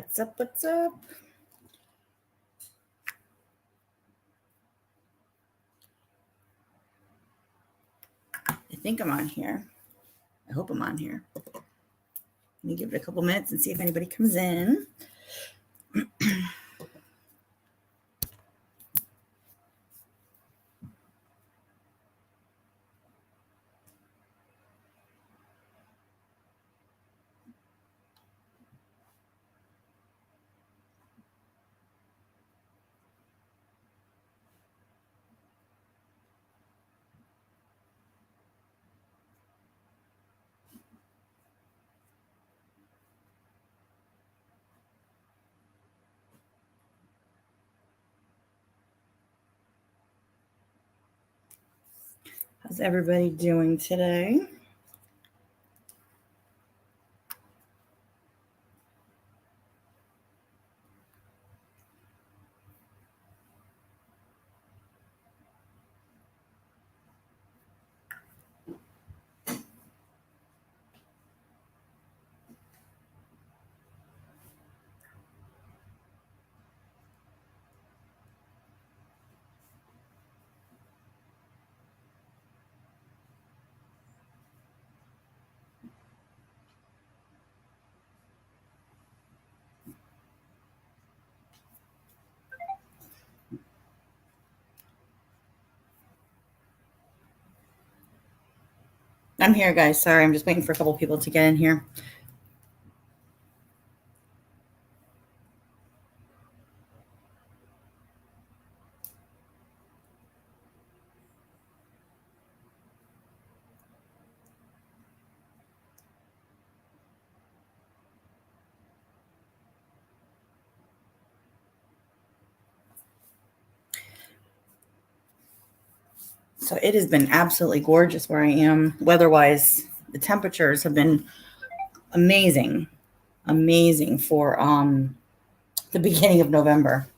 What's up? What's up? I think I'm on here. I hope I'm on here. Let me give it a couple minutes and see if anybody comes in. How's everybody doing today? I'm here, guys. Sorry, I'm just waiting for a couple people to get in here. So it has been absolutely gorgeous where I am. Weather-wise, the temperatures have been amazing for the beginning of November.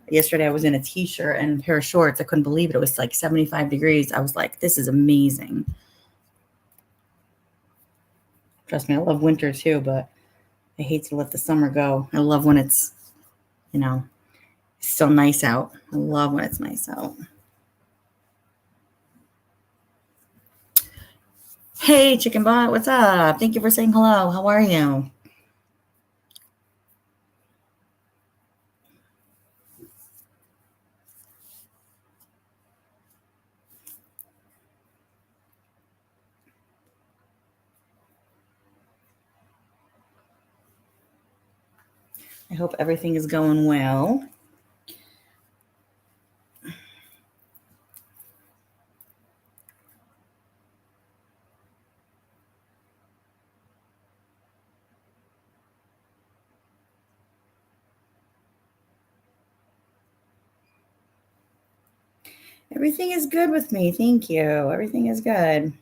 Yesterday I was in a t-shirt and a pair of shorts. I couldn't believe it. It was like 75 degrees. I was like, this is amazing. Trust me, I love winter too, but I hate to let the summer go. I love when it's, still nice out. I love when it's nice out. Hey, Chicken Bot, what's up? Thank you for saying hello. How are you? I hope everything is going well. Everything is good with me. Thank you. Everything is good.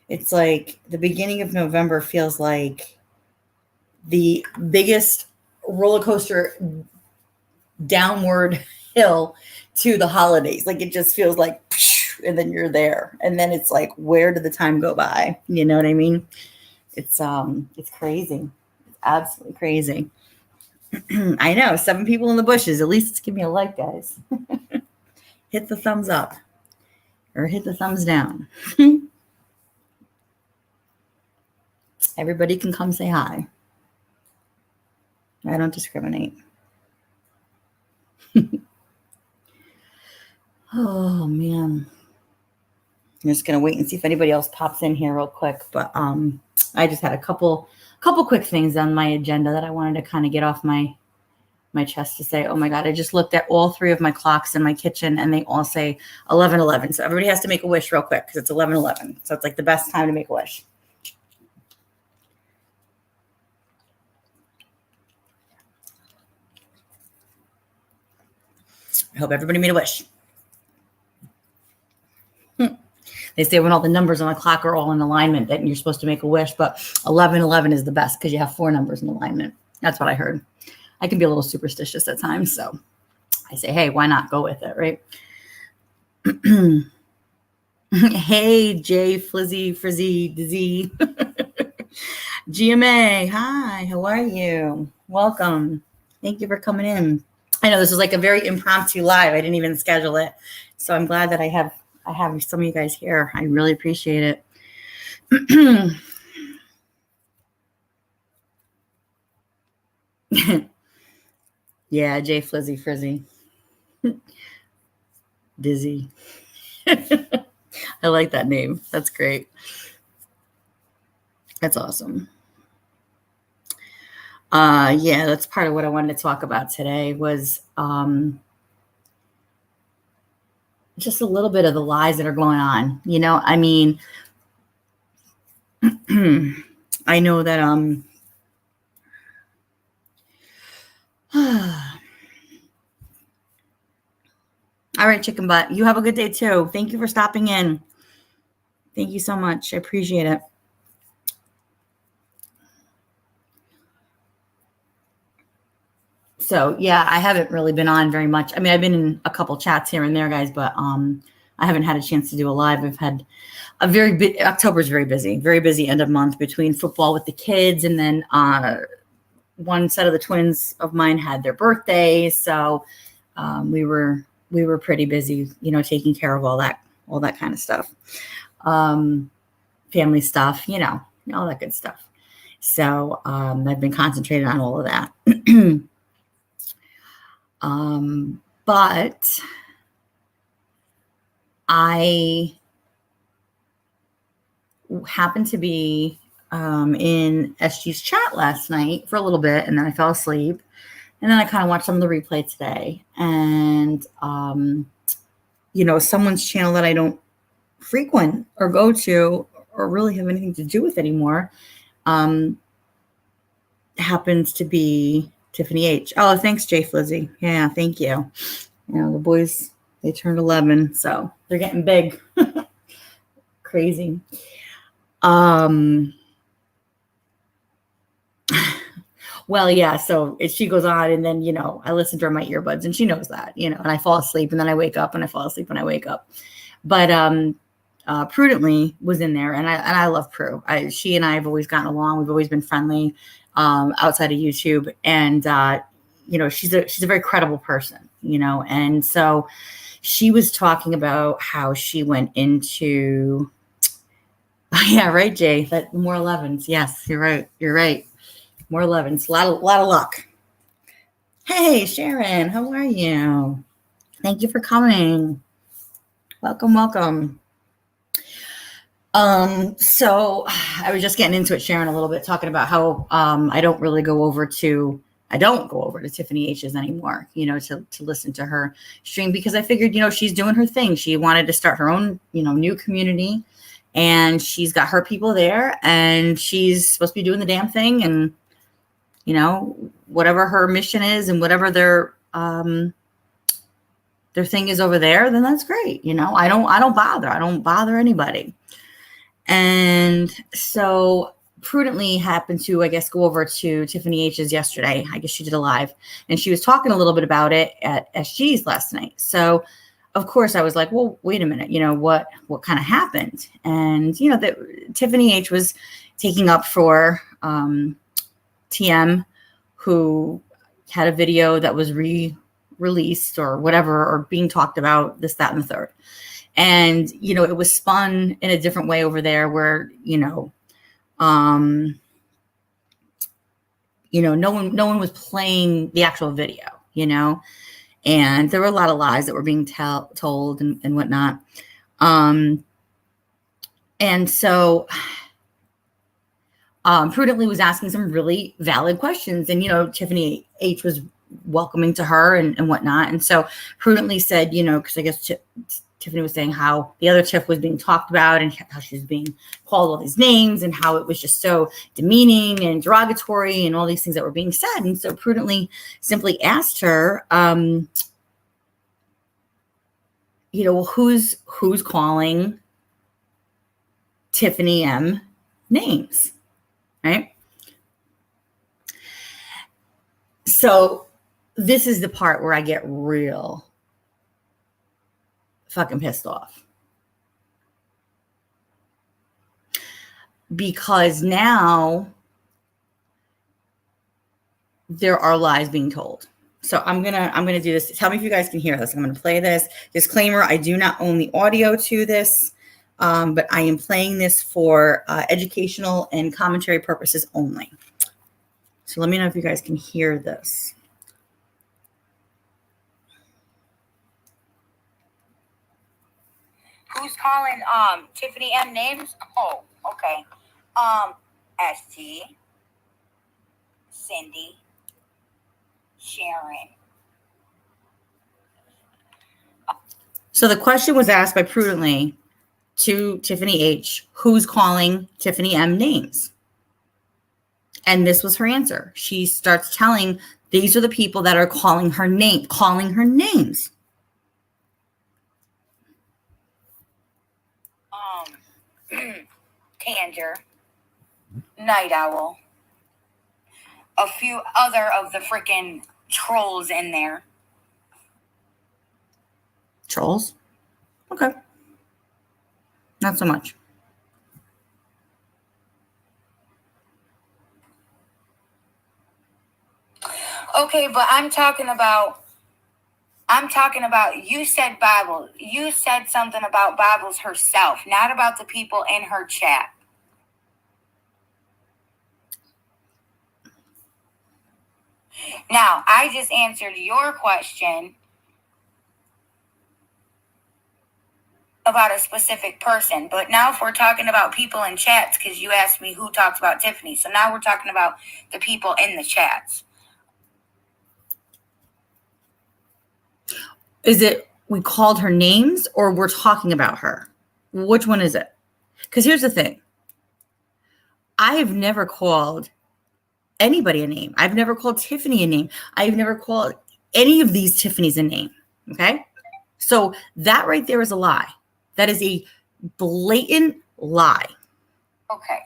It's like the beginning of November feels like the biggest roller coaster downward hill to the holidays. Like it just feels like, and then you're there. And then it's like, where did the time go by? You know what I mean? It's crazy. It's absolutely crazy. I know, 7 people in the bushes. At least give me a like, guys. Hit the thumbs up or hit the thumbs down. Everybody can come say hi. I don't discriminate. Oh man. I'm just gonna wait and see if anybody else pops in here real quick. But I just had a couple quick things on my agenda that I wanted to kind of get off my chest to say. Oh my God, I just looked at all 3 of my clocks in my kitchen and they all say 11:11. So everybody has to make a wish real quick because it's 11:11. So it's like the best time to make a wish. I hope everybody made a wish. They say when all the numbers on the clock are all in alignment that you're supposed to make a wish, but 11:11 is the best because you have 4 numbers in alignment. That's what I heard. I can be a little superstitious at times, so I say, hey, why not go with it, right? Hey, Jay, Flizzy, Frizzy, Dizzy. GMA, hi, how are you? Welcome. Thank you for coming in. I know this is like a very impromptu live. I didn't even schedule it. So I'm glad that I have some of you guys here. I really appreciate it. Yeah, Jay, Flizzy, Frizzy. Dizzy. I like that name. That's great. That's awesome. Yeah, that's part of what I wanted to talk about today was just a little bit of the lies that are going on. You know, I mean, I know that all right, chicken butt. You have a good day too. Thank you for stopping in. Thank you so much. I appreciate it. So yeah, I haven't really been on very much. I mean, I've been in a couple chats here and there, guys, but I haven't had a chance to do a live. I've had a October's very busy end of month between football with the kids, and then one set of the twins of mine had their birthdays, so we were pretty busy, you know, taking care of all that kind of stuff, family stuff, you know, all that good stuff. So I've been concentrated on all of that. But I happened to be in SG's chat last night for a little bit, and then I fell asleep. And then I kind of watched some of the replay today. And, you know, someone's channel that I don't frequent or go to or really have anything to do with anymore happens to be Tiffany H. Oh, thanks, Jay Flizzy. Yeah, thank you. You know, the boys, they turned 11, so they're getting big. Crazy. Well, yeah, so she goes on, and then, you know, I listen to her in my earbuds, and she knows that, you know, and I fall asleep, and then I wake up, and I fall asleep, and I wake up. But Prudently was in there, and I love Prue. She and I have always gotten along. We've always been friendly outside of YouTube, and you know, she's a very credible person, you know, and so she was talking about how she went into, yeah, right, Jay, that more 11s. Yes, you're right. You're right. More 11s. A lot of luck. Hey, Sharon, how are you? Thank you for coming. Welcome. So I was just getting into it, Sharon, a little bit, talking about how I don't go over to Tiffany H's anymore, you know, to listen to her stream, because I figured, you know, she's doing her thing. She wanted to start her own, you know, new community, and she's got her people there, and she's supposed to be doing the damn thing. And, you know, whatever her mission is and whatever their thing is over there, then that's great. You know, I don't bother anybody. And so Prudently happened to, I guess, go over to Tiffany H's yesterday. I guess she did a live, and she was talking a little bit about it at SG's last night. So of course I was like, well, wait a minute, you know, what kind of happened? And, you know, that Tiffany H was taking up for TM, who had a video that was released or whatever, or being talked about, this, that, and the third. And, you know, it was spun in a different way over there where, you know, no one was playing the actual video, you know, and there were a lot of lies that were being told and whatnot. And so Prudently was asking some really valid questions, and, you know, Tiffany H was welcoming to her and whatnot. And so Prudently said, you know, because I guess Tiffany was saying how the other Tiff was being talked about and how she was being called all these names and how it was just so demeaning and derogatory and all these things that were being said. And so Prudently simply asked her, you know, well, who's calling Tiffany M names, right? So this is the part where I get real fucking pissed off. Because now there are lies being told. So I'm gonna do this. Tell me if you guys can hear this. I'm gonna play this. Disclaimer: I do not own the audio to this, but I am playing this for educational and commentary purposes only. So let me know if you guys can hear this. Who's calling Tiffany M names? Oh, okay. ST, Cindy, Sharon. So the question was asked by Prudently to Tiffany H, who's calling Tiffany M names? And this was her answer. She starts telling, these are the people that are calling her names. Tanger, Night Owl, a few other of the freaking trolls in there. Trolls? Okay. Not so much. Okay, but I'm talking about you said Bible. You said something about Bibles herself, not about the people in her chat. Now, I just answered your question about a specific person, but now if we're talking about people in chats, because you asked me who talks about Tiffany, so now we're talking about the people in the chats. Is it we called her names or we're talking about her? Which one is it? Because here's the thing. I have never called anybody a name. I've never called Tiffany a name. I've never called any of these Tiffany's a name. Okay? So that right there is a lie. That is a blatant lie. Okay.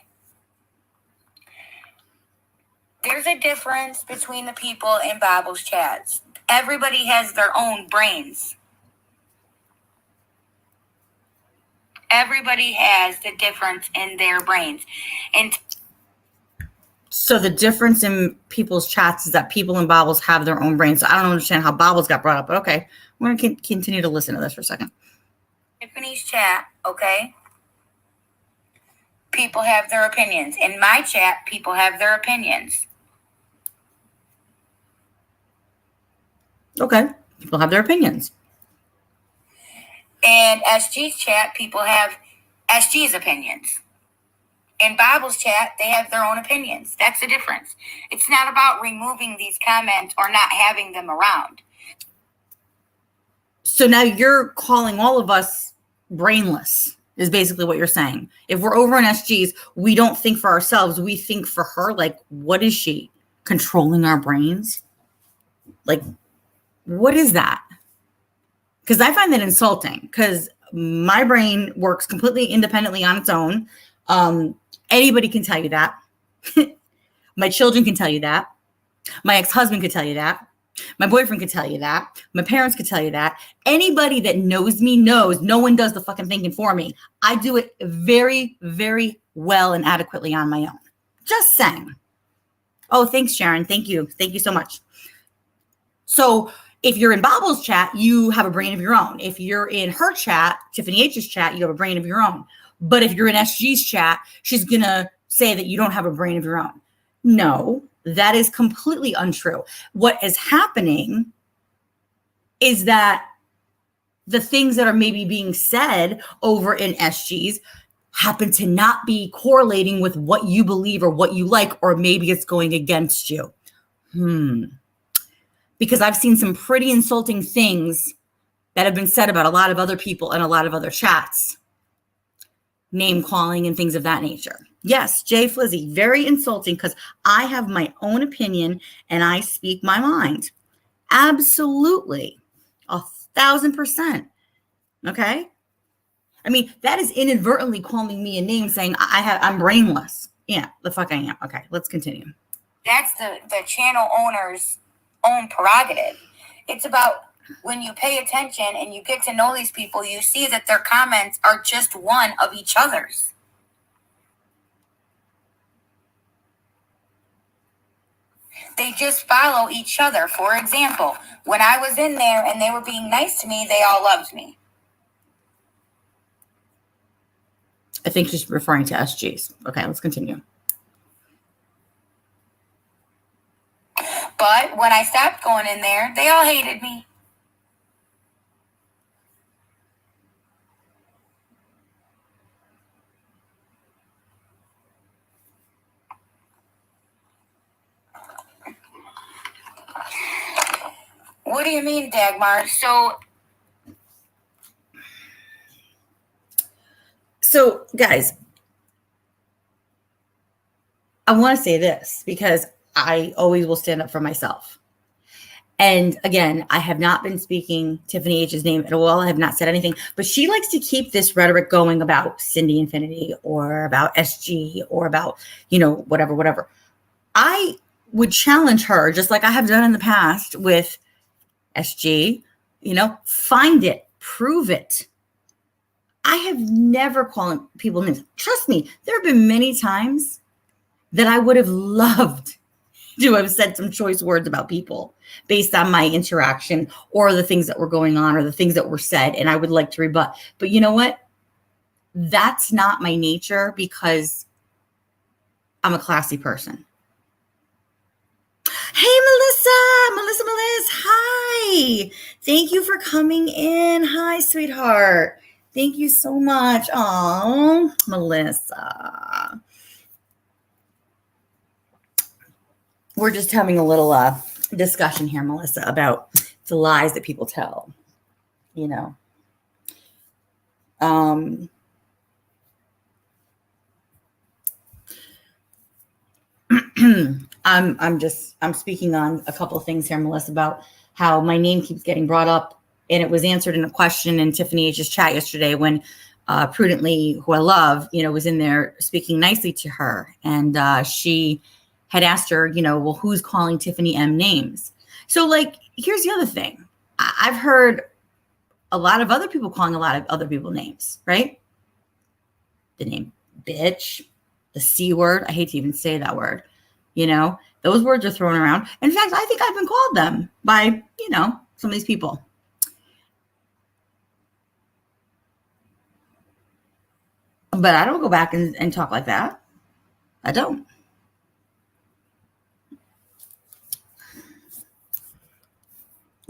There's a difference between the people in Bible's chats. Everybody has their own brains. Everybody has the difference in their brains. And so the difference in people's chats is that people in Bibles have their own brains. So I don't understand how Bibles got brought up, but okay. We're going to continue to listen to this for a second. Tiffany's chat, okay? People have their opinions. In my chat, people have their opinions. Okay. People have their opinions. In SG's chat, people have SG's opinions. In Bible's chat, they have their own opinions. That's the difference. It's not about removing these comments or not having them around. So now you're calling all of us brainless, is basically what you're saying. If we're over in SG's, we don't think for ourselves. We think for her. Like, what is she? Controlling our brains? Like, what is that? Because I find that insulting because my brain works completely independently on its own. Anybody can tell you that. My children can tell you that. My ex-husband could tell you that. My boyfriend could tell you that. My parents could tell you that. Anybody that knows me knows no one does the fucking thinking for me. I do it very, very well and adequately on my own. Just saying. Oh, thanks, Sharon. Thank you. Thank you so much. So if you're in Bible's chat, you have a brain of your own. If you're in her chat, Tiffany H's chat, you have a brain of your own. But if you're in SG's chat, she's going to say that you don't have a brain of your own. No, that is completely untrue. What is happening is that the things that are maybe being said over in SG's happen to not be correlating with what you believe or what you like, or maybe it's going against you. Because I've seen some pretty insulting things that have been said about a lot of other people and a lot of other chats. Name calling and things of that nature. Yes, Jay Flizzy, very insulting because I have my own opinion and I speak my mind. Absolutely. 1,000%. Okay? I mean, that is inadvertently calling me a name saying I'm brainless. Yeah, the fuck I am. Okay, let's continue. That's the channel owner's own prerogative. It's about when you pay attention and you get to know these people, you see that their comments are just one of each other's. They just follow each other. For example, when I was in there and they were being nice to me, they all loved me. I think she's referring to SGs. Okay, let's continue. But when I stopped going in there, they all hated me. What do you mean, Dagmar? So, guys, I want to say this because I always will stand up for myself. And again, I have not been speaking Tiffany H's name at all. I have not said anything, but she likes to keep this rhetoric going about Cindy Infinity or about SG or about, whatever. I would challenge her, just like I have done in the past with SG, find it, prove it. I have never called people names. Trust me, there have been many times that I would have loved to have said some choice words about people based on my interaction or the things that were going on or the things that were said. And I would like to rebut. But you know what? That's not my nature because I'm a classy person. Hey, Melissa, hi. Thank you for coming in. Hi, sweetheart. Thank you so much. Oh, Melissa. We're just having a little discussion here, Melissa, about the lies that people tell, I'm speaking on a couple of things here, Melissa, about how my name keeps getting brought up, and it was answered in a question in Tiffany H's chat yesterday when Prudently, who I love, was in there speaking nicely to her, and she had asked her, well, who's calling Tiffany M names? So, here's the other thing. I've heard a lot of other people calling a lot of other people names, right? The name bitch, the C word. I hate to even say that word. Those words are thrown around. In fact, I think I've been called them by, some of these people. But I don't go back and talk like that. I don't.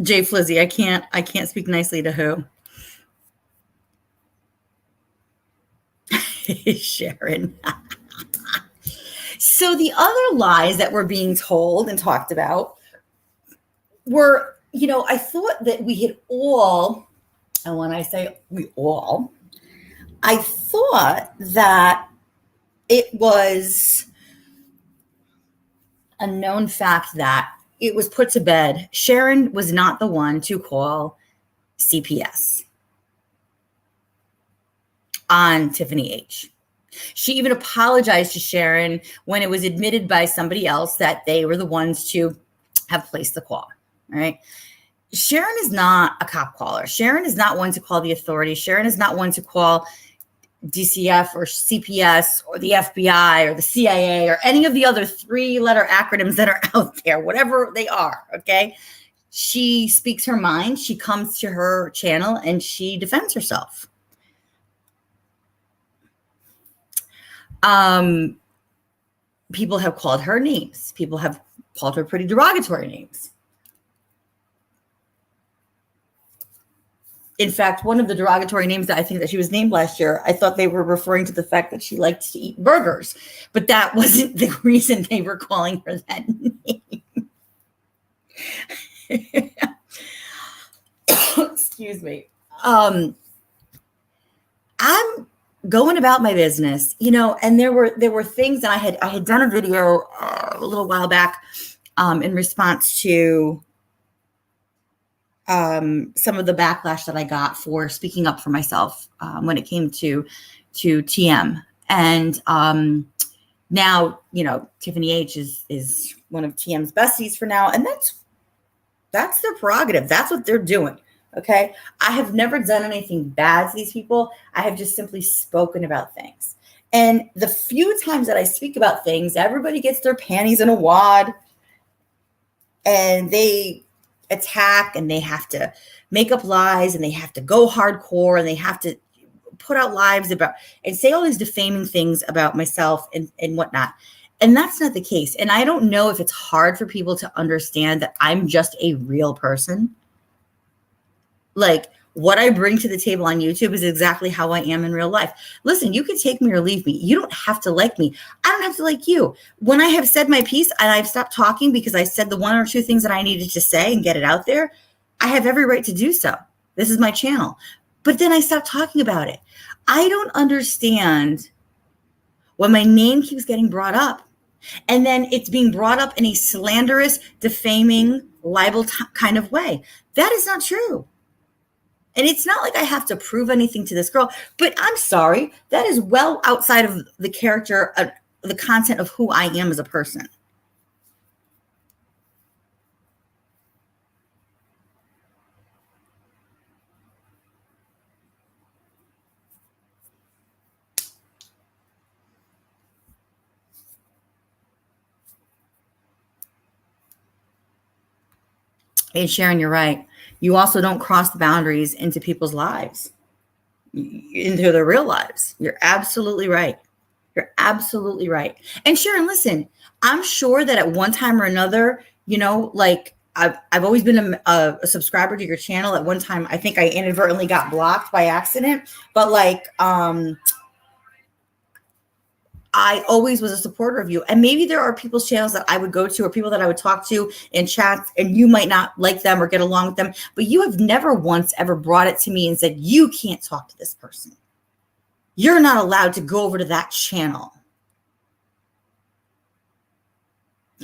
Jay Flizzy, I can't speak nicely to who? Sharon. So the other lies that were being told and talked about were, I thought that we had all, and when I say we all, I thought that it was a known fact that it was put to bed. Sharon was not the one to call CPS on Tiffany H. She even apologized to Sharon when it was admitted by somebody else that they were the ones to have placed the call. All right. Sharon is not a cop caller. Sharon is not one to call the authorities. Sharon is not one to call DCF or CPS or the FBI or the CIA or any of the other 3-letter acronyms that are out there, whatever they are. Okay. She speaks her mind. She comes to her channel and she defends herself. People have called her names. People have called her pretty derogatory names. In fact, one of the derogatory names that I think that she was named last year, I thought they were referring to the fact that she liked to eat burgers, but that wasn't the reason they were calling her that name. Excuse me. I'm going about my business, and there were things that I had done a video a little while back in response to some of the backlash that I got for speaking up for myself when it came to TM. And now, Tiffany H is one of TM's besties for now. And that's That's their prerogative. That's what they're doing. Okay. I have never done anything bad to these people. I have just simply spoken about things. And the few times that I speak about things, everybody gets their panties in a wad and they attack and they have to make up lies and they have to go hardcore and they have to put out lives about and say all these defaming things about myself and whatnot. And that's not the case. And I don't know if it's hard for people to understand that I'm just a real person. Like what I bring to the table on YouTube is exactly how I am in real life. Listen, you can take me or leave me. You don't have to like me. I don't have to like you. When I have said my piece and I've stopped talking because I said the one or two things that I needed to say and get it out there, I have every right to do so. This is my channel. But then I stopped talking about it. I don't understand when my name keeps getting brought up and then it's being brought up in a slanderous, defaming, libel kind of way. That is not true. And it's not like I have to prove anything to this girl, but I'm sorry. That is well outside of the character, the content of who I am as a person. And Sharon, you're right. You also don't cross the boundaries into people's lives, into their real lives. You're absolutely right. You're absolutely right. And Sharon, listen, I'm sure that at one time or another, you know, like I've always been a subscriber to your channel. At one time, I think I inadvertently got blocked by accident, but like, I always was a supporter of you. And maybe there are people's channels that I would go to or people that I would talk to in chats and you might not like them or get along with them, but you have never once ever brought it to me and said, you can't talk to this person. You're not allowed to go over to that channel.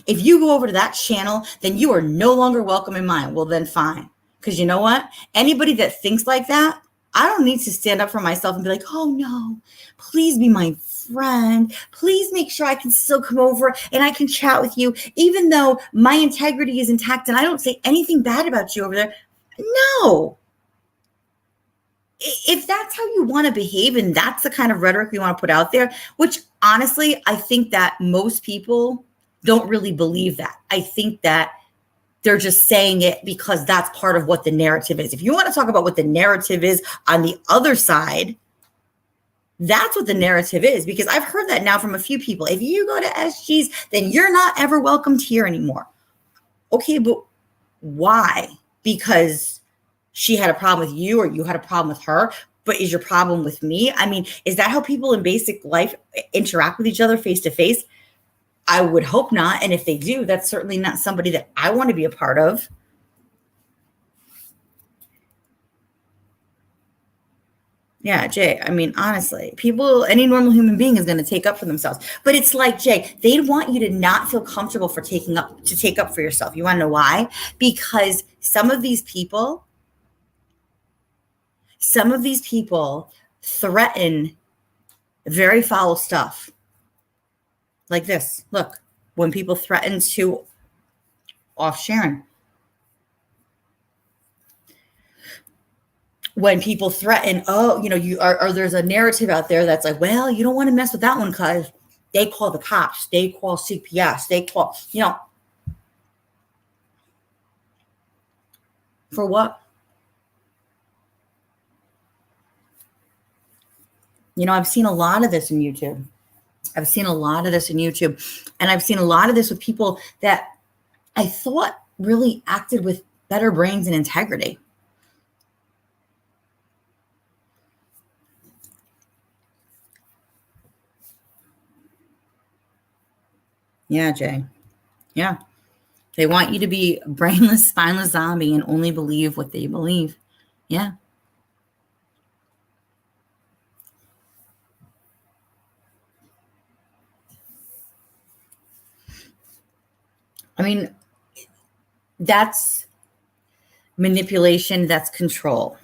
If you go over to that channel, then you are no longer welcome in mine. Well, then fine. Because you know what? Anybody that thinks like that, I don't need to stand up for myself and be like, oh no, please be my friend. Please make sure I can still come over and I can chat with you, even though my integrity is intact and I don't say anything bad about you over there. No. If that's how you want to behave and that's the kind of rhetoric you want to put out there, which honestly, I think that most people don't really believe that. I think that they're just saying it because that's part of what the narrative is. If you want to talk about what the narrative is on the other side, that's what the narrative is, because I've heard that now from a few people. If you go to SG's, then you're not ever welcomed here anymore. Okay, but why? Because she had a problem with you or you had a problem with her, but is your problem with me? I mean, is that how people in basic life interact with each other face to face? I would hope not. And if they do, that's certainly not somebody that I want to be a part of. Yeah, Jay, I mean, honestly, people, any normal human being is going to take up for themselves. But it's like, Jay, they want you to not feel comfortable for take up for yourself. You want to know why? Because some of these people threaten very foul stuff. Like this. Look, when people threaten to off Sharon. When people threaten, oh, you know, you are, or there's a narrative out there that's like, well, you don't want to mess with that one because they call the cops, they call CPS, they call, you know, for what? You know, I've seen a lot of this in YouTube. And I've seen a lot of this with people that I thought really acted with better brains and integrity. Yeah, Jay. Yeah. They want you to be a brainless, spineless zombie and only believe what they believe. Yeah. I mean, that's manipulation, that's control.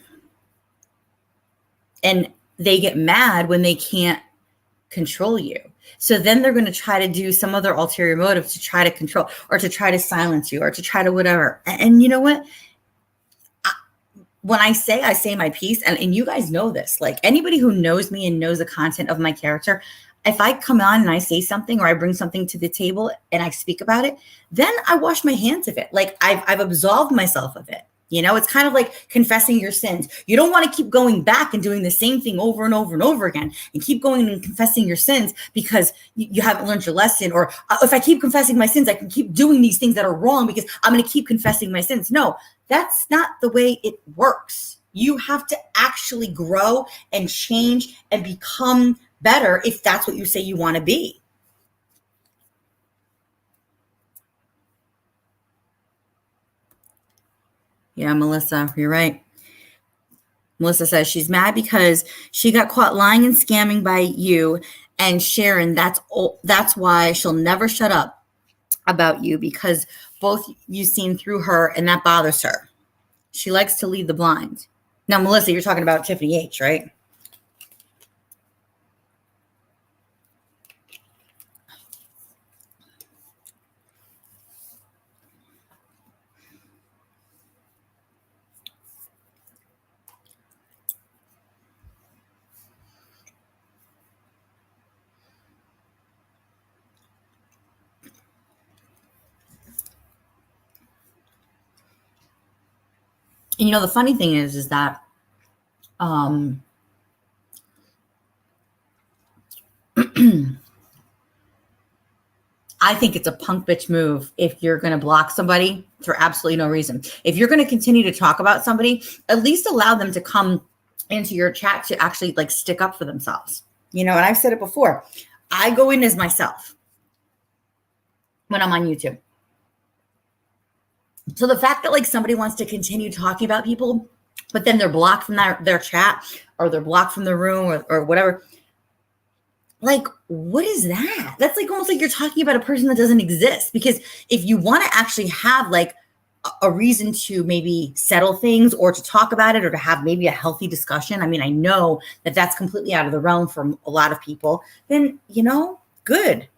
And they get mad when they can't control you. So then they're going to try to do some other ulterior motive to try to control or to try to silence you or to try to whatever. And you know what? When I say my piece, and you guys know this, like anybody who knows me and knows the content of my character, if I come on and I say something or I bring something to the table and I speak about it, then I wash my hands of it. Like I've absolved myself of it. You know, it's kind of like confessing your sins. You don't want to keep going back and doing the same thing over and over and over again and keep going and confessing your sins because you haven't learned your lesson. Or if I keep confessing my sins, I can keep doing these things that are wrong because I'm going to keep confessing my sins. No, that's not the way it works. You have to actually grow and change and become better if that's what you say you want to be. Yeah, Melissa, you're right. Melissa says she's mad because she got caught lying and scamming by you and Sharon. That's why she'll never shut up about you because both you've seen through her and that bothers her. She likes to lead the blind. Now, Melissa, you're talking about Tiffany H, right? And you know, the funny thing is that I think it's a punk bitch move if you're going to block somebody for absolutely no reason. If you're going to continue to talk about somebody, at least allow them to come into your chat to actually like stick up for themselves. You know, and I've said it before. I go in as myself when I'm on YouTube. So the fact that like somebody wants to continue talking about people, but then they're blocked from their chat or they're blocked from the room or whatever. Like, what is that? That's like almost like you're talking about a person that doesn't exist. Because if you want to actually have like a reason to maybe settle things or to talk about it or to have maybe a healthy discussion, I mean, I know that that's completely out of the realm for a lot of people, then, you know, good.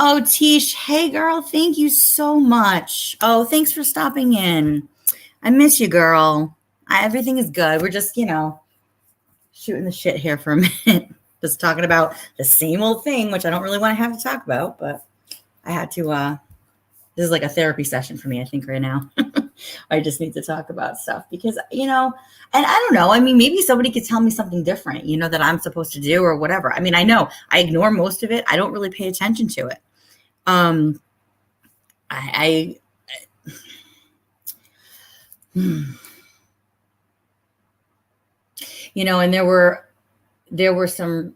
Oh, Tish, hey girl, thank you so much. Oh, thanks for stopping in. I miss you, girl. Everything is good. We're just, you know, shooting the shit here for a minute. Just talking about the same old thing, which I don't really want to have to talk about, but I had to, this is like a therapy session for me, I think, right now. I just need to talk about stuff because, you know, and I don't know. I mean, maybe somebody could tell me something different, you know, that I'm supposed to do or whatever. I mean, I know I ignore most of it. I don't really pay attention to it. You know, and there were some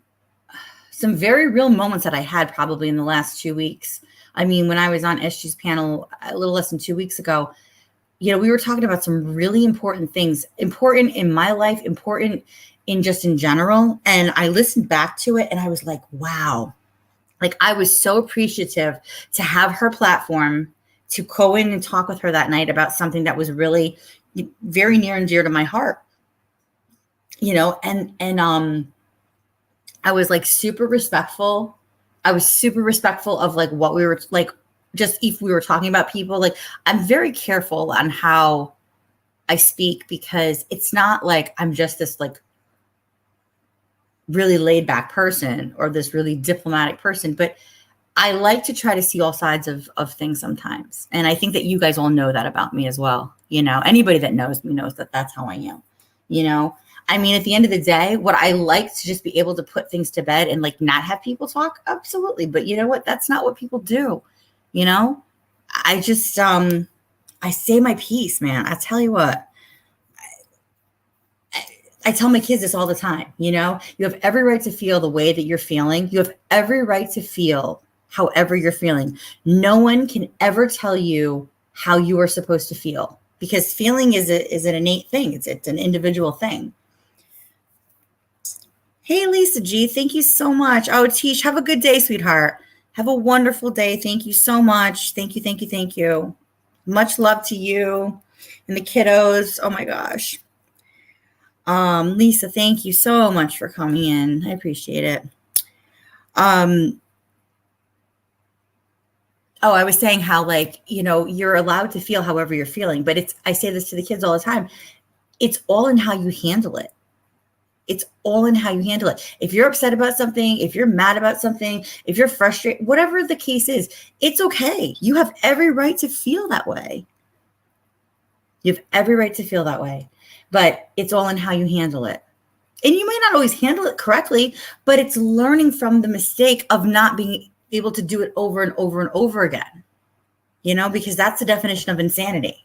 very real moments that I had probably in the last 2 weeks. I mean, when I was on SG's panel a little less than 2 weeks ago, you know, we were talking about some really important things, important in my life, important in just in general. And I listened back to it and I was like, wow, like I was so appreciative to have her platform to go in and talk with her that night about something that was really very near and dear to my heart. You know, and I was like super respectful. I was super respectful of like what we were like, just if we were talking about people, like I'm very careful on how I speak because it's not like I'm just this like really laid back person or this really diplomatic person, but I like to try to see all sides of things sometimes. And I think that you guys all know that about me as well. You know, anybody that knows me knows that that's how I am, you know. I mean, at the end of the day, what I like to just be able to put things to bed and like not have people talk. Absolutely. But you know what? That's not what people do. You know, I just, I say my piece, man. I tell you what, I tell my kids this all the time. You know, you have every right to feel the way that you're feeling. You have every right to feel however you're feeling. No one can ever tell you how you are supposed to feel because feeling is an innate thing. It's an individual thing. Hey, Lisa G, thank you so much. Oh, Tish, have a good day, sweetheart. Have a wonderful day. Thank you so much. Thank you, thank you, thank you. Much love to you and the kiddos. Oh, my gosh. Lisa, thank you so much for coming in. I appreciate it. Oh, I was saying how, like, you're allowed to feel however you're feeling, but I say this to the kids all the time. It's all in how you handle it. It's all in how you handle it. If you're upset about something, if you're mad about something, if you're frustrated, whatever the case is, it's okay. You have every right to feel that way. You have every right to feel that way, but it's all in how you handle it. And you may not always handle it correctly, but it's learning from the mistake of not being able to do it over and over and over again, because that's the definition of insanity.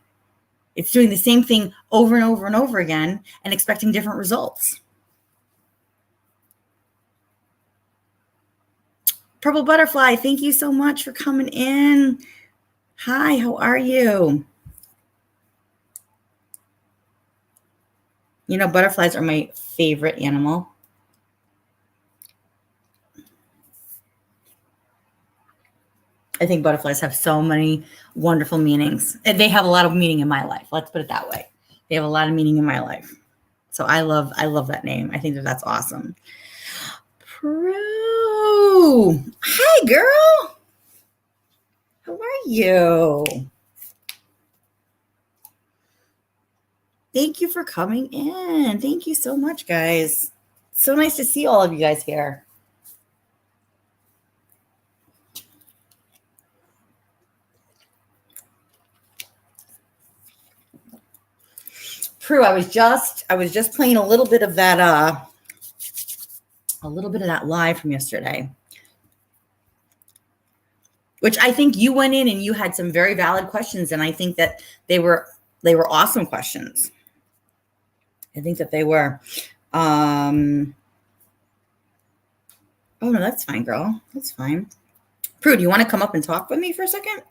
It's doing the same thing over and over and over again and expecting different results. Purple Butterfly, thank you so much for coming in. Hi, how are you? Butterflies are my favorite animal. I think butterflies have so many wonderful meanings. And they have a lot of meaning in my life. Let's put it that way. They have a lot of meaning in my life. So I love that name. I think that's awesome. Prue. Hi, girl. How are you? Thank you for coming in. Thank you so much, guys. So nice to see all of you guys here. Prue, I was just playing a little bit of that live from yesterday, which I think you went in and you had some very valid questions, and I think that they were awesome questions. I think that they were. Oh no, that's fine, girl. That's fine. Prue, do you want to come up and talk with me for a second?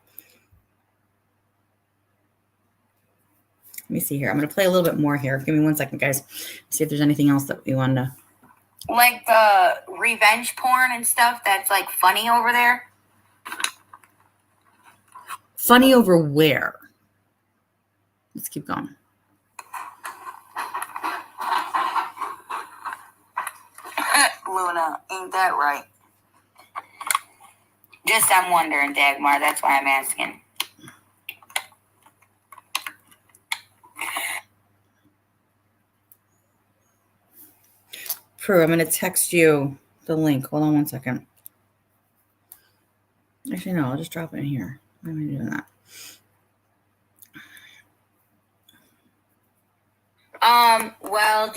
Let me see here. I'm going to play a little bit more here. Give me 1 second, guys. See if there's anything else that we want to. Like the revenge porn and stuff that's like funny over there. Funny over where? Let's keep going. Luna, ain't that right? Just I'm wondering, Dagmar. That's why I'm asking. Prue, I'm going to text you the link. Hold on 1 second. Actually, no, I'll just drop it in here. Why am I doing that? Well,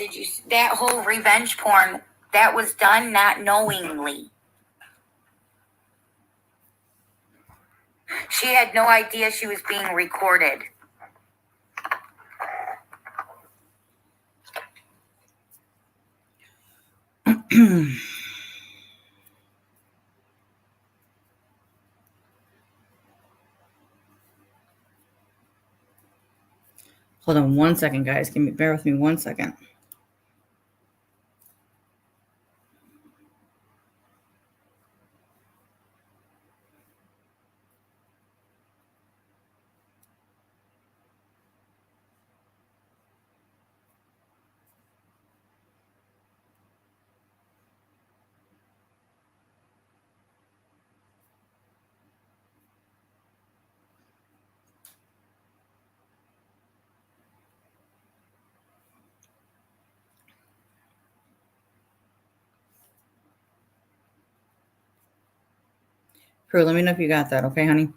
that whole revenge porn, that was done not knowingly. She had no idea she was being recorded. Hold on 1 second, guys. Bear with me 1 second. Prue, let me know if you got that, okay, honey?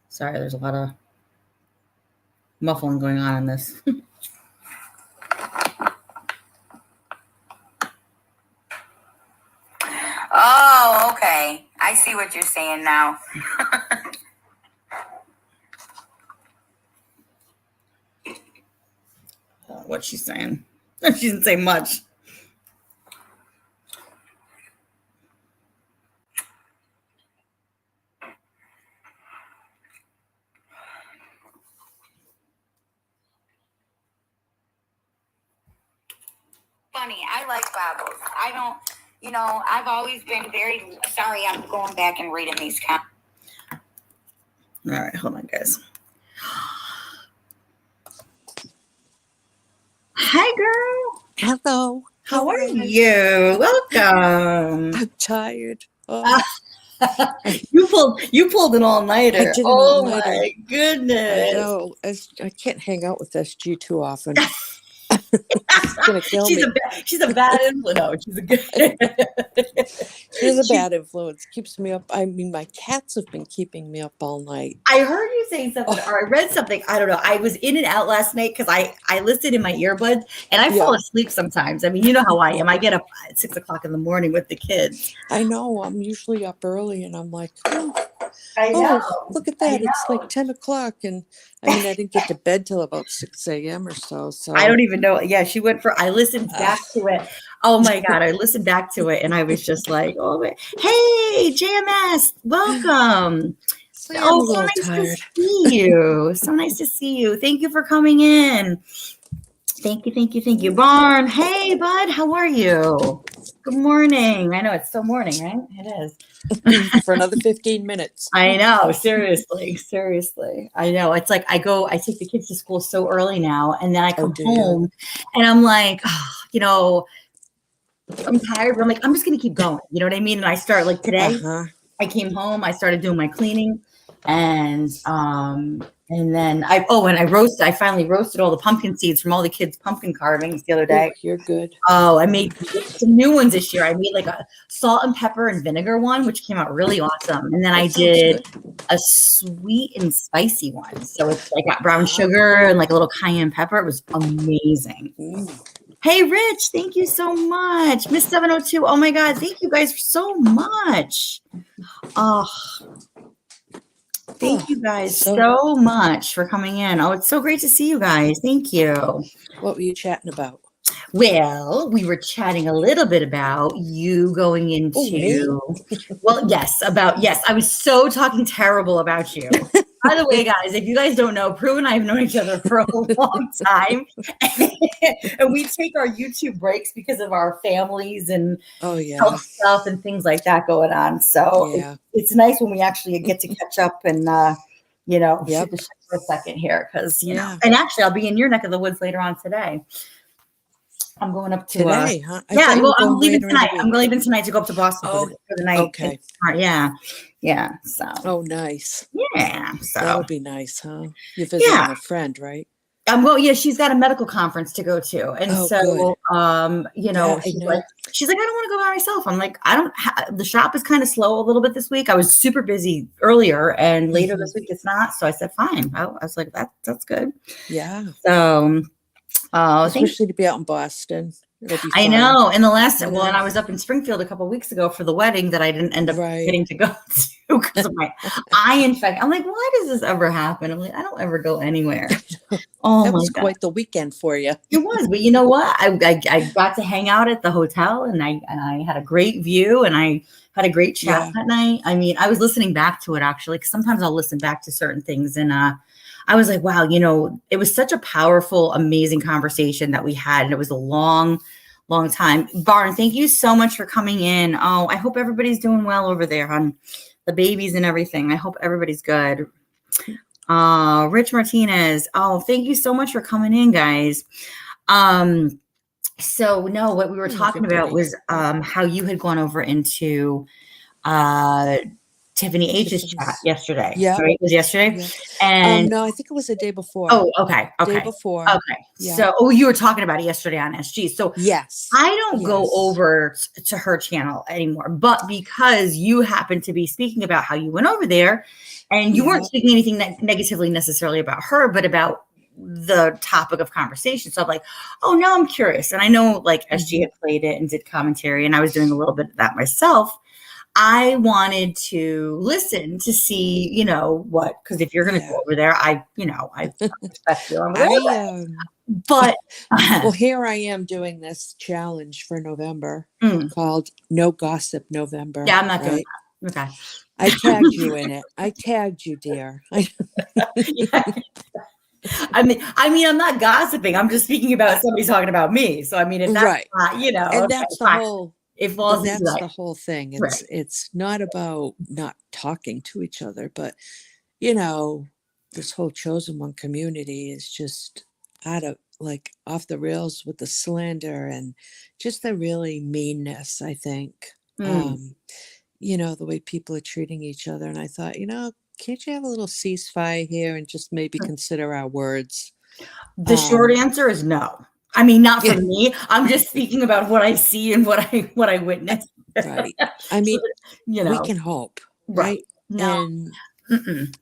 Sorry, there's a lot of muffling going on in this. Oh, okay. I see what you're saying now. What she's saying. She didn't say much. funny. I like Bibles. I don't, I've always been very sorry. I'm going back and reading these comments. All right, hold on, guys. Hi, girl. Hello. How are you? Welcome. I'm tired. Oh, You pulled an all-nighter. I did an Oh all-nighter. my goodness. I know. I can't hang out with SG too often. She's gonna kill me. She's a bad influence. No, she's a good. She's a bad influence. Keeps me up. I mean, my cats have been keeping me up all night. I heard you saying something, or I read something. I don't know. I was in and out last night because I listened in my earbuds, and I fall asleep sometimes. I mean, you know how I am. I get up at 6 o'clock in the morning with the kids. I know. I'm usually up early, and I'm like, I know. Look at that. It's like 10 o'clock. And I mean, I didn't get to bed till about 6 a.m. or so. So I don't even know. Yeah, she went for, I listened back to it. Oh my God. I listened back to it and I was just like, oh, hey, JMS, welcome. So nice to see you. So nice to see you. Thank you for coming in. Thank you. Barn. Hey, bud. How are you? Good morning. I know it's still morning, right? It is. For another 15 minutes. I know. Seriously. I know. It's like I take the kids to school so early now, and then I come home and I'm like, I'm tired, but I'm like, I'm just going to keep going. You know what I mean? And I start like today, I came home, I started doing my cleaning, and then I finally roasted all the pumpkin seeds from all the kids' pumpkin carvings the other day. Oh, you're good. Oh, I made some new ones this year. I made like a salt and pepper and vinegar one, which came out really awesome. And then I did a sweet and spicy one. So it's like got brown sugar and like a little cayenne pepper. It was amazing. Hey, Rich, thank you so much. Miss 702. Oh my God, thank you guys so much. Thank you guys so much for coming in. Oh, it's so great to see you guys. Thank you. What were you chatting about? Well, we were chatting a little bit about you going into, I was so talking terrible about you. By the way, guys, if you guys don't know, Prue and I have known each other for a long time. And we take our YouTube breaks because of our families and health stuff and things like that going on. So it's nice when we actually get to catch up and, shoot the shit for a second here. Because, and actually I'll be in your neck of the woods later on today. I'm going up to today, huh? I'm leaving tonight. I'm leaving tonight to go up to Boston for the night. Okay. Yeah. So. Oh, nice. Yeah. So that'll be nice, huh? You're visiting a friend, right? She's got a medical conference to go to, and she's like, I don't want to go by myself. I'm like, the shop is kind of slow a little bit this week. I was super busy earlier, and later this week it's not. So I said, fine. I was like, that's good. Yeah. So. Especially to be out in Boston. I know. And and I was up in Springfield a couple of weeks ago for the wedding that I didn't end up getting to go to because of my eye infection. I'm like, why does this ever happen? I'm like, I don't ever go anywhere. Oh, that was quite the weekend for you. It was, but you know what? I got to hang out at the hotel, and I had a great view, and I had a great chat that night. I mean, I was listening back to it actually, because sometimes I'll listen back to certain things, and I was like, wow, it was such a powerful, amazing conversation that we had. And it was a long time. Barn, thank you so much for coming in. Oh, I hope everybody's doing well over there, hon. The babies and everything. I hope everybody's good. Rich Martinez. Oh, thank you so much for coming in, guys. What we were talking about was how you had gone over into Tiffany H's chat yesterday. Yeah. Right? It was yesterday. Yeah. And no, I think it was the day before. Oh, okay. Day before. Okay. Yeah. So, you were talking about it yesterday on SG. So yes, I don't go over to her channel anymore, but because you happen to be speaking about how you went over there, and you weren't speaking anything negatively necessarily about her, but about the topic of conversation. So I'm like, oh, now I'm curious. And I know like SG had played it and did commentary, and I was doing a little bit of that myself. I wanted to listen to see, because if you're going to go over there, I respect you. But well, here I am doing this challenge for November called No Gossip November. Yeah, I'm not doing that. Okay. I tagged you in it. I tagged you, dear. I mean, I'm not gossiping. I'm just speaking about somebody talking about me. So, I mean, if that's Right. not, you know, And okay, that's the fine. whole It falls into that's that. the whole thing. Right. It's not about not talking to each other, but this whole chosen one community is just out of like off the rails with the slander and just the really meanness, I think. Mm. The way people are treating each other. And I thought, can't you have a little ceasefire here and just maybe consider our words? The short answer is no. I mean, not for Yeah, me. I'm just speaking about what I see and what I witness. right. I So, mean, you we know, can hope, right. right? No, And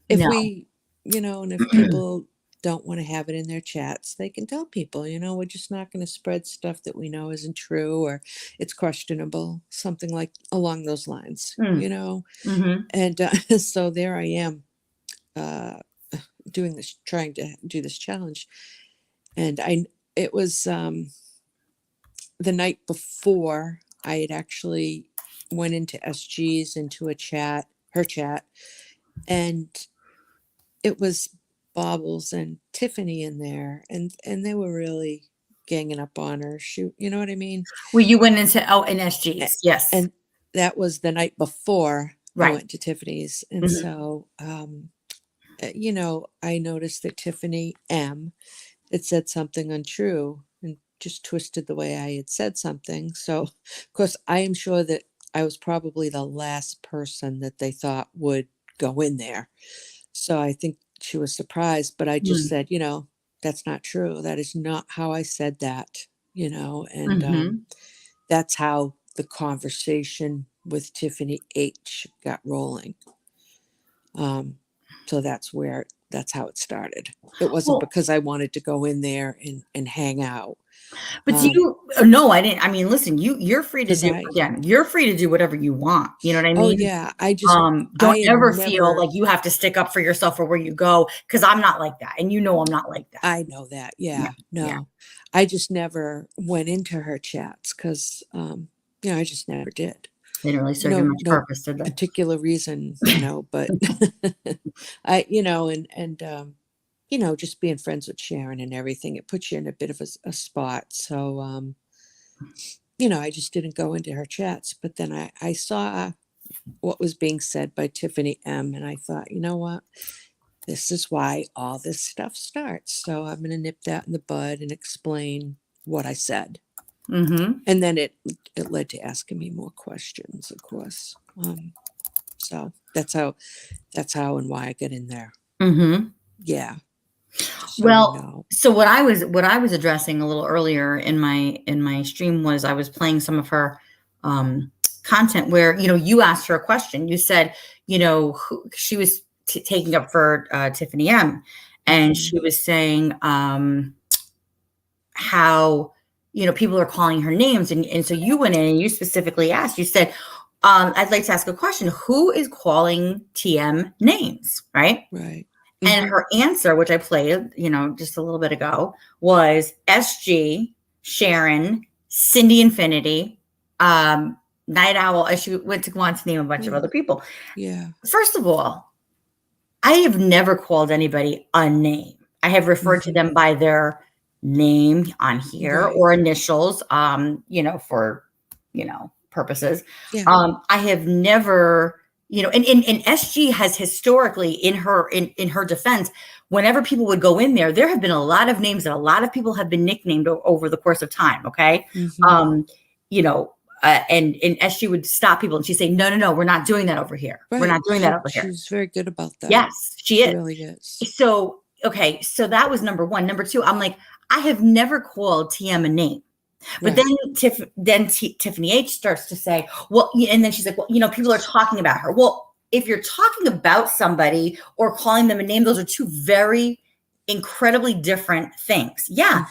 if no. we, and if people don't want to have it in their chats, they can tell people, we're just not going to spread stuff that we know isn't true or it's questionable, something like along those lines, Mm-hmm. And so there I am trying to do this challenge. And it was the night before I had actually went into SG's, into her chat, and it was Bobbles and Tiffany in there, and they were really ganging up on her. You know what I mean? Well, you went into in A- SG's, yes, And that was the night before I right. went to Tiffany's, and Mhm. so I noticed that Tiffany M had said something untrue and just twisted the way I had said something. So, of course, I am sure that I was probably the last person that they thought would go in there. So I think she was surprised, but I just Mm. said, that's not true. That is not how I said that, and Mhm. that's how the conversation with Tiffany H got rolling. So that's how it started. It wasn't Well, because I wanted to go in there and hang out. but do you no, I didn't. I mean, listen, you're free to Because do again, you're free to do whatever you want. You know what I oh mean? yeah, I Don't had ever feel never, like you have to stick up for yourself or where you go, because I'm not like that. And I'm not like that. I know that. Yeah. Yeah, Yeah. no, I just never went into her chats because, I just never did. They didn't really serve you No, much no purpose, did they? particular reason, but just being friends with Sharon and everything, it puts you in a bit of a spot. So, I just didn't go into her chats. But then I saw what was being said by Tiffany M. And I thought, you know what? This is why all this stuff starts. So I'm going to nip that in the bud and explain what I said. Mm-hmm. And then it led to asking me more questions, of course. So that's how and why I got in there. Mm-hmm. Yeah. Just so you Well, know. so what I was addressing a little earlier in my stream was I was playing some of her content where you asked her a question. You said who she was taking up for Tiffany M, and she was saying how people are calling her names, and so you went in and you specifically asked. You said, I'd like to ask a question. Who is calling TM names, right? Right. And her answer, which I played, just a little bit ago, was SG, Sharon, Cindy Infinity, Night Owl, and she went to go on to name a bunch of other people. Yeah. First of all, I have never called anybody a name. I have referred to them by their name on here or initials, for, purposes. Yeah. I have never, and SG has historically in her defense, whenever people would go in there have been a lot of names that a lot of people have been nicknamed over the course of time. Okay. And SG would stop people and she'd say, no, we're not doing that over here. Right. We're not doing that over here. She's very good about that. Yes, she is. Really is. So, okay. So that was number one. Number two, I'm like, I have never called TM a name. But then Tiffany H starts to say, well, and then she's like, well, people are talking about her. Well, if you're talking about somebody or calling them a name, those are two very incredibly different things. Yeah.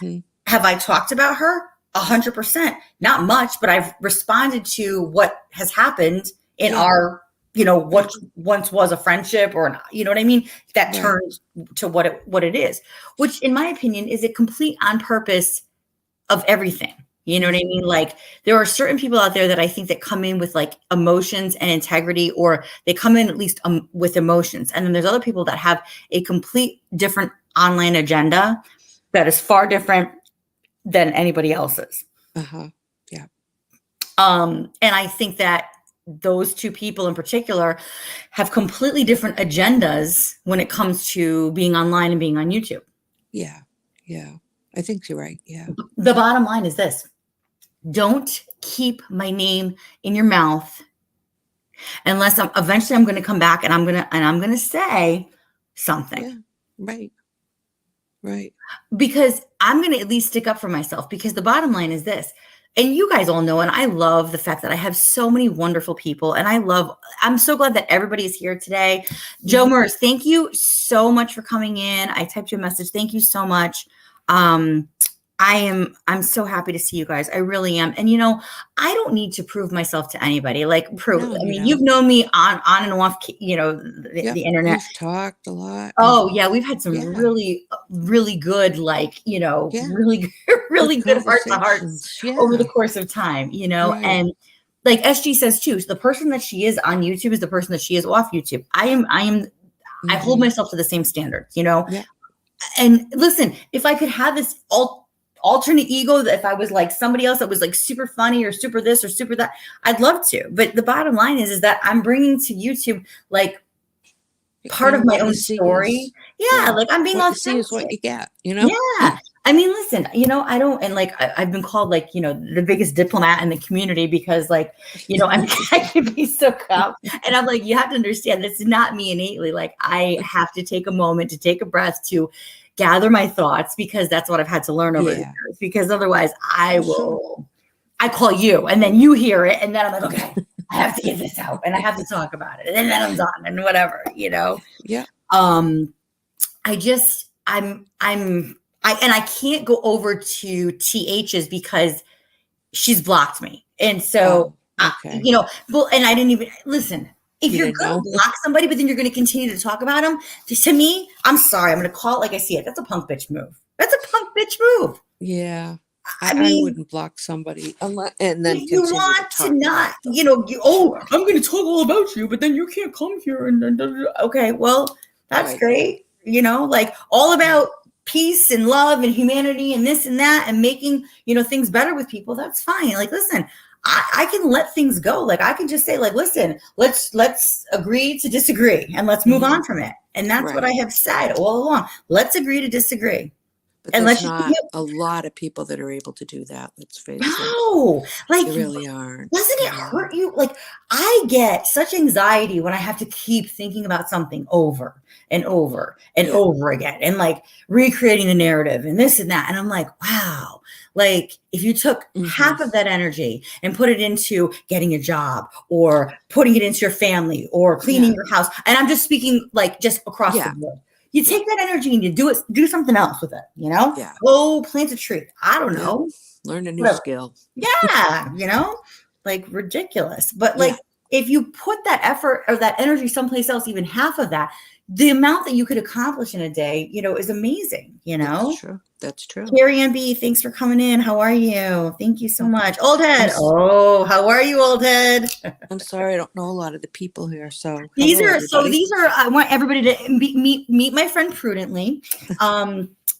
Have I talked about her? 100%. Not much, but I've responded to what has happened in our, what once was a friendship or not, you know what I mean? That turns to what it is, which in my opinion is a complete on purpose of everything. You know what I mean? Like there are certain people out there that I think that come in with like emotions and integrity, or they come in at least with emotions. And then there's other people that have a complete different online agenda that is far different than anybody else's. Yeah. And I think that those two people in particular have completely different agendas when it comes to being online and being on YouTube. Yeah. Yeah. I think you're right. Yeah. The bottom line is this: don't keep my name in your mouth unless eventually I'm going to come back and I'm going to say something. Yeah. Right. Right. Because I'm going to at least stick up for myself, because the bottom line is this, and you guys all know, and I love the fact that I have so many wonderful people, and I'm so glad that everybody is here today. Joe Mers, thank you so much for coming in. I typed you a message. Thank you so much. I'm so happy to see you guys. I really am. And I don't need to prove myself to anybody. Like prove. No, I mean, you you've known me on and off, the internet. We've talked a lot. Oh yeah, we've had some really, really good, really, really good heart to hearts over the course of time. Right. And like SG says too, the person that she is on YouTube is the person that she is off YouTube. I hold myself to the same standard. Yeah. And listen, if I could have this alternate ego, that if I was like somebody else that was like super funny or super this or super that, I'd love to. But the bottom line is that I'm bringing to YouTube like part of my own story. Like I'm being authentic. See is what you get, Yeah. I mean, listen, I don't, and like, I've been called like, the biggest diplomat in the community because like, I can be so calm. And I'm like, you have to understand, this is not me innately. Like I have to take a moment to take a breath to gather my thoughts, because that's what I've had to learn over the years, because otherwise I call you and then you hear it. And then I'm like, okay, I have to get this out and I have to talk about it. And then I'm done and whatever, Yeah. I can't go over to TH's because she's blocked me. And so, okay. And I didn't even listen. If you're going to block somebody, but then you're going to continue to talk about them, to me, I'm sorry, I'm going to call it like I see it. That's a punk bitch move. That's a punk bitch move. Yeah. I wouldn't block somebody unless, and then you want to not, I'm going to talk all about you, but then you can't come here. And okay, well, that's great. Like all about peace and love and humanity and this and that and making, things better with people. That's fine. Like, listen, I can let things go. Like I can just say like, listen, let's agree to disagree and let's move on from it. And that's what I have said all along. Let's agree to disagree. But there's not a lot of people that are able to do that. Let's face it. No, like they really aren't. Doesn't it hurt you? Like I get such anxiety when I have to keep thinking about something over and over and over again, and like recreating the narrative and this and that. And I'm like, wow. Like if you took half of that energy and put it into getting a job or putting it into your family or cleaning your house, and I'm just speaking like just across the board. You take that energy and you do something else with it, Yeah. Go plant a tree. I don't know. Learn a new skill. Yeah. Like ridiculous. But like if you put that effort or that energy someplace else, even half of that, the amount that you could accomplish in a day, is amazing, That's true. Carrie Ann B, thanks for coming in. How are you? Thank you so much. Old head. Oh, how are you, old head? I'm sorry, I don't know a lot of the people here. So these are I want everybody to meet my friend Prudently.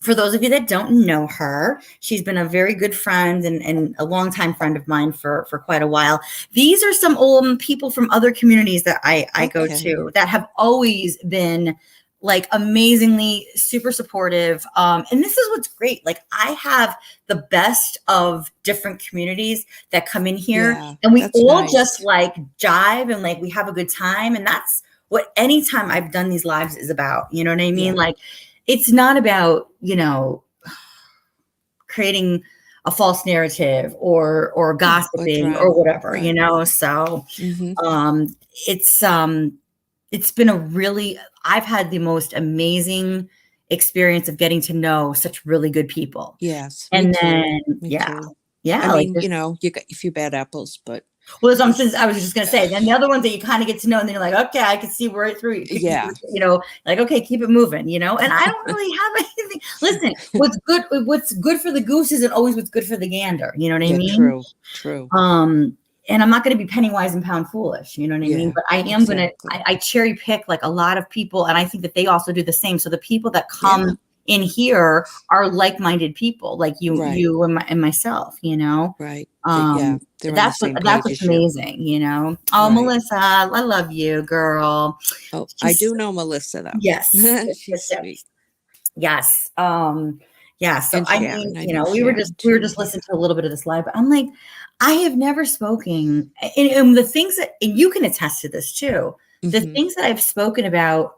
For those of you that don't know her, she's been a very good friend and a longtime friend of mine for quite a while. These are some old people from other communities that I go to that have always been like amazingly super supportive. And this is what's great. Like I have the best of different communities that come in here and we all just like jive and like we have a good time. And that's what anytime I've done these lives is about. You know what I mean? Like it's not about, creating a false narrative or gossiping or whatever, So it's been I've had the most amazing experience of getting to know such really good people. Yes. And then, I mean, you got a few bad apples, but. Well, I was just going to say, then the other ones that you kind of get to know and then you're like, okay, I can see right through. Like, okay, keep it moving, and I don't really have anything. Listen, what's good for the goose isn't always what's good for the gander. You know what I mean? True. And I'm not going to be penny wise and pound foolish. You know what I mean? But I am I cherry pick like a lot of people. And I think that they also do the same. So the people that come in here are like-minded people, like you, Right. you and myself, you know? Right. Yeah. They're on the same That's page what's as you. amazing, you know? Oh, Right. Melissa, I love you, girl. Oh, I She's, do know Melissa yes, though. yes, She's yes, yes. sweet. Yes. Yeah. So And I Sharon. mean, I you know know, Sharon we were too. just listening to a little bit of this live, but I'm like, I have never spoken, and the things that, and you can attest to this too. The Hmm. things that I've spoken about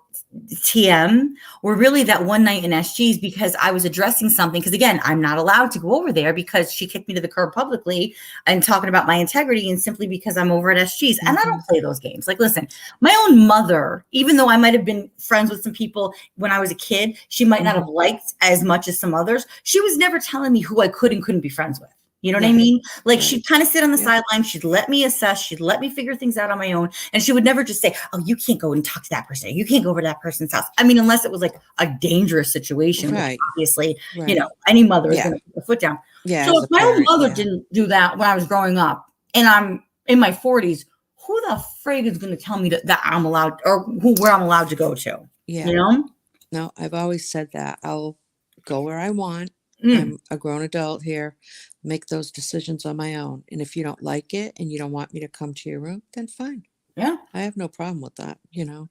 TM were really that one night in SG's, because I was addressing something. Because again, I'm not allowed to go over there because she kicked me to the curb publicly and talking about my integrity, and simply because I'm over at SG's. And I don't play those games. Like, listen, my own mother, even though I might have been friends with some people when I was a kid, she might not have liked as much as some others. She was never telling me who I could and couldn't be friends with. You know what I Right. mean? Like, Right. she'd kind of sit on the Yep. sideline. She'd let me assess. She'd let me figure things out on my own. And she would never just say, oh, you can't go and talk to that person. You can't go over to that person's house. I mean, unless it was like a dangerous situation, which Right. obviously, you Right. know, any mother is Yeah. going to put the foot down. Yeah. So As if a my own parent. mother Yeah. didn't do that when I was growing up and I'm in my 40s, who the frig is going to tell me that I'm allowed, or where I'm allowed to go to? Yeah. You know? No, I've always said that. I'll go where I want. Mm, I'm a grown adult here, make those decisions on my own. And if you don't like it and you don't want me to come to your room, then fine. yeah. I have no problem with that. You know,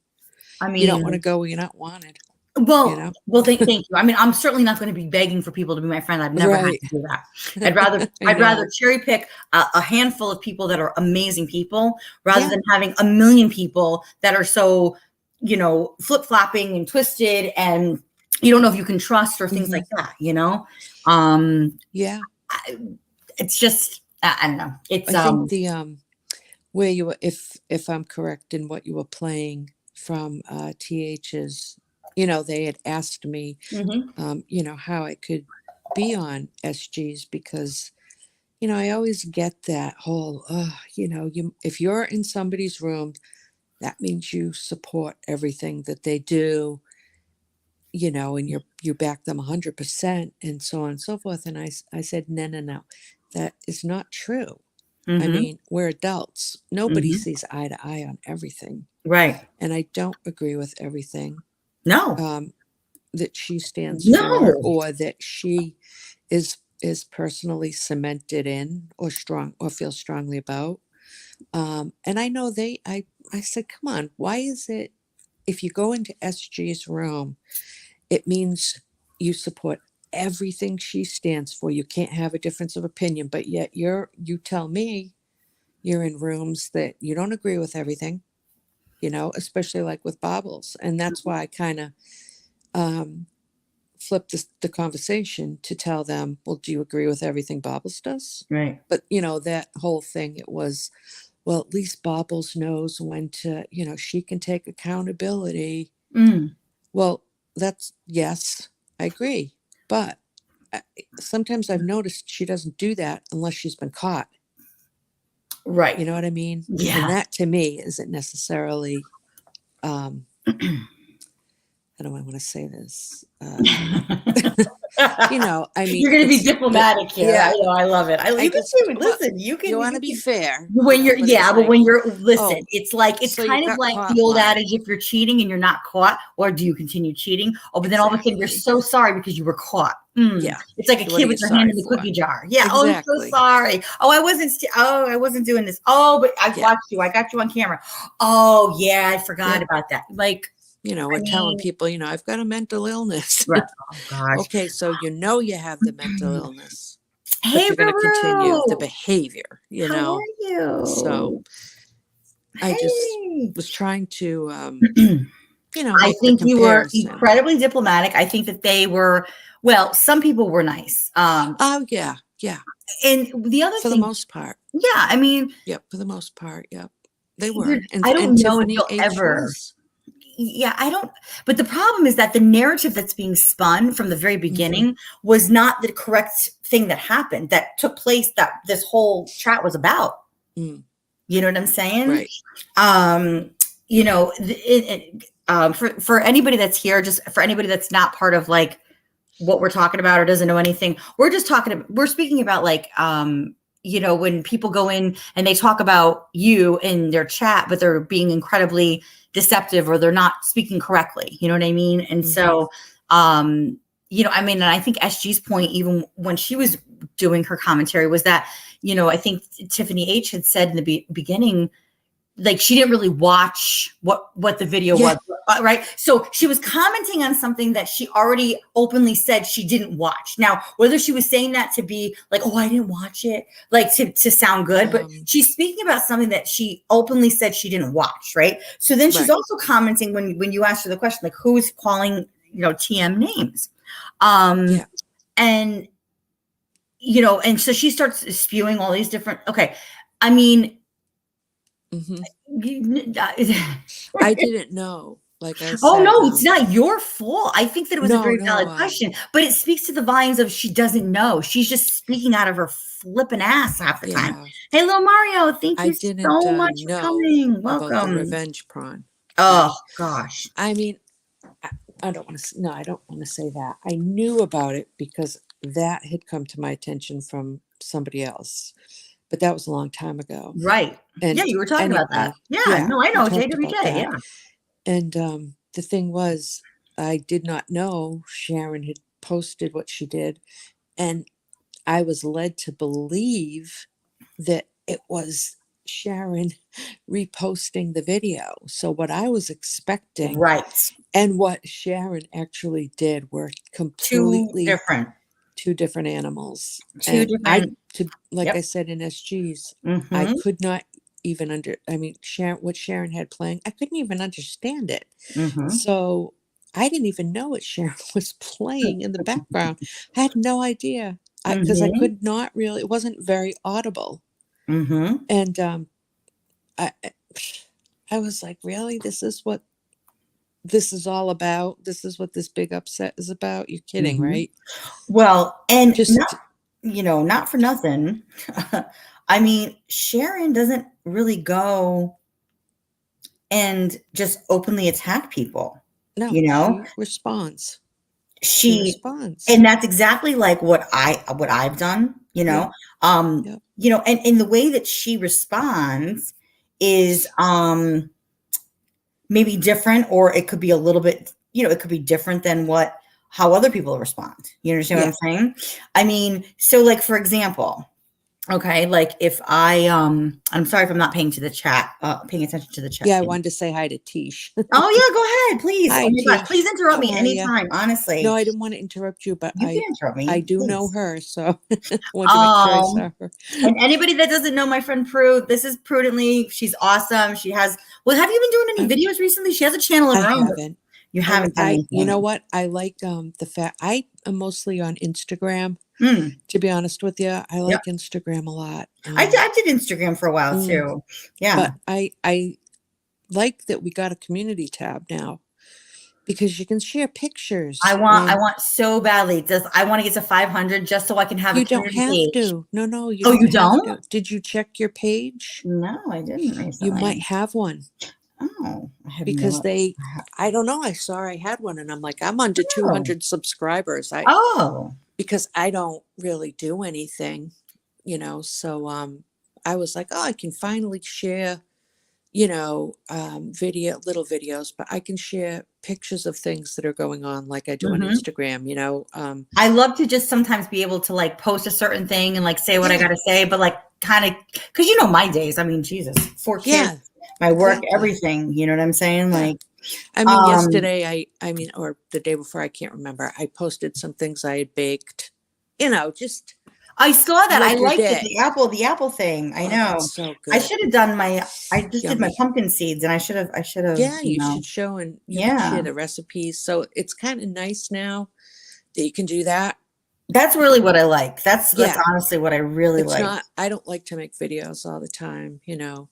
I you don't want to mean, go where you're not wanted, you know? well, thank you. I mean, I'm certainly not going to be begging for people to be my friend. I've never had Right. to do that. I'd rather, I know. cherry pick a handful of people that are amazing people, rather Yeah. than having a million people that are so, you know, flip flopping and twisted, and you don't know if you can trust or things like that. You know, Yeah. it's just, I don't know. It's I think the where you were, if I'm correct in what you were playing from TH's, you know, they had asked me mhm. you know, how I could be on SG's because, you know, I always get that whole, you know, if you're in somebody's room, that means you support everything that they do, you know, and you back them 100% and so on and so forth. And I said, no, that is not true. I Mhm. mean, we're adults. Nobody Mhm. sees eye to eye on everything. Right. And I don't agree with everything No. that she stands for No. or that she is personally cemented in or strong or feels strongly about. And I know I said, come on, why is it if you go into SG's room, it means you support everything she stands for. You can't have a difference of opinion, but yet you tell me you're in rooms that you don't agree with everything, you know, especially like with Bobbles. And that's why I kind of flip the conversation to tell them, well, do you agree with everything Bobbles does? Right. But, you know, that whole thing, it was, well, at least Bobbles knows when to, you know, she can take accountability. Mm. Well, yes, I agree. But sometimes I've noticed she doesn't do that unless she's been caught. Right. You know what I mean? And Yeah. that to me isn't necessarily, how do I want to say this? You know, I mean, You're going to be it's, but diplomatic here. I yeah, know. I love it. I You can just, do it. well, Listen, you you can, want to be fair, you when know, you're, but it's yeah, but like, when you're, listen, oh, it's like, it's so you kind of got like caught. the old Why? adage, if you're cheating and you're not caught, or do you continue cheating? Oh, but then all of a sudden you're Exactly. so sorry because you were caught. Mm. Yeah. It's like a What kid are you with your hand sorry in the for? cookie jar. Yeah. Oh, I'm so Exactly. sorry. Oh, I wasn't doing this. Oh, but I Yeah. watched you. I got you on camera. Oh yeah. I forgot Yeah. about that. Like, You know, I we're telling mean, people, you know, I've got a mental illness. right. Oh gosh. Okay, so you know you have the mental illness, but Hey, you're going to continue the Ruru. behavior, you How know. are So you? I just Hey. was trying to, you know, I make the think you were comparison. incredibly diplomatic. I think that they were, well, some people were nice. Oh, yeah. Yeah. And the other For the thing, most part. yeah, I mean, Yep. For the most part. Yep. They were. I And don't know if Tiffany you'll H ever, was. yeah, I don't, but the problem is that the narrative that's being spun from the very Hmm. beginning was not the correct thing that happened, that took place, that this whole chat was about. Mm, You know what I'm saying? right. Um, you know, for anybody that's here, just for anybody that's not part of like what we're talking about or doesn't know anything, we're speaking about like, you know, when people go in and they talk about you in their chat, but they're being incredibly deceptive or they're not speaking correctly. You know what I mean? And Hmm. so, um, you know, I mean, and I think SG's point, even when she was doing her commentary, was that, you know, I think Tiffany H had said in the beginning, like she didn't really watch what the video Yeah. was, right? So she was commenting on something that she already openly said she didn't watch. Now, whether she was saying that to be like, oh, I didn't watch it, like to sound good, but she's speaking about something that she openly said she didn't watch, right? So then she's Right. also commenting when you asked her the question, like, who's calling, you know, TM names? Yeah. And, you know, and so she starts spewing all these different, okay. I mean, I didn't know. Like I said, oh no, it's not your fault. I think that it was a no, very no, valid question, but it speaks to the volumes of she doesn't know. She's just speaking out of her flipping ass half the time. yeah, Hey, little Mario, thank I you didn't so much for know coming. about the Welcome. revenge prawn. Oh gosh. I mean, I don't want to. No, I don't want to say that. I knew about it because that had come to my attention from somebody else, but that was a long time ago. Right. And yeah, you were talking about that. anyway, Yeah, no, I we know, talked about JWJ. that. Yeah. And the thing was, I did not know Sharon had posted what she did, and I was led to believe that it was Sharon reposting the video. So what I was expecting, Right. and what Sharon actually did, were Two completely different. two different animals. Two And different. like Yep. I said in SG's, I Mm-hmm. could not even I mean, what Sharon had playing, I couldn't even understand it. Mm-hmm. So I didn't even know what Sharon was playing in the background. I had no idea because I Mm-hmm. could not really, it wasn't very audible. Mm-hmm. And I I was like, really? This is what this is all about? This is what this big upset is about? You're kidding, Mm-hmm. right? Well, and Just not, you know, not for nothing. I mean, Sharon doesn't really go and just openly attack people. no, You know, she responds. She she, responds. and that's exactly like what I've done, you Yeah. know. Yeah. You know, and in the way that she responds is maybe different, or it could be a little bit, you know, it could be different than how other people respond. You understand what I'm saying? I mean, so like, for example, okay, like if I'm sorry if I'm not paying attention to the chat. Yeah, I wanted to say hi to Tish. Oh yeah, go ahead, please. Hi, Oh my gosh, Tish. please interrupt How me are ya? anytime, honestly. No, I didn't want to interrupt you, but You can interrupt me. I do please. know her, so I wanted to make sure I saw her. And anybody that doesn't know my friend Prue, this is Prudently. She's awesome. She has, well, have you been doing any videos recently? She has a channel of her I own. haven't. You haven't done anything. You know what? I like the fact I am mostly on Instagram. To be honest with you, I like Instagram a lot. I did Instagram for a while too. Yeah. But I like that we got a community tab now because you can share pictures. I want so badly. I want to get to 500 just so I can have a community page. You don't have to. No, you oh, don't you have don't? to. Did you check your page? No, I didn't recently. You might have one. Oh, I have because I don't know. I saw I had one and I'm like, I'm under 200 subscribers. Because I don't really do anything, you know, so I was like, oh, I can finally share, you know, little videos, but I can share pictures of things that are going on like I do on Instagram, you know. I love to just sometimes be able to like post a certain thing and like say what I gotta say, but like kind of, because you know my days, I mean, Jesus, 4 kids, my work, everything, you know what I'm saying? Like, I mean, yesterday, I mean, or the day before, I can't remember, I posted some things I had baked, you know, just. I saw that. Like I liked it. The apple thing. I know. So good. I should have done I just did my pumpkin seeds and I should have. Yeah, you should show and you can share the recipes. So it's kind of nice now that you can do that. That's really what I like. That's honestly what I really like. I don't like to make videos all the time, you know.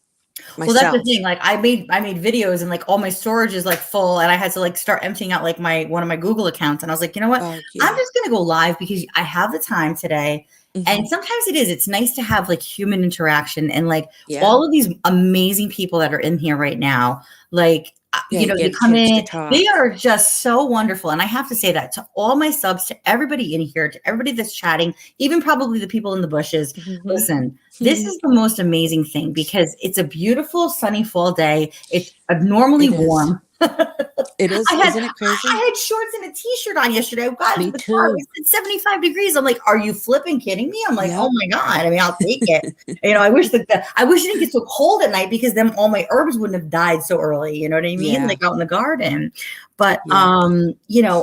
Myself. Well, that's the thing. Like I made videos and like all my storage is like full and I had to like start emptying out like one of my Google accounts. And I was like, you know what? I'm just going to go live because I have the time today. And sometimes it's nice to have like human interaction and like all of these amazing people that are in here right now. Like, you know, they come in, they are just so wonderful. And I have to say that to all my subs, to everybody in here, to everybody that's chatting, even probably the people in the bushes. Listen, this is the most amazing thing because it's a beautiful sunny fall day. It's abnormally warm. It is. I had Isn't it crazy? I had shorts and a t-shirt on yesterday. I got Me into the car. too. It's 75 degrees. I'm like, are you flipping kidding me? I'm like, oh Yep. my God. I mean, I'll take it. I wish I wish it didn't get so cold at night because then all my herbs wouldn't have died so early. You know what I mean? Yeah. Like out in the garden. But Yeah.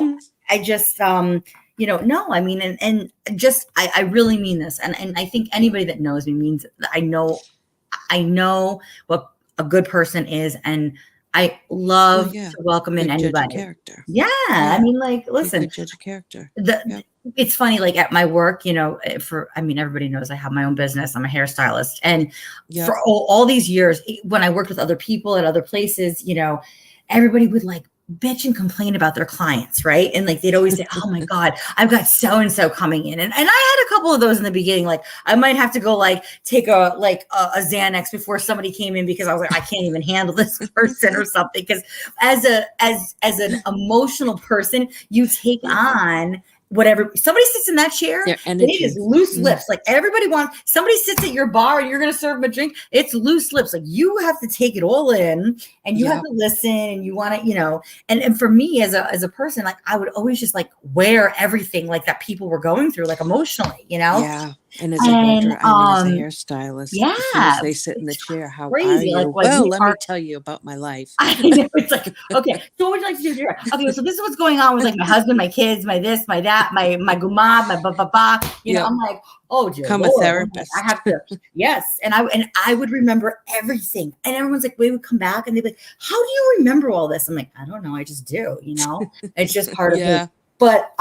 I just no, I mean, and just I really mean this. And I think anybody that knows me means I know what a good person is, and I love yeah. to welcome in Good judge of anybody. character. Yeah, I mean, like, You listen, could judge a character. the it's funny, like at my work, everybody knows I have my own business. I'm a hairstylist, and Yep. for all these years, when I worked with other people at other places, everybody would like bitch and complain about their clients, right? And like they'd always say, "Oh my God, I've got so and so coming in," and I had a couple of those in the beginning. Like I might have to go like take a Xanax before somebody came in because I was like, I can't even handle this person or something. Because as an emotional person, you take on whatever somebody sits in that chair, Their it energy. is loose lips. Like everybody wants, somebody sits at your bar and you're going to serve them a drink. It's loose lips. Like you have to take it all in and you have to listen and you want to, and for me as a person, like I would always just like wear everything like that people were going through, like emotionally, Yeah. And as a hairdresser, as a hairstylist, as soon as they sit in the chair, how are you? Like, well, let me tell you about my life. I know, it's like, okay, so what would you like to do here? Okay, so this is what's going on with like my husband, my kids, my this, my that, my guma, my ba. I'm like, oh dear Become Lord, a therapist. I have to, yes. And I would remember everything. And everyone's like, we would come back and they'd be like, how do you remember all this? I'm like, I don't know, I just do, It's just part of me. But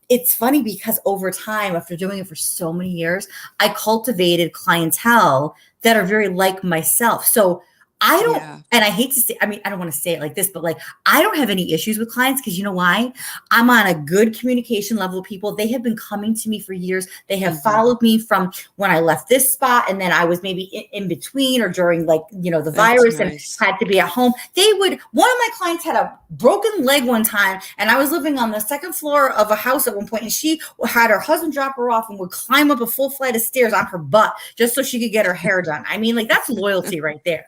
it's funny because over time, after doing it for so many years, I cultivated clientele that are very like myself. So I don't, and I hate to say, I mean, I don't want to say it like this, but like, I don't have any issues with clients because you know why? I'm on a good communication level with people. They have been coming to me for years. They have followed me from when I left this spot. And then I was maybe in between or during like, the virus and had to be at home. One of my clients had a broken leg one time and I was living on the second floor of a house at one point and she had her husband drop her off and would climb up a full flight of stairs on her butt just so she could get her hair done. I mean, like that's loyalty right there,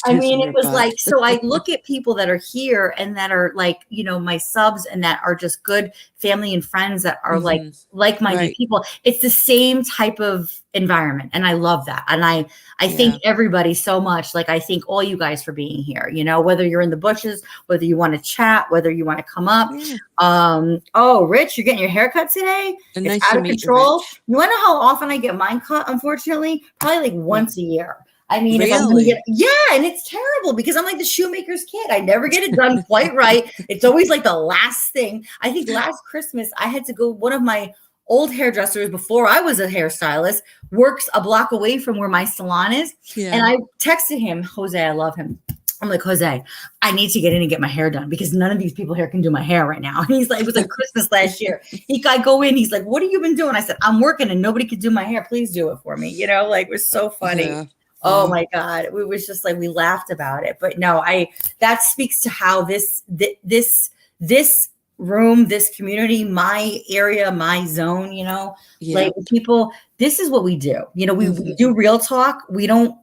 I mean, it was like, so I look at people that are here and that are like, my subs and that are just good family and friends that are like-minded people. It's the same type of environment. And I love that. And I thank everybody so much. Like I thank all you guys for being here, whether you're in the bushes, whether you want to chat, whether you want to come up. Oh, Rich, you're getting your haircut today? And it's nice out to of meet control. You, You want to know how often I get mine cut? Unfortunately, probably like once a year. I mean, if I'm gonna and it's terrible because I'm like the shoemaker's kid. I never get it done quite right. It's always like the last thing. I think last Christmas I had to go, one of my old hairdressers before I was a hairstylist works a block away from where my salon is. And I texted him, Jose, I love him. I'm like, Jose, I need to get in and get my hair done because none of these people here can do my hair right now. And he's like, it was like Christmas last year. I go in, he's like, what have you been doing? I said, I'm working and nobody could do my hair. Please do it for me. Like it was so funny. Oh my God. It was just like, we laughed about it, but no, that speaks to how this room, this community, my area, my zone, like people, this is what we do. We do real talk. We don't,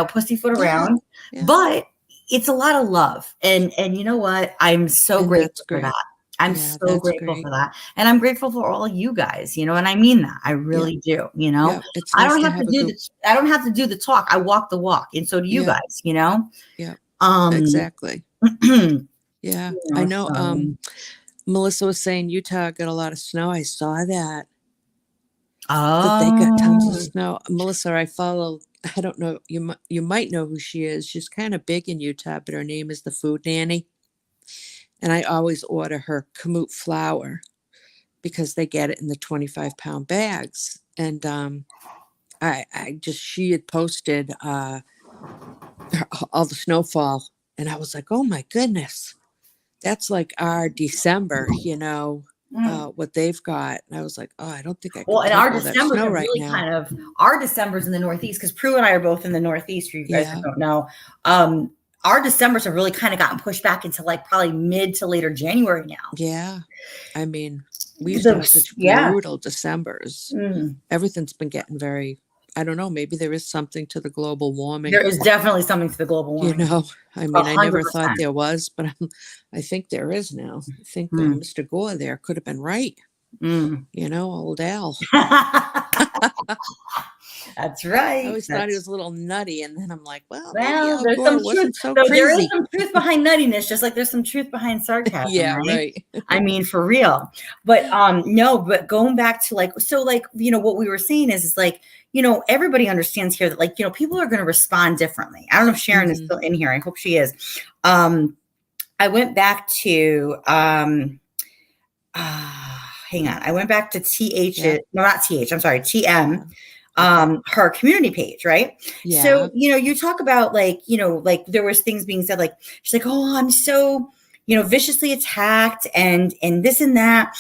pussyfoot around, but it's a lot of love. And you know what? I'm so grateful for that. I'm so grateful for that. And I'm grateful for all you guys, and I mean that. I really do, It's I nice don't have to do the talk. I walk the walk. And so do you guys, Exactly. I know. Melissa was saying Utah got a lot of snow. I saw that. That they got tons of snow. Melissa, I follow. I don't know. You might know who she is. She's kind of big in Utah, but her name is the Food Nanny. And I always order her kamut flour because they get it in the 25-pound bags. And she had posted all the snowfall. And I was like, oh my goodness, that's like our December, what they've got. And I was like, oh, I don't think I can take our all that December snow really now. kind of, our December's in the Northeast because Prue and I are both in the Northeast for you guys who don't know. Our Decembers have really kind of gotten pushed back into like probably mid to later January now. Yeah. I mean, we used to have such brutal Decembers. Everything's been getting very I don't know, maybe there is something to the global warming. There is definitely something to the global You warming. know, I mean, I never thought 100%. there was, but I think there is now. I think Mm. Mr. Gore there could have been right. Mm. You know, old Al. That's I right. always thought he was a little nutty, and then I'm like, well, maybe Well, Al there's Gore some truth. wasn't so So there is crazy. some truth behind nuttiness, just like there's some truth behind sarcasm, Yeah, right? right. I mean, for real. But no, but going back to like, so like, you know, what we were saying is like, you know, everybody understands here that like, you know, people are going to respond differently. I don't know if Sharon is still in here. I hope she is. I went back to hang on. I went back to TH, Yeah. no, not TH, I'm sorry, TM. Yeah. Her community page, right? Yeah. So, you know, you talk about like, you know, like there was things being said, like, she's like, oh, I'm so, you know, viciously attacked and this and that.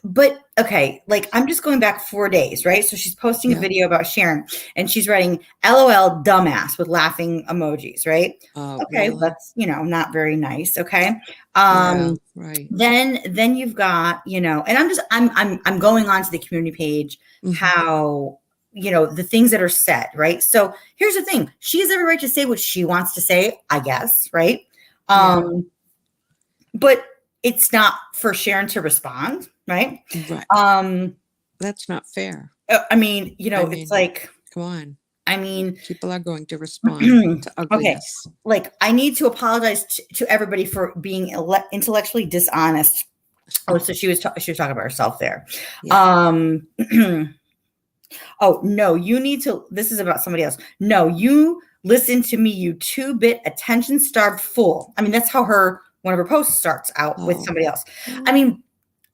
But okay, like I'm just going back 4 days, right? So she's posting a Yeah. video about Sharon and she's writing LOL dumbass with laughing emojis, right? Oh, Okay, really? that's, you know, not very nice. Okay. Yeah, right. Then you've got, you know, and I'm going on to the community page, how, you know, the things that are said, right? So here's the thing. She has every right to say what she wants to say, I guess, right? But it's not for Sharon to respond, right? Right. That's not fair. I mean, you know, it's like, come on. I mean, people are going to respond to ugliness. Okay. Like, I need to apologize to everybody for being intellectually dishonest. Oh, so she was talking about herself there. Yeah. Oh, no, you need to, this is about somebody else. No, you listen to me, you 2-bit attention-starved fool. I mean, that's how one of her posts starts out with somebody else. I mean,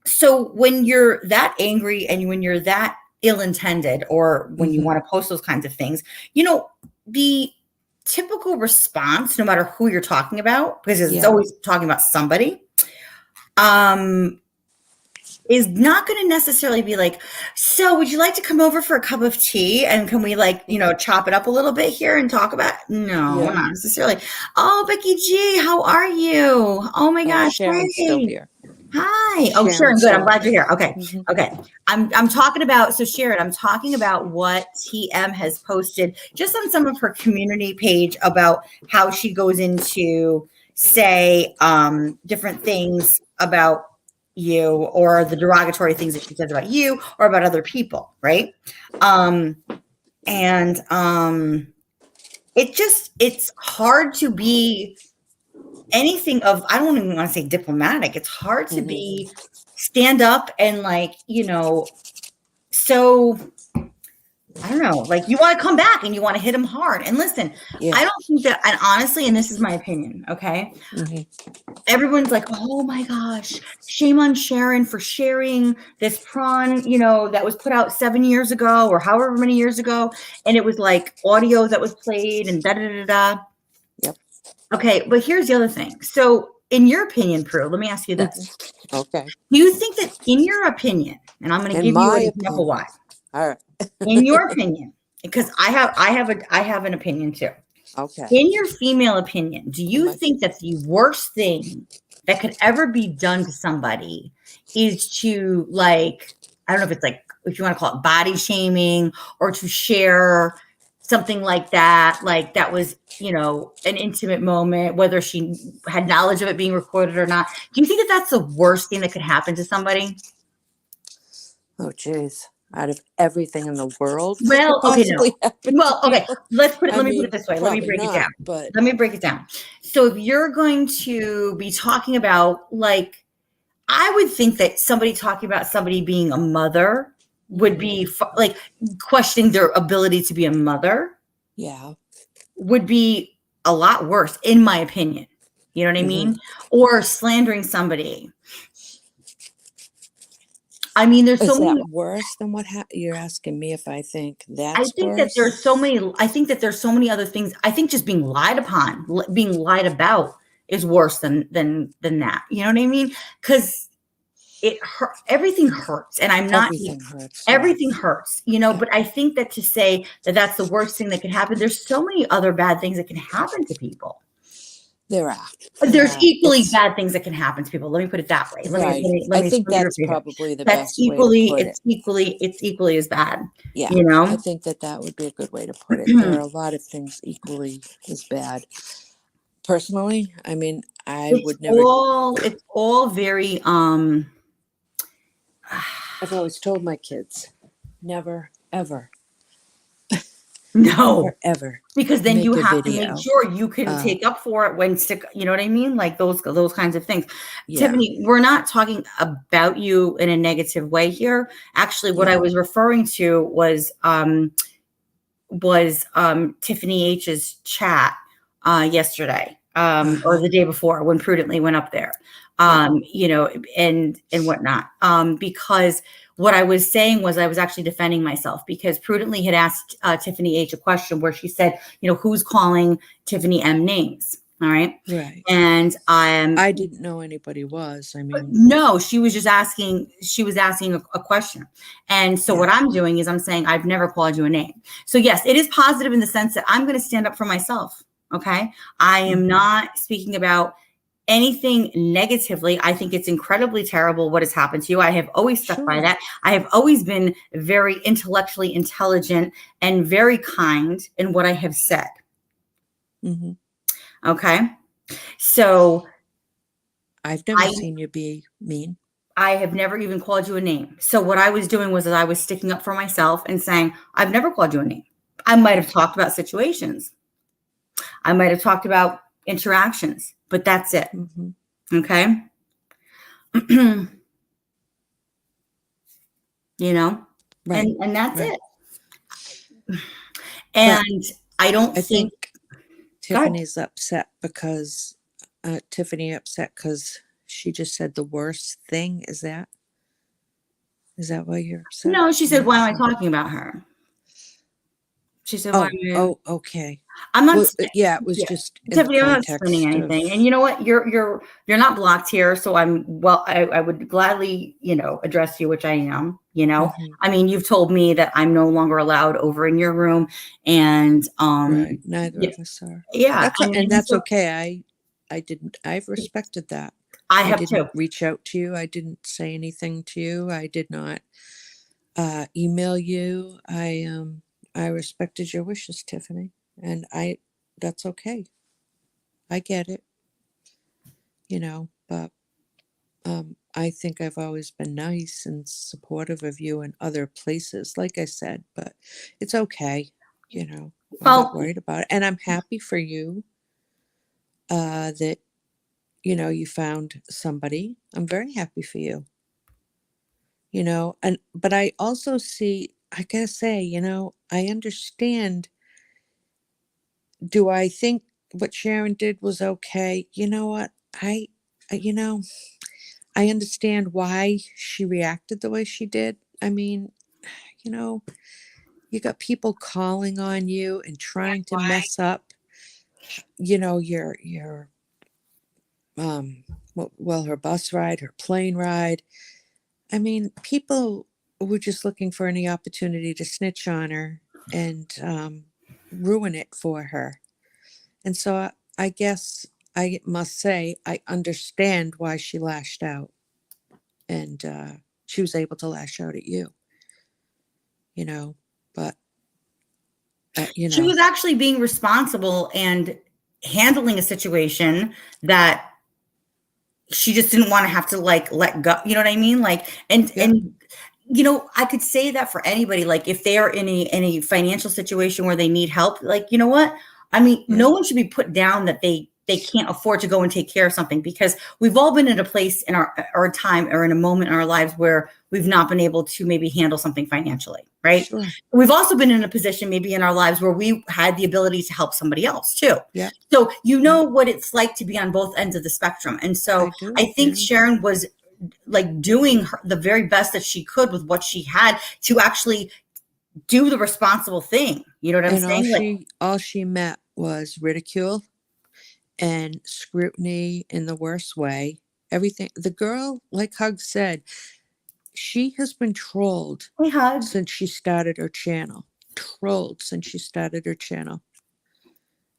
so when you're that angry and when you're that ill-intended, or when you want to post those kinds of things, you know, the typical response, no matter who you're talking about, because it's always talking about somebody, is not going to necessarily be like, so would you like to come over for a cup of tea and can we like, you know, chop it up a little bit here and talk about it? No, not necessarily. Oh, Becky G, how are you? Oh my gosh. Sharon's still here. Hi. Oh, Sharon, good. I'm glad you're here. Okay. Okay. I'm talking about, so Sharon, I'm talking about what TM has posted just on some of her community page about how she goes into say different things about you, or the derogatory things that she says about you or about other people, right? It's hard to be anything of, I don't even want to say diplomatic. It's hard to be stand up and like, you know, so I don't know, like you want to come back and you want to hit them hard. And listen, I don't think that, and honestly, and this is my opinion, okay? Everyone's like, oh my gosh, shame on Sharon for sharing this prawn, you know, that was put out 7 years ago or however many years ago. And it was like audio that was played and da-da-da-da. Yep. Okay, but here's the other thing. So in your opinion, Prue, let me ask you this. Okay. Do you think that in your opinion, and I'm going to give you an example why. All right. In your opinion, because I have an opinion too. Okay. In your female opinion, do you think that the worst thing that could ever be done to somebody is to, like, I don't know if it's like, if you want to call it body shaming, or to share something like that was, you know, an intimate moment, whether she had knowledge of it being recorded or not? Do you think that that's the worst thing that could happen to somebody? Oh, geez. Out of everything in the world. Well, okay, no. Well, okay. Let me put it this way. Let me break it down. Let me break it down. So if you're going to be talking about, like, I would think that somebody talking about somebody being a mother would be like questioning their ability to be a mother. Yeah. Would be a lot worse, in my opinion. You know what I mean? Or slandering somebody. I mean, there's so many. Is that worse than what you're asking me if I think that's worse? I think that there's so many. I think that there's so many other things. I think just being lied upon, being lied about, is worse than that. You know what I mean? Because it hurt. Everything hurts, and I'm not. Everything hurts. Everything hurts. You know, but I think that to say that that's the worst thing that can happen. There's so many other bad things that can happen to people. There are. There's equally It's bad things that can happen to people. Let me put it that way. right. Let I me think that's repeat it. probably the That's best way to put it. it's equally as bad. Yeah, You I know? think that would be a good way to put it. There are a lot of things equally as bad. Personally, I mean, I would never. It's all very I've always told my kids, never, ever, no. never, ever. Because then you make a have to make video. sure you can take up for it when sick, you know what I mean? Like those kinds of things. Yeah. Tiffany, we're not talking about you in a negative way here. Actually, what I was referring to was Tiffany H's chat yesterday or the day before when Prudently went up there. You know, and whatnot. Because what I was saying was I was actually defending myself because Prudently had asked Tiffany H a question where she said, you know, who's calling Tiffany M names? All right. Right. And I didn't know anybody was. I mean, no, she was just asking, a question. And so what I'm doing is I'm saying, I've never called you a name. So yes, it is positive in the sense that I'm going to stand up for myself. Okay. I am not speaking about anything negatively. I think it's incredibly terrible what has happened to you. I have always stuck by that. I have always been very intellectually intelligent and very kind in what I have said. Okay. So I've never seen you be mean. I have never even called you a name. So what I was doing was I was sticking up for myself and saying, I've never called you a name. I might have talked about situations. I might have talked about interactions, but that's it. Okay. You know, and that's it. And I don't think Tiffany's upset because she just said the worst thing. Is that why you're upset? No, she said, why am I talking about her? She said, okay. I'm not. It was just Tiffany, I'm not spending anything. And you know what? You're not blocked here, so I would gladly, you know, address you, which I am. You know, I mean, you've told me that I'm no longer allowed over in your room, and right. Neither of us are. Yeah, that's okay. I've respected that. I have didn't reach out to you. I didn't say anything to you. I did not email you. I respected your wishes, Tiffany, and that's okay. I get it, you know, but I think I've always been nice and supportive of you in other places, like I said, but it's okay, you know, I'm not worried about it. And I'm happy for you that, you know, you found somebody. I'm very happy for you, you know, but I also I gotta say, you know, I understand. Do I think what Sharon did was okay? You know what? You know, I understand why she reacted the way she did. I mean, you know, you got people calling on you and trying to mess up, you know, your her bus ride, her plane ride. I mean, people were just looking for any opportunity to snitch on her and ruin it for her. And so I guess I must say I understand why she lashed out, and she was able to lash out at you, you know, but you know, she was actually being responsible and handling a situation that she just didn't want to have to like let go. You know what I mean? Like, and you know, I could say that for anybody. Like, if they are in a financial situation where they need help, like, you know what? I mean, no one should be put down that they can't afford to go and take care of something, because we've all been in a place in our time or in a moment in our lives where we've not been able to maybe handle something financially, right? Sure. We've also been in a position maybe in our lives where we had the ability to help somebody else too. Yeah. So you know what it's like to be on both ends of the spectrum. And so I think Sharon was like doing the very best that she could with what she had to actually do the responsible thing. You know what I'm saying? All she met was ridicule and scrutiny in the worst way. Everything. The girl, like Hug said, she has been trolled since she started her channel.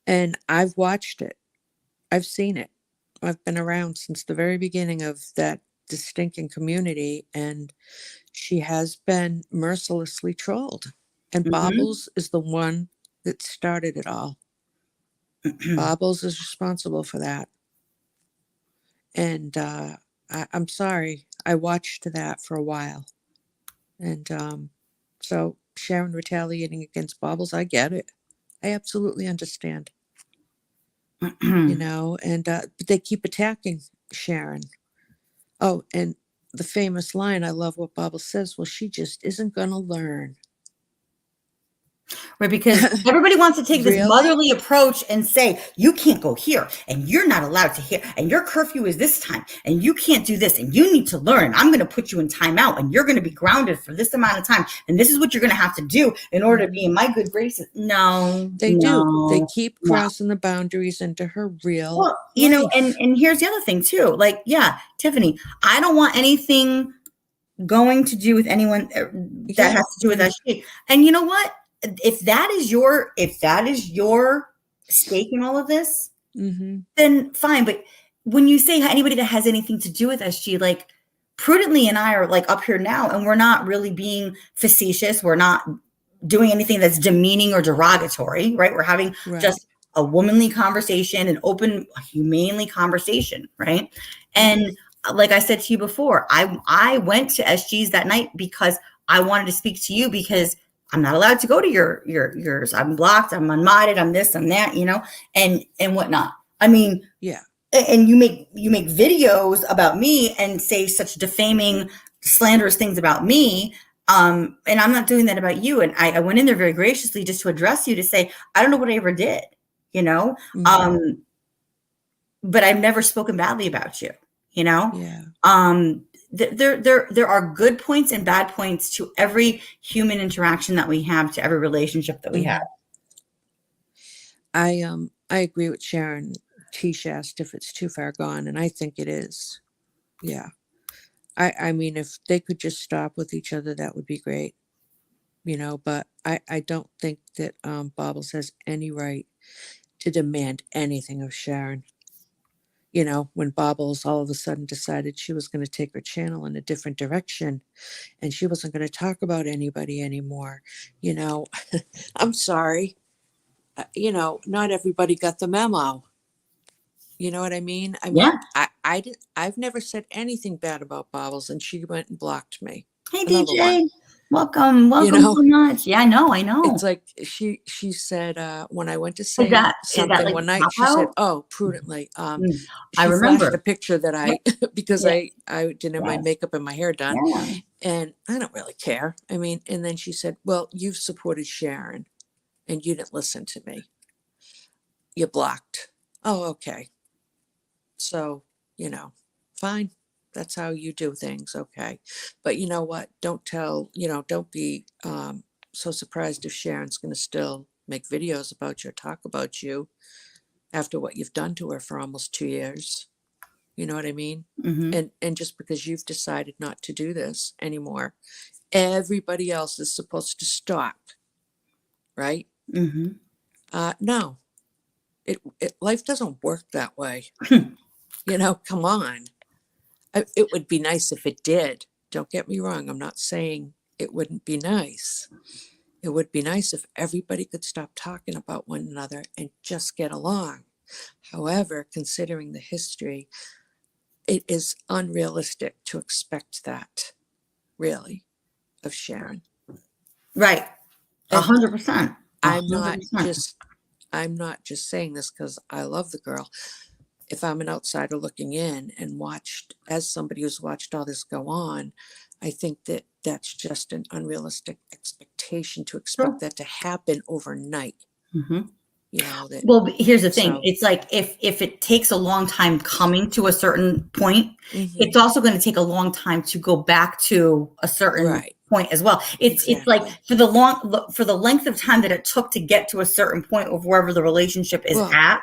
And I've watched it. I've seen it. I've been around since the very beginning of that stinking community, and she has been mercilessly trolled. And Hmm. Bobbles is the one that started it all. Bobbles is responsible for that. And I'm sorry, I watched that for a while. And so Sharon retaliating against Bobbles, I get it. I absolutely understand. You know, and but they keep attacking Sharon. Oh, and the famous line, I love what Bobbles says, well, she just isn't going to learn. Right, because everybody wants to take this Really? motherly approach and say, you can't go here, and you're not allowed to here, and your curfew is this time, and you can't do this, and you need to learn. I'm going to put you in timeout, and you're going to be grounded for this amount of time, and this is what you're going to have to do in order to be in my good graces. No, They do. They no, keep no. crossing the boundaries into her real Well, life. and here's the other thing too. Like, yeah, Tiffany, I don't want anything going to do with anyone that Yeah. has to do with that shit. And you know what? If that is your stake in all of this, Mm-hmm. then fine. But when you say anybody that has anything to do with SG, like Prudently and I are like up here now, and we're not really being facetious. We're not doing anything that's demeaning or derogatory, right? We're having Right. just a womanly conversation, an open, humanely conversation, right? Yep. And like I said to you before, I went to SG's that night because I wanted to speak to you because I'm not allowed to go to yours. I'm blocked. I'm unmodded. I'm this. I'm that. And whatnot. I mean, Yeah. and you make videos about me and say such defaming, slanderous things about me. And I'm not doing that about you. And I went in there very graciously just to address you to say, I don't know what I ever did, you know? Mm-hmm. But I've never spoken badly about you, you know? Yeah. There are good points and bad points to every human interaction that we have, to every relationship that we have. I agree with Sharon. Tish asked if it's too far gone, and I think it is. Yeah. I mean, if they could just stop with each other, that would be great. You know, but I don't think that Bobbles has any right to demand anything of Sharon. You know, when Bobbles all of a sudden decided she was going to take her channel in a different direction and she wasn't going to talk about anybody anymore, you know, I'm sorry. You know, not everybody got the memo. You know what I mean? I mean, Yeah. I've never said anything bad about Bobbles, and she went and blocked me. Hey, Another one. DJ. Welcome. You Welcome know, so much. Yeah, I know. it's like she said when I went to Is say that something like one night, cop she said, out? "Oh, prudently." Mm, I She flashed a remember. picture that Yep. I because Yes. I didn't have my Yes. makeup and my hair done, Yeah. and I don't really care. I mean, and then she said, "Well, you've supported Sharon, and you didn't listen to me. You blocked." Oh, okay. So, you know, fine. That's how you do things. Okay. But you know what? Don't be so surprised if Sharon's going to still make videos about you or talk about you after what you've done to her for almost 2 years. You know what I mean? Mm-hmm. And just because you've decided not to do this anymore, everybody else is supposed to stop, right? Mm-hmm. No, life doesn't work that way. You know, come on. It would be nice if it did. Don't get me wrong. I'm not saying it wouldn't be nice. It would be nice if everybody could stop talking about one another and just get along. However, considering the history, it is unrealistic to expect that, really, of Sharon. Right. And 100%. I'm not 100%. just I'm not just saying this because I love the girl. If I'm an outsider looking in and watched, as somebody who's watched all this go on, I think that that's just an unrealistic expectation to expect True. that to happen overnight. Mm-hmm. You know that. Well, here's the thing. So, It's like if it takes a long time coming to a certain point, mhm, it's also going to take a long time to go back to a certain right, point as well. It's like exactly. for the length of time that it took to get to a certain point of wherever the relationship is Well, at,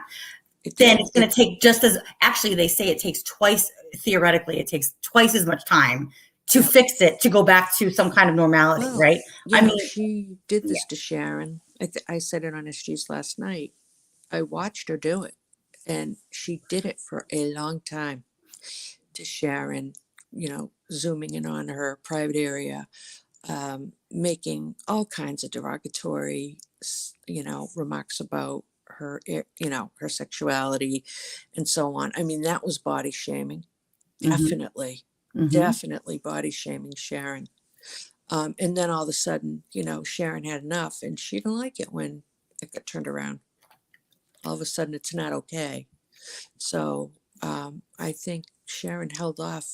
it then did. it's going to take just as actually they say it takes twice theoretically it takes twice as much time to Yep. fix it to go back to some kind of normality, Well, right? you I know, mean, she did yeah. this to Sharon. I said it on SG's last night. I watched her do it. And she did it for a long time to Sharon, zooming in on her private area, making all kinds of derogatory, remarks about her, her sexuality and so on. I mean, that was body shaming. Mm-hmm. Definitely, Mm-hmm. definitely body shaming Sharon. And then all of a sudden, Sharon had enough and she didn't like it when it got turned around. All of a sudden, it's not okay. So I think Sharon held off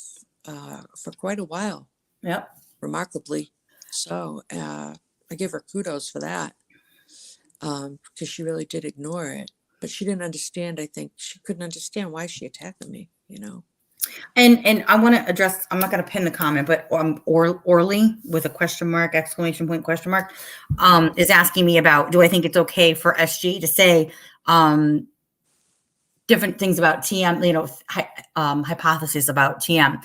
for quite a while, Yep. remarkably. So I give her kudos for that, because she really did ignore it. But she didn't understand. I think she couldn't understand why she attacked me, And I want to address, I'm not going to pin the comment, but Orly with a question mark, exclamation point, question mark, is asking me about, do I think it's okay for SG to say different things about TM, hypotheses about TM.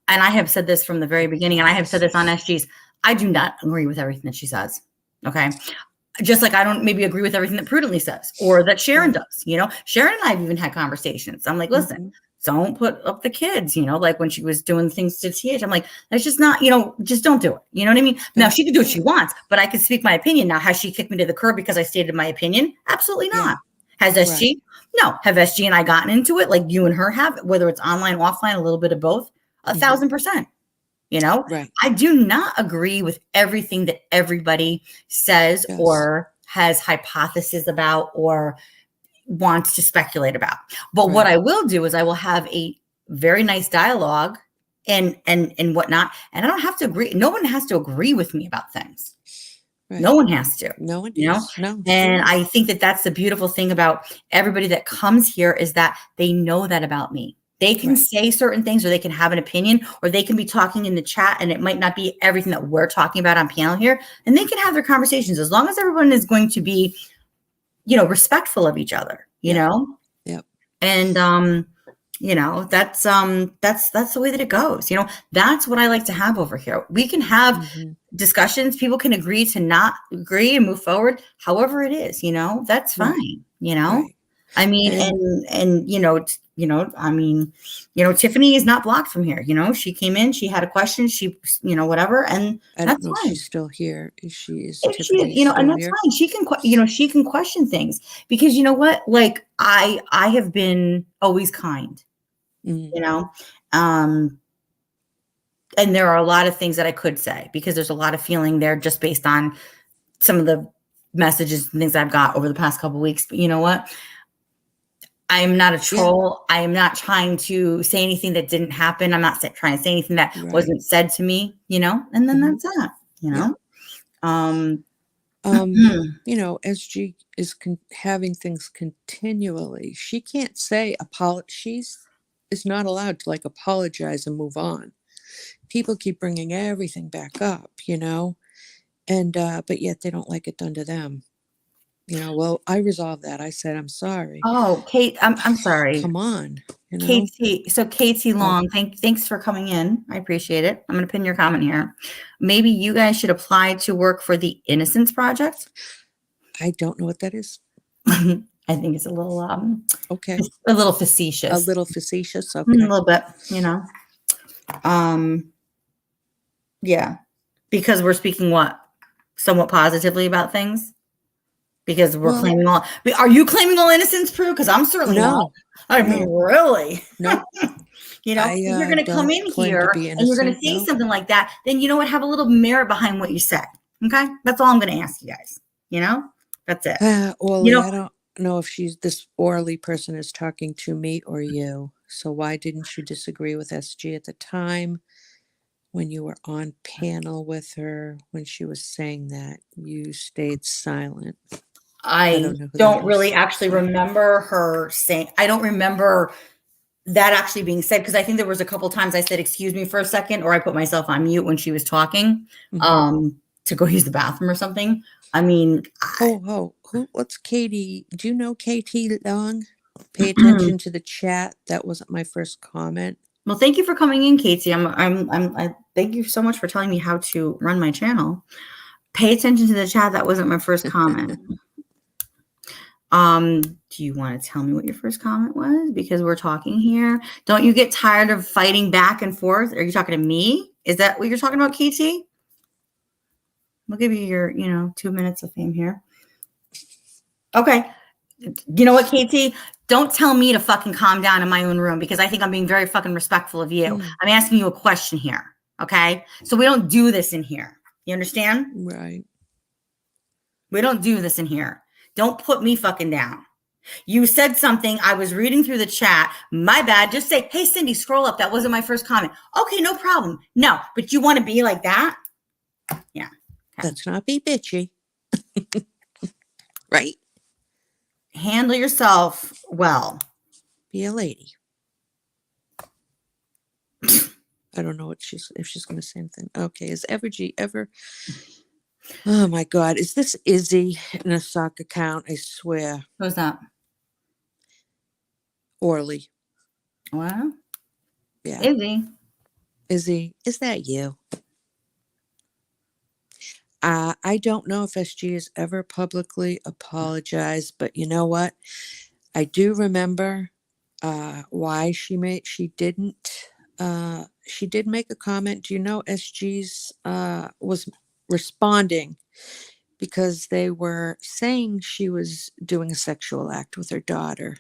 And I have said this from the very beginning, and I have said this on SG's. I do not agree with everything that she says. Okay. Just like I don't maybe agree with everything that Prudently says or that Sharon does. Sharon and I have even had conversations. I'm like, listen, don't put up the kids, like when she was doing things to TH. I'm like, that's just not, just don't do it. You know what I mean? Now she can do what she wants, but I can speak my opinion. Now, has she kicked me to the curb because I stated my opinion? Absolutely not. Has SG? Right. No. Have SG and I gotten into it like you and her have, whether it's online, offline, a little bit of both? 1,000%. Right. I do not agree with everything that everybody says or has hypotheses about or wants to speculate about. But what I will do is I will have a very nice dialogue and whatnot. And I don't have to agree. No one has to agree with me about things. Right. No one has to. No one does. No. And I think that that's the beautiful thing about everybody that comes here is that they know that about me. They can say certain things or they can have an opinion or they can be talking in the chat and it might not be everything that we're talking about on panel here. And they can have their conversations as long as everyone is going to be, respectful of each other, know? Yep. And, that's the way that it goes. That's what I like to have over here. We can have discussions. People can agree to not agree and move forward. However it is, that's fine, Right. I mean, Tiffany is not blocked from here. She came in, she had a question, she, whatever. And I don't know if she's still here. Is Tiffany still and that's here? fine. She can, she can question things because you know what? Like I have been always kind, and there are a lot of things that I could say because there's a lot of feeling there just based on some of the messages and things I've got over the past couple of weeks. But you know what? I'm not a troll. I am not trying to say anything that didn't happen. I'm not trying to say anything that wasn't said to me, and then that's that, SG is having things continually. She can't say she's is not allowed to apologize and move on. People keep bringing everything back up, and but yet they don't like it done to them. Well, I resolved that. I said, I'm sorry. Oh, Kate, I'm sorry. Come on. Katie, so Katie Long, thanks for coming in. I appreciate it. I'm going to pin your comment here. Maybe you guys should apply to work for the Innocence Project. I don't know what that is. I think it's a little, okay. A little facetious. A little facetious. Okay. A little bit, yeah, because we're speaking somewhat positively about things. Because we're claiming all. Are you claiming all innocence, Prue? Because I'm certainly not. I mean, really? No. If you're going to come in here and you're going to say something like that, then you know what? Have a little merit behind what you said. Okay, that's all I'm going to ask you guys. That's it. Well, I don't know if this Orly person is talking to me or you. So why didn't you disagree with SG at the time when you were on panel with her when she was saying that? You stayed silent. I don't really actually remember her saying, I don't remember that actually being said, because I think there was a couple times I said, excuse me for a second, or I put myself on mute when she was talking to go use the bathroom or something. I mean, what's Katie? Do you know Katie Long? Pay attention to the chat. That wasn't my first comment. Well, thank you for coming in, Katie. I thank you so much for telling me how to run my channel. Pay attention to the chat. That wasn't my first comment. Do you want to tell me what your first comment was? Because we're talking here. Don't you get tired of fighting back and forth? Are you talking to me? Is that what you're talking about, KT? We'll give you your, 2 minutes of fame here. Okay. You know what, KT? Don't tell me to fucking calm down in my own room because I think I'm being very fucking respectful of you. I'm asking you a question here. Okay. So we don't do this in here. You understand? Right. We don't do this in here. Don't put me fucking down. You said something. I was reading through the chat. My bad. Just say, hey, Cindy, scroll up. That wasn't my first comment. Okay, no problem. No, but you want to be like that? Yeah. Okay. Let's not be bitchy. Right? Handle yourself well. Be a lady. I don't know if she's going to say anything. Okay. Is Evergy ever... Oh my God. Is this Izzy in a sock account? I swear. Who's that? Orly. Well, Yeah. Izzy, is that you? I don't know if SG has ever publicly apologized, but you know what? I do remember why she didn't. She did make a comment. Do you know SG's was responding because they were saying she was doing a sexual act with her daughter.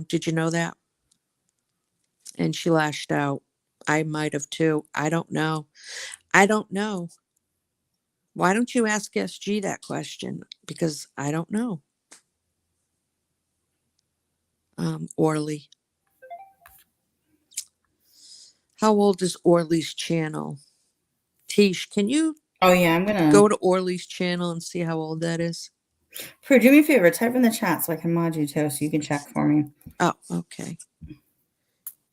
Did you know that? And she lashed out. I might have too. I don't know. Why don't you ask SG that question? Because I don't know. Orly. How old is Orly's channel? Tish, can you Oh, yeah, I'm going to go to Orly's channel and see how old that is? Prue, do me a favor. Type in the chat so I can mod you too so you can check for me. Oh, okay.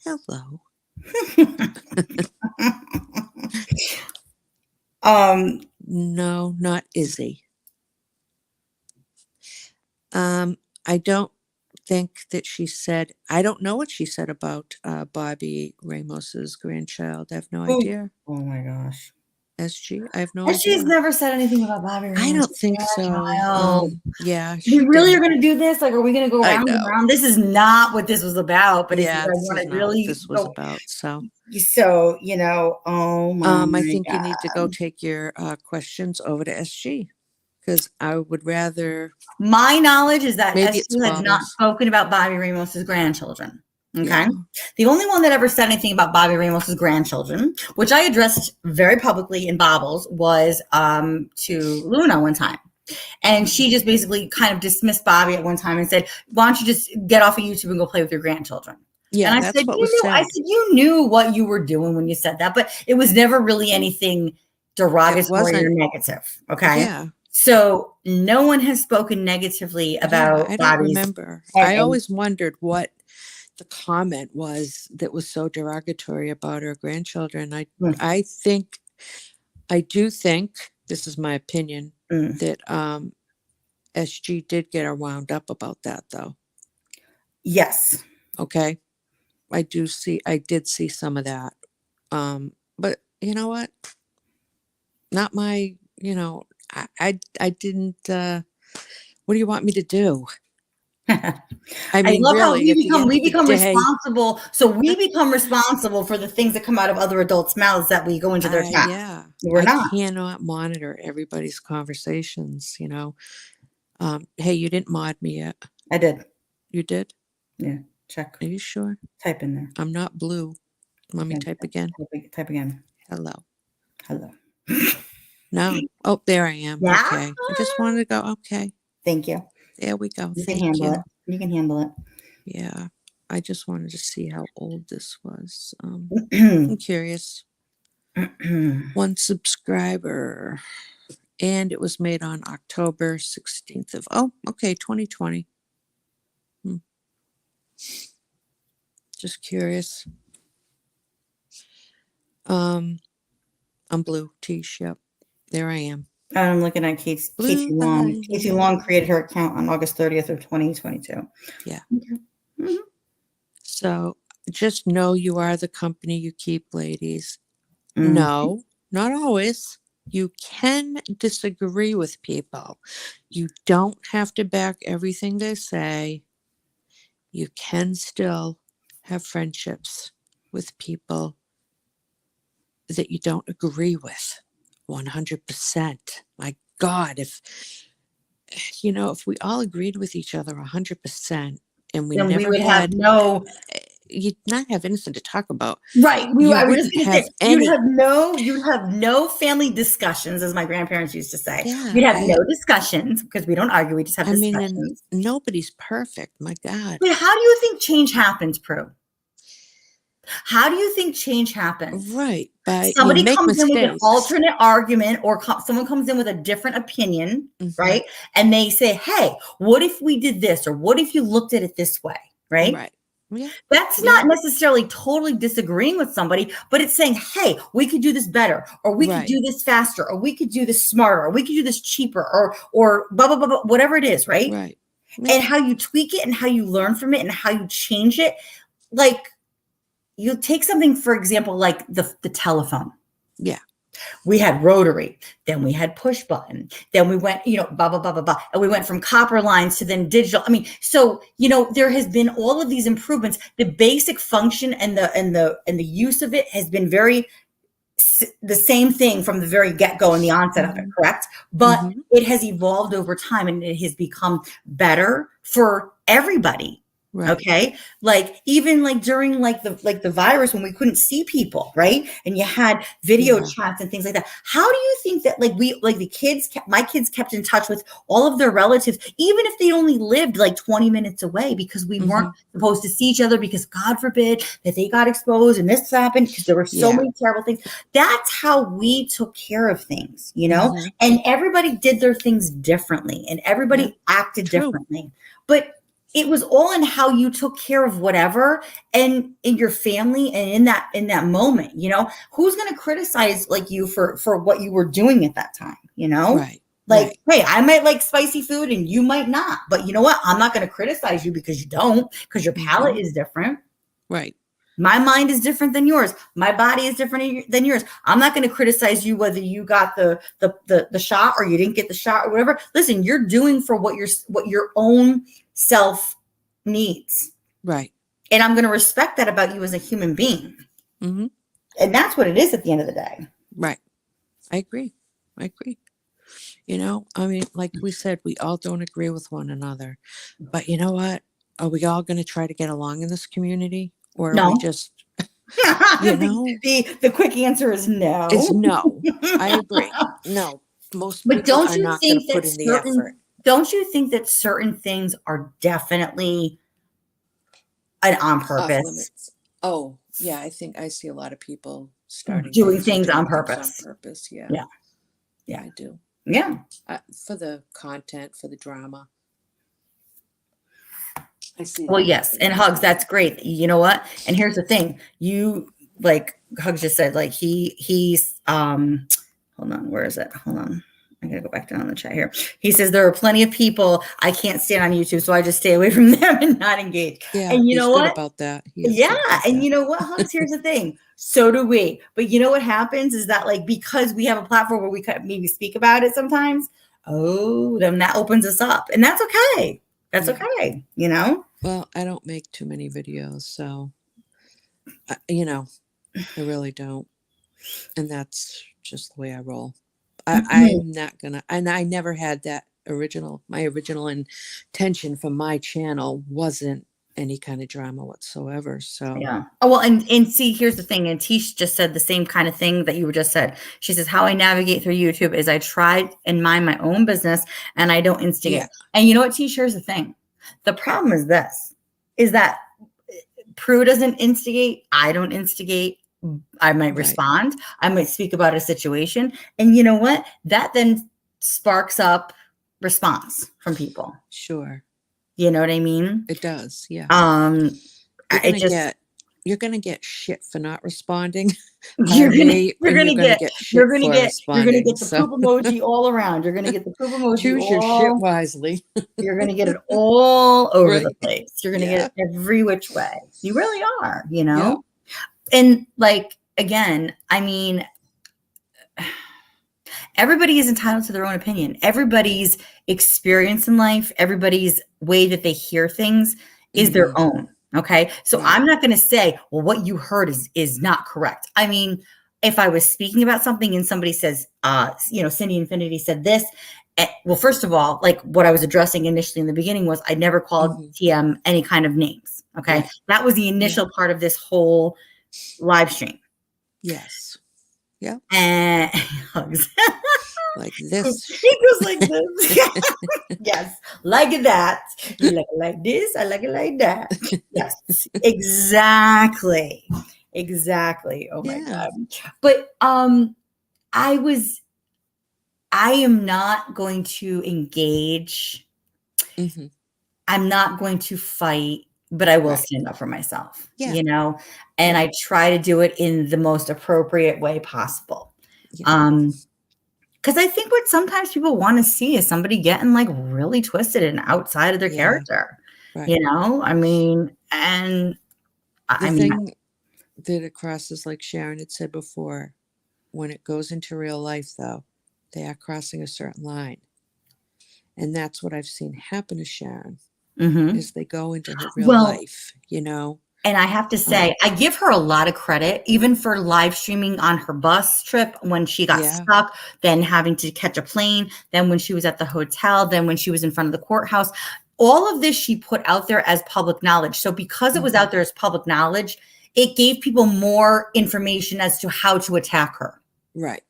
Hello. No, not Izzy. I don't think that she said, I don't know what she said about Bobby Ramos's grandchild. I have no idea. Oh my gosh. SG, I have no And idea. she's never said anything about Bobby Ramos. I don't think so. Yeah. We really are going to do this? Like, are we going to go round and round? This is not what this was about, but yeah, this is not what this was about. So, oh my I think God. you need to go take your questions over to SG because I would rather. My knowledge is that Maybe SG has not spoken about Bobby Ramos's grandchildren. Okay. Yeah. The only one that ever said anything about Bobby Ramos's grandchildren, which I addressed very publicly in Bobbles, was to Luna one time. And she just basically kind of dismissed Bobby at one time and said, why don't you just get off of YouTube and go play with your grandchildren? Yeah, and I said, I said, you knew what you were doing when you said that, but it was never really anything derogatory or negative. Okay. Yeah. So no one has spoken negatively about I don't Bobby's. remember. I always wondered what the comment was that was so derogatory about her grandchildren. I do think, this is my opinion, that SG did get her wound up about that though. Yes. Okay. I did see some of that. But you know what? Not my, I didn't, what do you want me to do? I mean, love really, how we become responsible. So we become responsible for the things that come out of other adults' mouths that we go into their chat. Yeah. We're not. I cannot monitor everybody's conversations, Hey, you didn't mod me yet. I did. You did? Yeah. Check. Are you sure? Type in there. I'm not blue. Let me type again. Type again. Hello. Hello. No. Oh, there I am. Yeah? Okay. I just wanted to go. Okay. Thank you. There we go. You can handle it. You can handle it. Yeah. I just wanted to see how old this was. I'm curious. 1 subscriber. And it was made on October 16th of, 2020. Just curious. I'm blue. Tish. Yep. There I am. I'm looking at Casey Long. Casey Long created her account on August 30th of 2022. Yeah. Okay. Mm-hmm. So just know you are the company you keep, ladies. Mm-hmm. No, not always. You can disagree with people. You don't have to back everything they say. You can still have friendships with people that you don't agree with 100%. My God, if we all agreed with each other 100% and we Then we never would have had, no. you'd not have anything to talk about. Right. You I was just wouldn't going to have say, any. you'd have no family discussions, as my grandparents used to say. Yeah, We'd have no discussions because we don't argue. We just have I mean, and discussions. nobody's perfect. My God. But how do you think change happens, Prue? How do you think change happens? Right. But you Somebody make comes in with an mistakes. alternate argument, or someone comes in with a different opinion, right? And they say, hey, what if we did this? Or what if you looked at it this way? Right. Right. Yeah. That's not necessarily totally disagreeing with somebody, but it's saying, hey, we could do this better, or we could do this faster, or we could do this smarter, or we could do this cheaper, or blah, blah, blah, blah, whatever it is, right? Right. Yeah. And how you tweak it and how you learn from it and how you change it. Like, you take something, for example, like the telephone. Yeah. We had rotary, then we had push button, then we went, blah, blah, blah, blah, blah. And we went from copper lines to then digital. I mean, so, there has been all of these improvements. The basic function and the use of it has been the same thing from the very get-go and the onset of it, correct? But it has evolved over time and it has become better for everybody. Right. Okay. Like even like during the virus when we couldn't see people, right? And you had video chats and things like that. How do you think that my kids kept in touch with all of their relatives, even if they only lived like 20 minutes away, because we weren't supposed to see each other because God forbid that they got exposed and this happened because there were so many terrible things. That's how we took care of things, and everybody did their things differently and everybody acted differently. But it was all in how you took care of whatever and in your family and in that moment, who's going to criticize like you for what you were doing at that time, Right. Like, hey, I might like spicy food and you might not, but you know what? I'm not going to criticize you because you don't, because your palate is different. Right. My mind is different than yours. My body is different than yours. I'm not going to criticize you whether you got the shot or you didn't get the shot or whatever. Listen, you're doing for what your own self needs. Right. And I'm going to respect that about you as a human being. And that's what it is at the end of the day. Right. I agree. I mean, like we said, we all don't agree with one another. But you know what? Are we all going to try to get along in this community? Or are we just, The quick answer is no. Is no. I agree. No. Most people are not going to put in the effort. Don't you think that certain things are definitely on purpose? Off limits. Oh, yeah. I think I see a lot of people starting doing things on purpose. Yeah. Yeah. I do. Yeah. For the content, for the drama. I see. Well, yes. And Hugs, that's great. You know what? And here's the thing. Hugs just said, like, he's, hold on. Where is it? Hold on. I gotta go back down the chat here. He says there are plenty of people I can't stand on YouTube, so I just stay away from them and not engage. Yeah, and you know what? About that. And you know what, Hugs? Here's the thing. So do we. But you know what happens is that, like, because we have a platform where we could maybe speak about it sometimes. Then that opens us up, and that's okay. That's okay. Well, I don't make too many videos, so I really don't, and that's just the way I roll. I'm not gonna, and I never had that my original intention for my channel wasn't any kind of drama whatsoever. So yeah. Oh, well, and see, here's the thing. And Tish just said the same kind of thing that you just said. She says, how I navigate through YouTube is I try and mind my own business and I don't instigate. And you know what, Tish, here's the thing. The problem is that Prue doesn't instigate. I don't instigate. I might respond. I might speak about a situation. And you know what? That then sparks up response from people. Sure. You know what I mean? It does. Yeah. You're going to get shit for not responding. You're going to get the poop emoji all around. You're going to get the poop emoji. Choose your shit wisely. You're going to get it all over the place. You're going to get it every which way. You really are, Yeah. And like, again, I mean, everybody is entitled to their own opinion. Everybody's experience in life, everybody's way that they hear things is their own. Okay. So Right. I'm not going to say, well, what you heard is not correct. I mean, if I was speaking about something and somebody says, Cindy Infinity said this, well, first of all, like what I was addressing initially in the beginning was I never called TM any kind of names. Okay. Right. That was the initial part of this whole live stream. Yes. Yeah. And hugs. Like this. He goes like this. Yes. Like that. You like it like this. I like it like that. Yes. Exactly. Exactly. Oh my God. But I am not going to engage. I'm not going to fight, but I will stand up for myself, you know, and I try to do it in the most appropriate way possible. Because I think what sometimes people want to see is somebody getting like really twisted and outside of their character, you know, I mean, and the thing that it crosses, like Sharon had said before, when it goes into real life, though, they are crossing a certain line. And that's what I've seen happen to Sharon, is they go into her real life, you know. And I have to say, I give her a lot of credit, even for live streaming on her bus trip when she got stuck, then having to catch a plane, then when she was at the hotel, then when she was in front of the courthouse. All of this she put out there as public knowledge. So because it was out there as public knowledge, it gave people more information as to how to attack her. Right.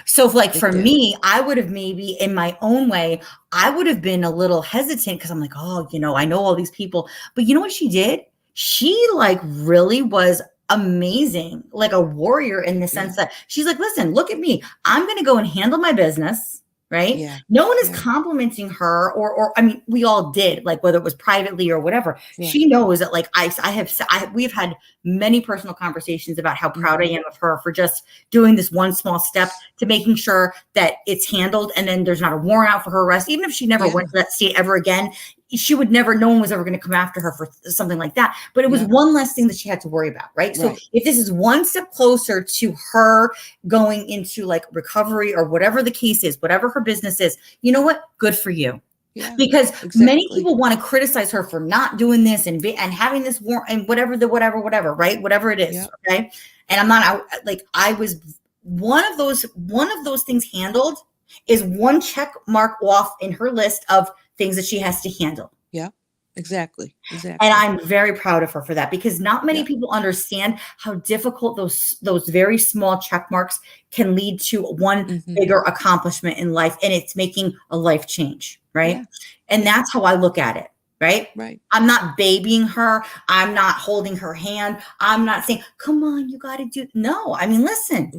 So like for me, I would have maybe in my own way, I would have been a little hesitant because I'm like, oh, you know, I know all these people. But you know what she did? She like really was amazing, like a warrior in the sense that she's like, listen, look at me. I'm going to go and handle my business. Right. Yeah. No one is complimenting her or I mean, we all did, like whether it was privately or whatever. She knows that like we've had many personal conversations about how proud I am of her for just doing this one small step to making sure that it's handled. And then there's not a warrant out for her arrest. Even if she never went to that state ever again, she would never, no one was ever going to come after her for something like that. But it was one less thing that she had to worry about. Right. So if this is one step closer to her going into like recovery or whatever the case is, whatever her business is, you know what? Good for you. Yeah, because many people want to criticize her for not doing this and having this warrant and whatever, right? Whatever it is. Okay. And I'm not like, I was one of those things handled is one check mark off in her list of things that she has to handle. Yeah, exactly. And I'm very proud of her for that because not many people understand how difficult those very small check marks can lead to one bigger accomplishment in life. And it's making a life change. Right. And that's how I look at it. Right. I'm not babying her. I'm not holding her hand. I'm not saying, come on, you got to do. No, I mean, listen,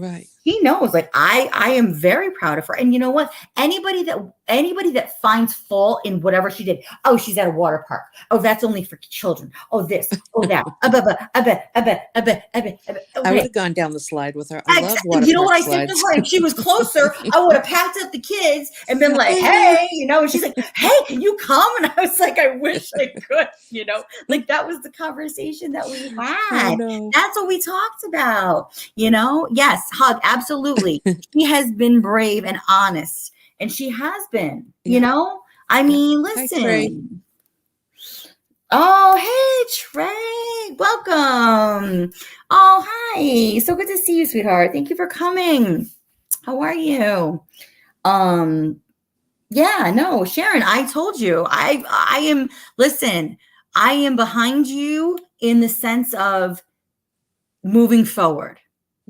he knows like I am very proud of her. And you know what? Anybody that finds fault in whatever she did. Oh, she's at a water park. Oh, that's only for children. Oh, this, oh, that. I would have gone down the slide with her. I love water You know park what I slides. said to her? If she was closer, I would have packed up the kids and been like, hey, you know, and she's like, hey, can you come? And I was like, I wish I could, you know, like that was the conversation that we had. That's what we talked about, you know? Yes, hug, absolutely. She has been brave and honest. And she has been, you know, I mean, listen. Hi, oh, hey, Trey, welcome. Oh, hi. So good to see you, sweetheart. Thank you for coming. How are you? Yeah, no, Sharon, I told you, I am, listen, I am behind you in the sense of moving forward.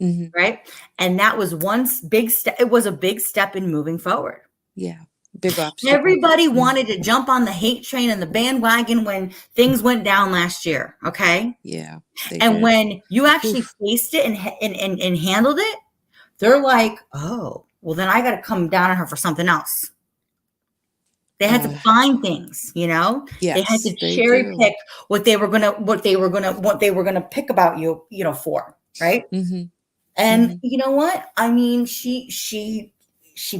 Right. And that was one big step. It was a big step in moving forward. Yeah. Big obstacle. Everybody wanted to jump on the hate train and the bandwagon when things went down last year. Okay. Yeah. And when you actually faced it and handled it, they're like, oh, well, then I got to come down on her for something else. They had to find things, you know, they had to cherry pick what they were going to pick about you, you know, for. Right. And you know what? I mean, she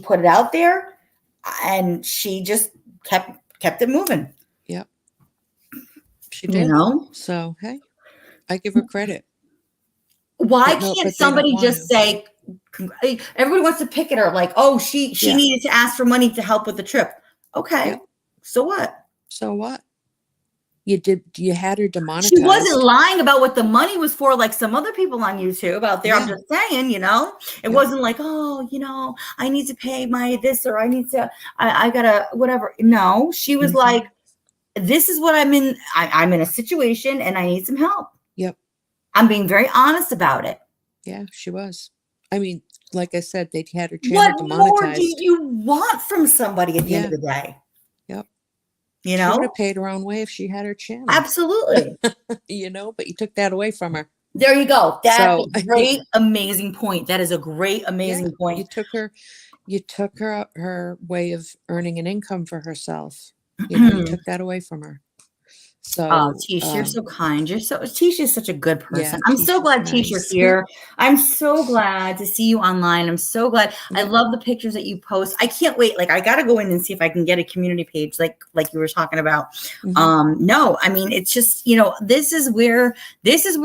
put it out there and she just kept it moving. Yep. She did. You know? So, hey, I give her credit. Why can't somebody just say, everybody wants to pick at her like, oh, she Yeah. needed to ask for money to help with the trip. Okay. Yep. So what? So what? You had her She demonetized. wasn't lying about what the money was for, like some other people on YouTube out there. Yeah. I'm just saying, you know, it wasn't like, oh, you know, I need to pay my this, or I need to, I gotta, whatever. No, she was like, this is what I'm in. I'm in a situation and I need some help. Yep. I'm being very honest about it. Yeah, she was. I mean, like I said, they had her channel demonetized. What more do you want from somebody at the end of the day? Yep. You She know, would have paid her own way if she had her channel. Absolutely. You know, but you took that away from her. There you go. That's So, a great, amazing point. That is a great, amazing point. You took her way of earning an income for herself. You know, you took that away from her. So, Tish, you're so kind. Tish is such a good person. Yeah, I'm so Tish is glad, Tish, you're nice. here. I'm so glad to see you online. I'm so glad. I love the pictures that you post. I can't wait. Like, I got to go in and see if I can get a community page, like you were talking about. No, I mean, it's just, you know, this is where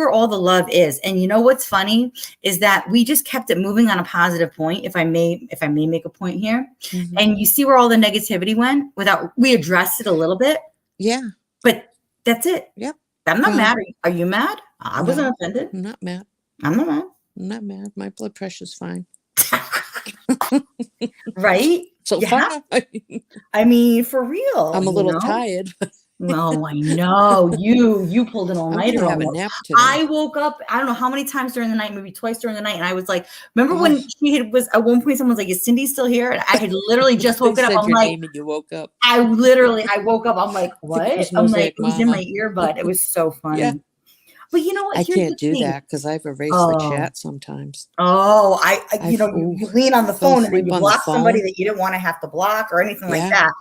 all the love is. And you know what's funny is that we just kept it moving on a positive point. If I may make a point here, and you see where all the negativity went we addressed it a little bit. Yeah. But that's it. Yep. I'm not mad. Are you mad? I wasn't offended. I'm not mad. I'm not mad. I'm not mad. My blood pressure's fine. Right? So far. I mean, for real. I'm a little tired. No, I know. You pulled an all-nighter. I'm gonna have a nap today. I woke up, I don't know how many times during the night, maybe twice during the night, and I was like, remember when was at one point someone was like, is Cindy still here? And I had literally just woken up. I'm like, name and you woke up. I woke up. I'm like, what? I'm like, it was in my earbud. It was so funny. Yeah. But you know what? I can't do that because I've erased the chat sometimes. Oh, you know, you lean on the phone and then you block somebody that you didn't want to have to block or anything like that.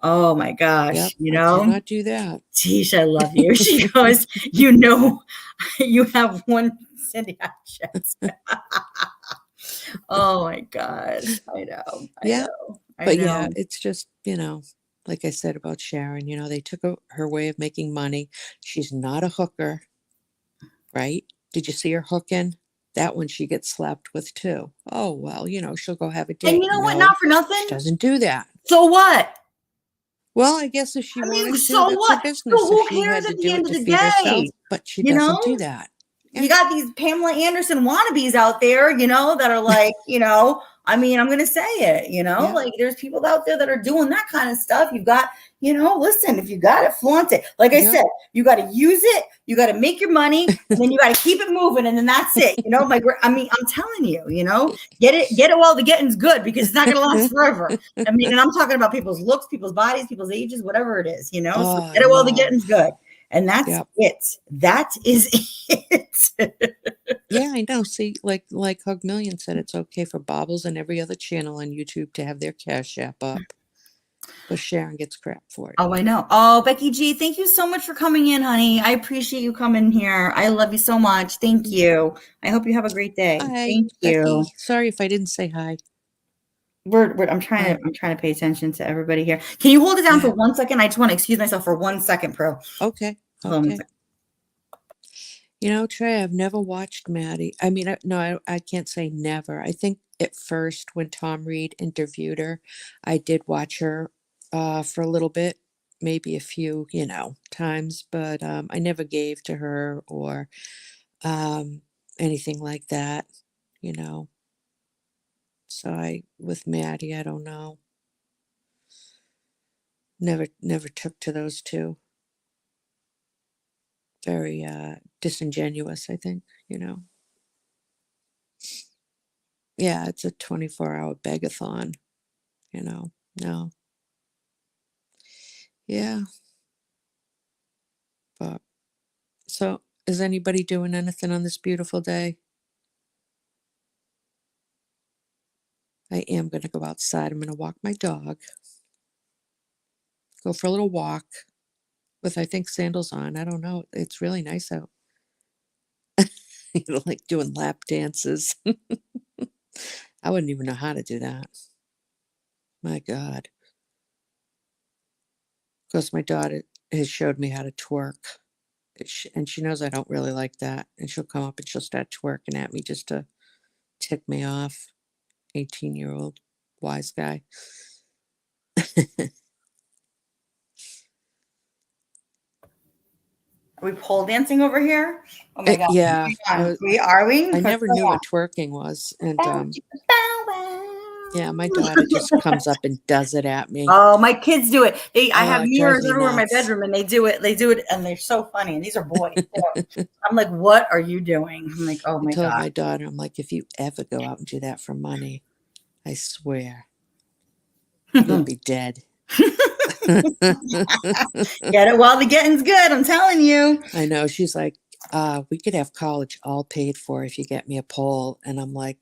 Oh my gosh, you know? I cannot do that. Tish, I love you. She goes, you know, you have one Cindy chats. Oh my God. I know. Yeah, it's just, you know, like I said about Sharon, you know, they took her way of making money. She's not a hooker. Right? Did you see her hooking? That one she gets slapped with too. Oh, well, you know, she'll go have a date. And you know what? Not for nothing. She doesn't do that. So what? Well, I guess if she wanted to, so that's what? her business. So who if she cares had at to the do end it of to the feed herself, day? but she You doesn't know? do that. You got these Pamela Anderson wannabes out there, you know, that are like, you know, I mean, I'm going to say it, you know, like there's people out there that are doing that kind of stuff. You've got, you know, listen, if you got it, flaunt it. Like I said, you got to use it. You got to make your money and then you got to keep it moving. And then that's it. You know, like, I mean, I'm telling you, you know, get it while the getting's good because it's not going to last forever. I mean, and I'm talking about people's looks, people's bodies, people's ages, whatever it is, you know, so get it while the getting's good. And that's it. That is it. Yeah, I know. See, like Hug Million said, it's okay for Bobbles and every other channel on YouTube to have their Cash App up. But Sharon gets crap for it. Oh, I know. Oh, Becky G, thank you so much for coming in, honey. I appreciate you coming here. I love you so much. Thank you. I hope you have a great day. Hi, Thank you. Becky. Sorry if I didn't say hi. I'm trying to pay attention to everybody here. Can you hold it down for 1 second? I just want to excuse myself for 1 second, Pro. Okay. Okay. You know, Trey, I've never watched Maddie. I mean, I can't say never. I think at first when Tom Reed interviewed her, I did watch her for a little bit, maybe a few, you know, times, but I never gave to her or anything like that, you know. So with Maddie, I don't know. Never took to those two. Very disingenuous, I think, you know. Yeah, it's a 24-hour begathon, you know. No. Yeah. But so is anybody doing anything on this beautiful day? I am going to go outside. I'm going to walk my dog. Go for a little walk with, I think, sandals on. I don't know. It's really nice out. You know, like doing lap dances. I wouldn't even know how to do that. My God. Of course, my daughter has showed me how to twerk. And she knows I don't really like that. And she'll come up and she'll start twerking at me just to tick me off. 18-year-old wise guy. Are we pole dancing over here? Oh my God. Yeah, Are we? I never knew what twerking was, and yeah, my daughter just comes up and does it at me. Oh, my kids do it. I have It drives mirrors me everywhere in my nuts. bedroom, and they do it, and they're so funny. And these are boys too. I'm like, what are you doing? I'm like, oh I my told God. my daughter, I'm like, if you ever go out and do that for money, I swear you'll be dead. Get it while the getting's good. I'm telling you. I know. She's like, we could have college all paid for if you get me a pole. And I'm like,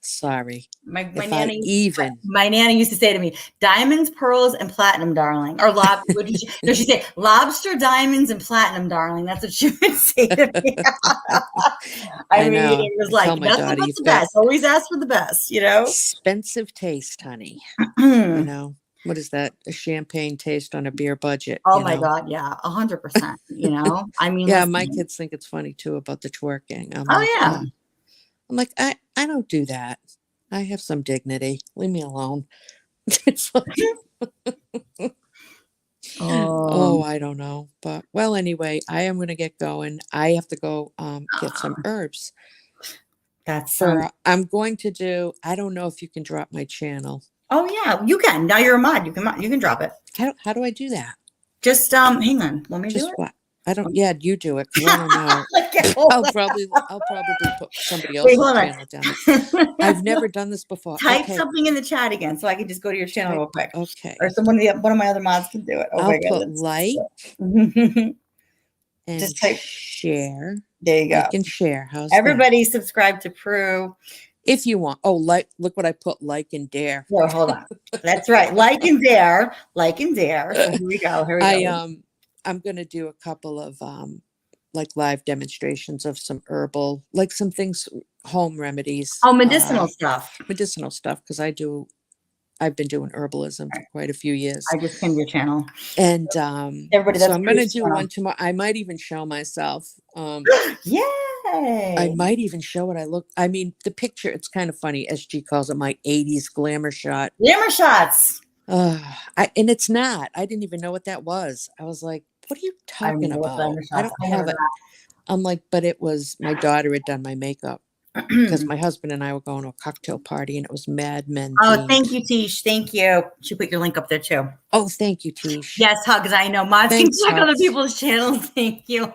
sorry. My If nanny, I even. my nanny used to say to me, "Diamonds, pearls, and platinum, darling." Or no, she'd say, "Lobster, diamonds, and platinum, darling." That's what she would say to me. I mean, know. it was I like, tell my that's daughter, about you've the got best. Always ask for the best, you know? expensive taste, honey. You know, what is that? A champagne taste on a beer budget. Oh you my know? God, yeah, 100%. You know, I mean, Yeah, listen. my kids think it's funny too about the twerking. I'm Oh like, yeah. I'm like, I don't do that. I have some dignity. Leave me alone. It's like, oh, I don't know. But well, anyway, I am gonna get going. I have to go get some herbs. That's I'm going to do, I don't know if you can drop my channel. Oh yeah, you can. Now you're a mod. You can drop it. How do I do that? Just hang on. Let me do Just it. what? I don't, yeah, you do it because I don't know. Okay, hold I'll on. probably put somebody Wait, else's hold on. channel down there. I've never done this before. Type Okay. something in the chat again so I can just go to your channel real quick. Okay. Or one of my other mods can do it. Oh I'll my put goodness. like and Just type. share. There you go. Like and share. How's that? Everybody subscribe to Prue. If you want. Oh, look what I put, like and dare. No, hold on. That's right. Like and dare. Like and dare. So here we go. Here we go. I'm gonna do a couple of like live demonstrations of some herbal, like some things, home remedies. Oh, medicinal stuff. Medicinal stuff, because I've been doing herbalism for quite a few years. I just pinned your channel. And everybody, so that's I'm gonna Prue's do channel. one tomorrow. I might even show myself. Yay! I might even show what I look. I mean, the picture, it's kind of funny. SG calls it my 80s glamour shot. Glamour shots. And it's not. I didn't even know what that was. I was like, what are you talking about? I don't have it. I'm like, but it was, my daughter had done my makeup because my husband and I were going to a cocktail party and it was Mad Men. Oh, thank you, Tish. Thank you. She put your link up there too. Oh, thank you, Tish. Yes, Hugs. I know. Mods can check other people's channels. Thank you.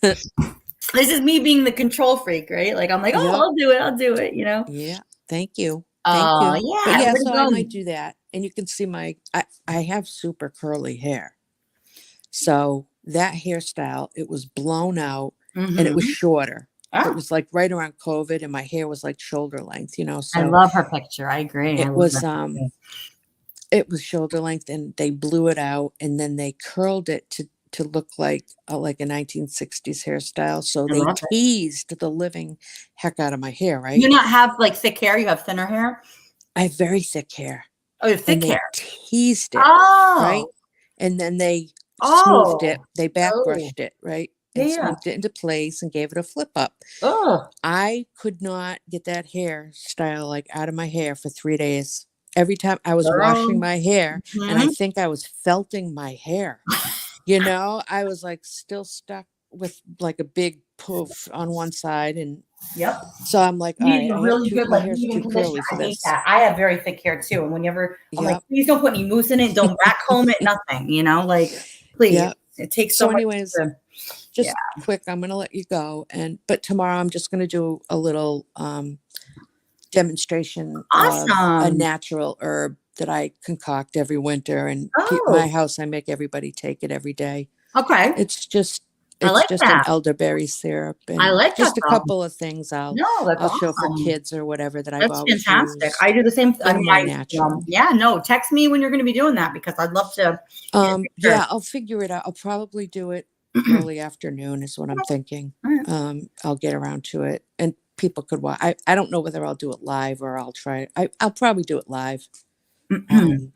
This is me being the control freak, right? Like, I'm like, oh, yep. I'll do it, you know? Yeah. Thank you. Yeah. But yeah, so I might do that. And you can see I have super curly hair. So that hairstyle, it was blown out and it was shorter. It was like right around COVID and my hair was like shoulder length, you know? So I love her picture. I agree. It was shoulder length and they blew it out and then they curled it to look like a 1960s hairstyle. So they teased the living heck out of my hair, right? You not have like thick hair? You have thinner hair? I have very thick hair. Oh, you have thick hair. Teased it, right? And then they smoothed it. They back brushed it, right? And smoothed it into place and gave it a flip up. I could not get that hairstyle like out of my hair for 3 days. Every time I was washing my hair and I think I was felting my hair. You know, I was like still stuck with like a big poof on one side. And so I'm like, all right, my hair's too curly for this. I have very thick hair too. And whenever I'm like, please don't put any mousse in it. Don't back comb it, nothing, you know, like, please. It takes so anyways, much just quick, I'm going to let you go. But tomorrow I'm just going to do a little demonstration of a natural herb that I concoct every winter. And my house, I make everybody take it every day. Okay. It's just an elderberry syrup. And I like just that, a couple of things I'll show for kids or whatever that I've always fantastic. used. I do the same thing. Natural. Text me when you're going to be doing that because I'd love to. I'll figure it out. I'll probably do it early afternoon is what I'm thinking. I'll get around to it and people could watch. I don't know whether I'll do it live or I'll try it. I'll probably do it live. Then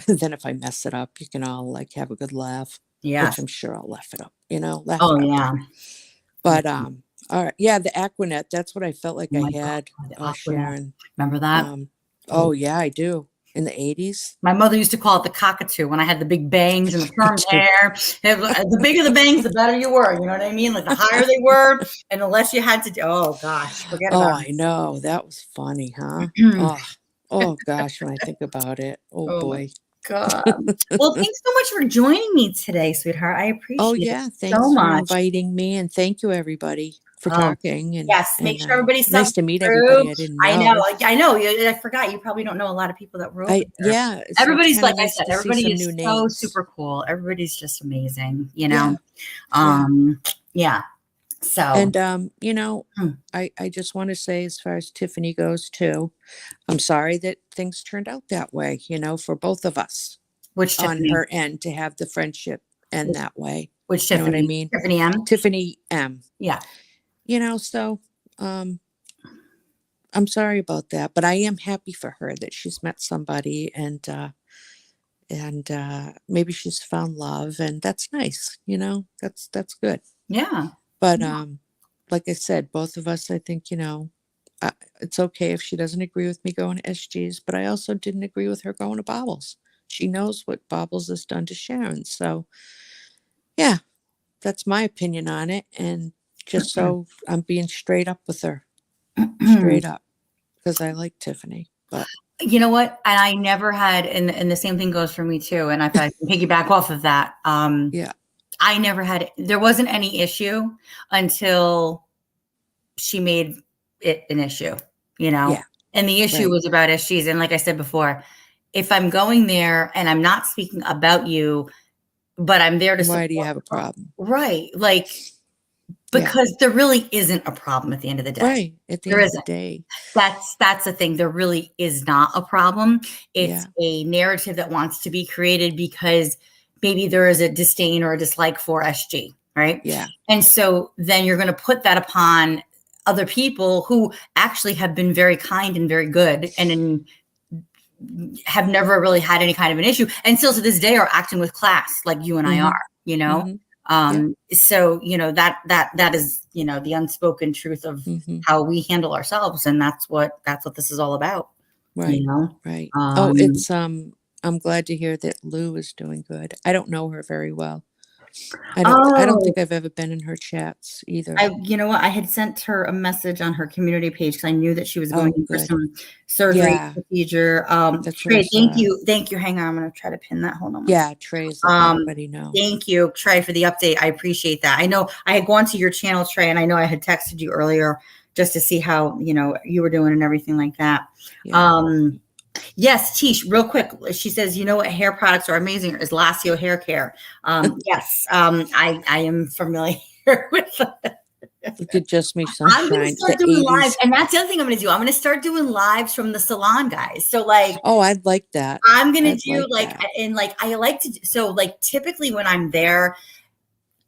if I mess it up, you can all like have a good laugh. Yeah. Which I'm sure I'll laugh it up, you know. But All right. Yeah, the Aquanet. That's what I felt like Oh I my God, had. the Oh, Aquanet. Sharon. Remember that? Oh yeah, I do. In the 80s. My mother used to call it the cockatoo when I had the big bangs and the Me permed too. hair. The bigger the bangs, the better you were. You know what I mean? Like the higher they were, and the less you had to do. Oh gosh, forget Oh, about I know. That was funny, huh? it. Oh, oh gosh, when I think about it. Oh Oh my boy. God. Well, thanks so much for joining me today, sweetheart. I Oh appreciate it yeah, so thanks for much. inviting me, and thank you everybody for Oh, talking, yes. Make and sure everybody nice subs to meet through. everybody I didn't I know. know. I know. I forgot. You probably don't know a lot of people that were over there. Yeah, so it's Everybody's kind like of I nice said. to see Everybody some is new so names. super cool. Everybody's just amazing. You Yeah, know. yeah. Yeah. So. And hmm, I just want to say, as far as Tiffany goes too, I'm sorry that things turned out that way, for both of us Which on Tiffany? her end to have the friendship end that way. Which You know what I Tiffany? mean? Tiffany M. Tiffany M. Yeah. So um I'm sorry about that, but I am happy for her that she's met somebody, and maybe she's found love, and that's nice, that's good. Yeah. But like I said, both of us, I think, it's okay if she doesn't agree with me going to SG's, but I also didn't agree with her going to Bobbles. She knows what Bobbles has done to Sharon. So, yeah, that's my opinion on it. And just so I'm being straight up with her, straight up, because I like Tiffany. But You know what? And I never had, and the same thing goes for me too. And if I can piggyback off of that, yeah, I never had, there wasn't any issue until she made it an issue, you know? yeah, And the issue right. was about SGs. And like I said before, if I'm going there and I'm not speaking about you, but I'm there to Why do you support, have a problem? right? Like, Yeah, because there really isn't a problem at the end of the day. right. At the There end of the isn't. day, That's the thing. There really is not a problem. It's yeah, a narrative that wants to be created because maybe there is a disdain or a dislike for SG, right? yeah, And so then you're going to put that upon other people who actually have been very kind and very good and have never really had any kind of an issue and still to this day are acting with class like you and I mm-hmm, are, you know? mm-hmm, yep, So, that is, the unspoken truth of mm-hmm, how we handle ourselves. And that's what this is all about, you right, know? right. Oh, Um, I'm glad to hear that Lou is doing good. I don't know her very well. I don't oh, think I've ever been in her chats either. you know what? I had sent her a message on her community page because I knew that she was going Oh, in for good. some surgery Yeah, procedure. that's what I Trey, thank saw. you. Thank you. Hang on. I'm going to try to pin that. Hold on one Yeah, second. Trey's letting Um, everybody know. Thank you, Trey, for the update. I appreciate that. I know I had gone to your channel, Trey, and I know I had texted you earlier just to see how, you were doing and everything like that. Yeah. Um, yes, Tish, real quick. She says, you know what hair products are amazing is Lacio hair care. Yes, I am familiar with that. Look at Just Me I'm going to Sunshine, the start doing live. 80s. And that's the other thing I'm going to do. I'm going to start doing lives from the salon, guys. So like, Oh, I'd like that. I'm going to I'd do like like, that. and like, I like to, so like typically when I'm there,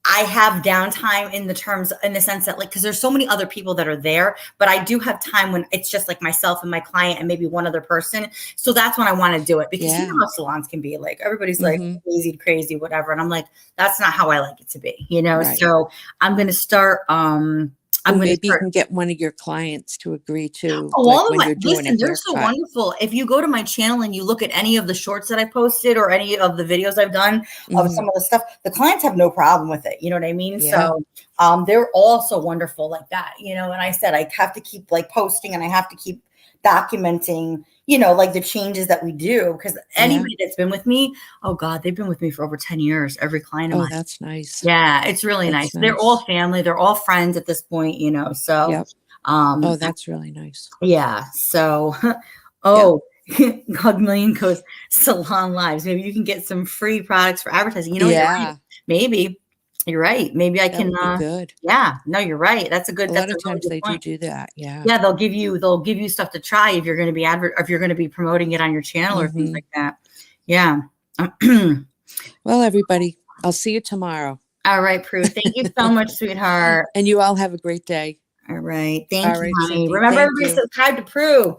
I have downtime in the sense that like, because there's so many other people that are there, but I do have time when it's just like myself and my client and maybe one other person. So that's when I want to do it because you Yeah. know how salons can be like, everybody's like Mm-hmm. crazy, whatever. And I'm like, that's not how I like it to be, Right. So I'm going to start, Well, maybe you can get one of your clients to agree to, Oh, like all of when my you're doing a listen, they're so haircut. wonderful. If you go to my channel and you look at any of the shorts that I posted or any of the videos I've done of Mm-hmm. some of the stuff, the clients have no problem with it. You know what I mean? Yeah. So they're all so wonderful like that, and I said I have to keep like posting and I have to keep documenting, like the changes that we do because Yeah. anybody that's been with me, oh God, they've been with me for over 10 years, every client of Oh, mine. that's nice. Yeah, it's really nice. That's They're all nice. family, they're all friends at this point, so Yep. Oh, that's really nice. yeah. So, Yep. oh, God Million goes salon lives. Maybe you can get some free products for advertising. You know what? You're right. Yeah, Maybe you're right. Maybe I that can. would be good. Yeah. No, you're right. That's a A lot of really times good they point. do that. Yeah. Yeah, they'll give you stuff to try if you're going to be if you're going to be promoting it on your channel or things Mm-hmm. like that. Yeah. Well, everybody, I'll see you tomorrow. All right, Prue. Thank you so much, sweetheart. And you all have a great day. All right. Thank All you, right, honey. Cindy. Remember, Thank everybody you. subscribe to Prue.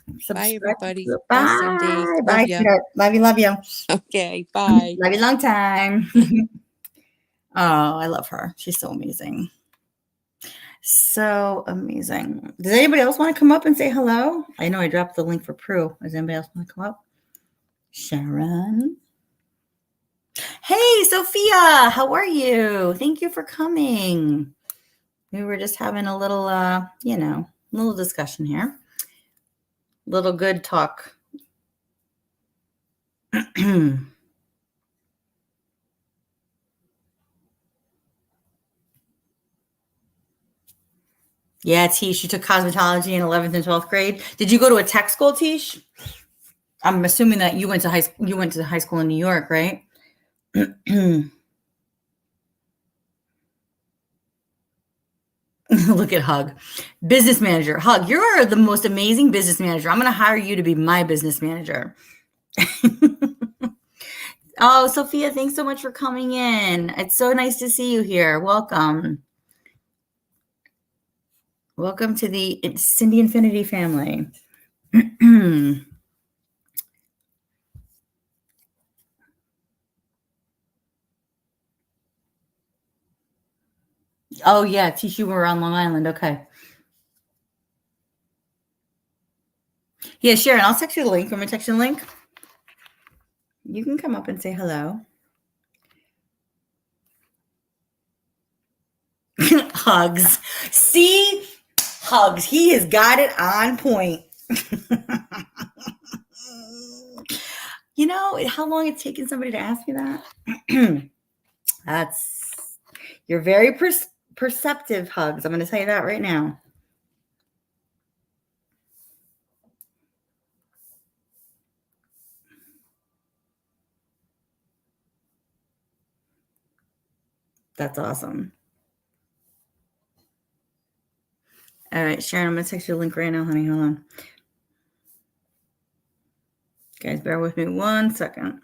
Bye, Subscribe to everybody. Prue. Bye, Cindy. Bye. Love Bye, you. sweetheart. Love you. Love you. Okay. Bye. Love you long time. Oh, I love her. She's so amazing. So amazing. Does anybody else want to come up and say hello? I know I dropped the link for Prue. Does anybody else want to come up? Sharon. Hey, Sophia, how are you? Thank you for coming. We were just having a little, little discussion here. Little good talk. Yeah, Tish, you took cosmetology in 11th and 12th grade. Did you go to a tech school, Tish? I'm assuming that you went to high school in New York, right? Look at Hug. Business manager. Hug, you're the most amazing business manager. I'm going to hire you to be my business manager. Oh, Sophia, thanks so much for coming in. It's so nice to see you here. Welcome. Welcome to the Cindy Infinity family. Oh, yeah. Tish, you were on Long Island. Okay. Yeah, Sharon, I'll text you the link. Want me to text you the link? You can come up and say hello. Hugs. See? Hugs. He has got it on point. You know how long it's taken somebody to ask you that? You're very perceptive, Hugs. I'm going to tell you that right now. That's awesome. All right, Sharon, I'm going to text you a link right now, honey. Hold on. Guys, bear with me 1 second.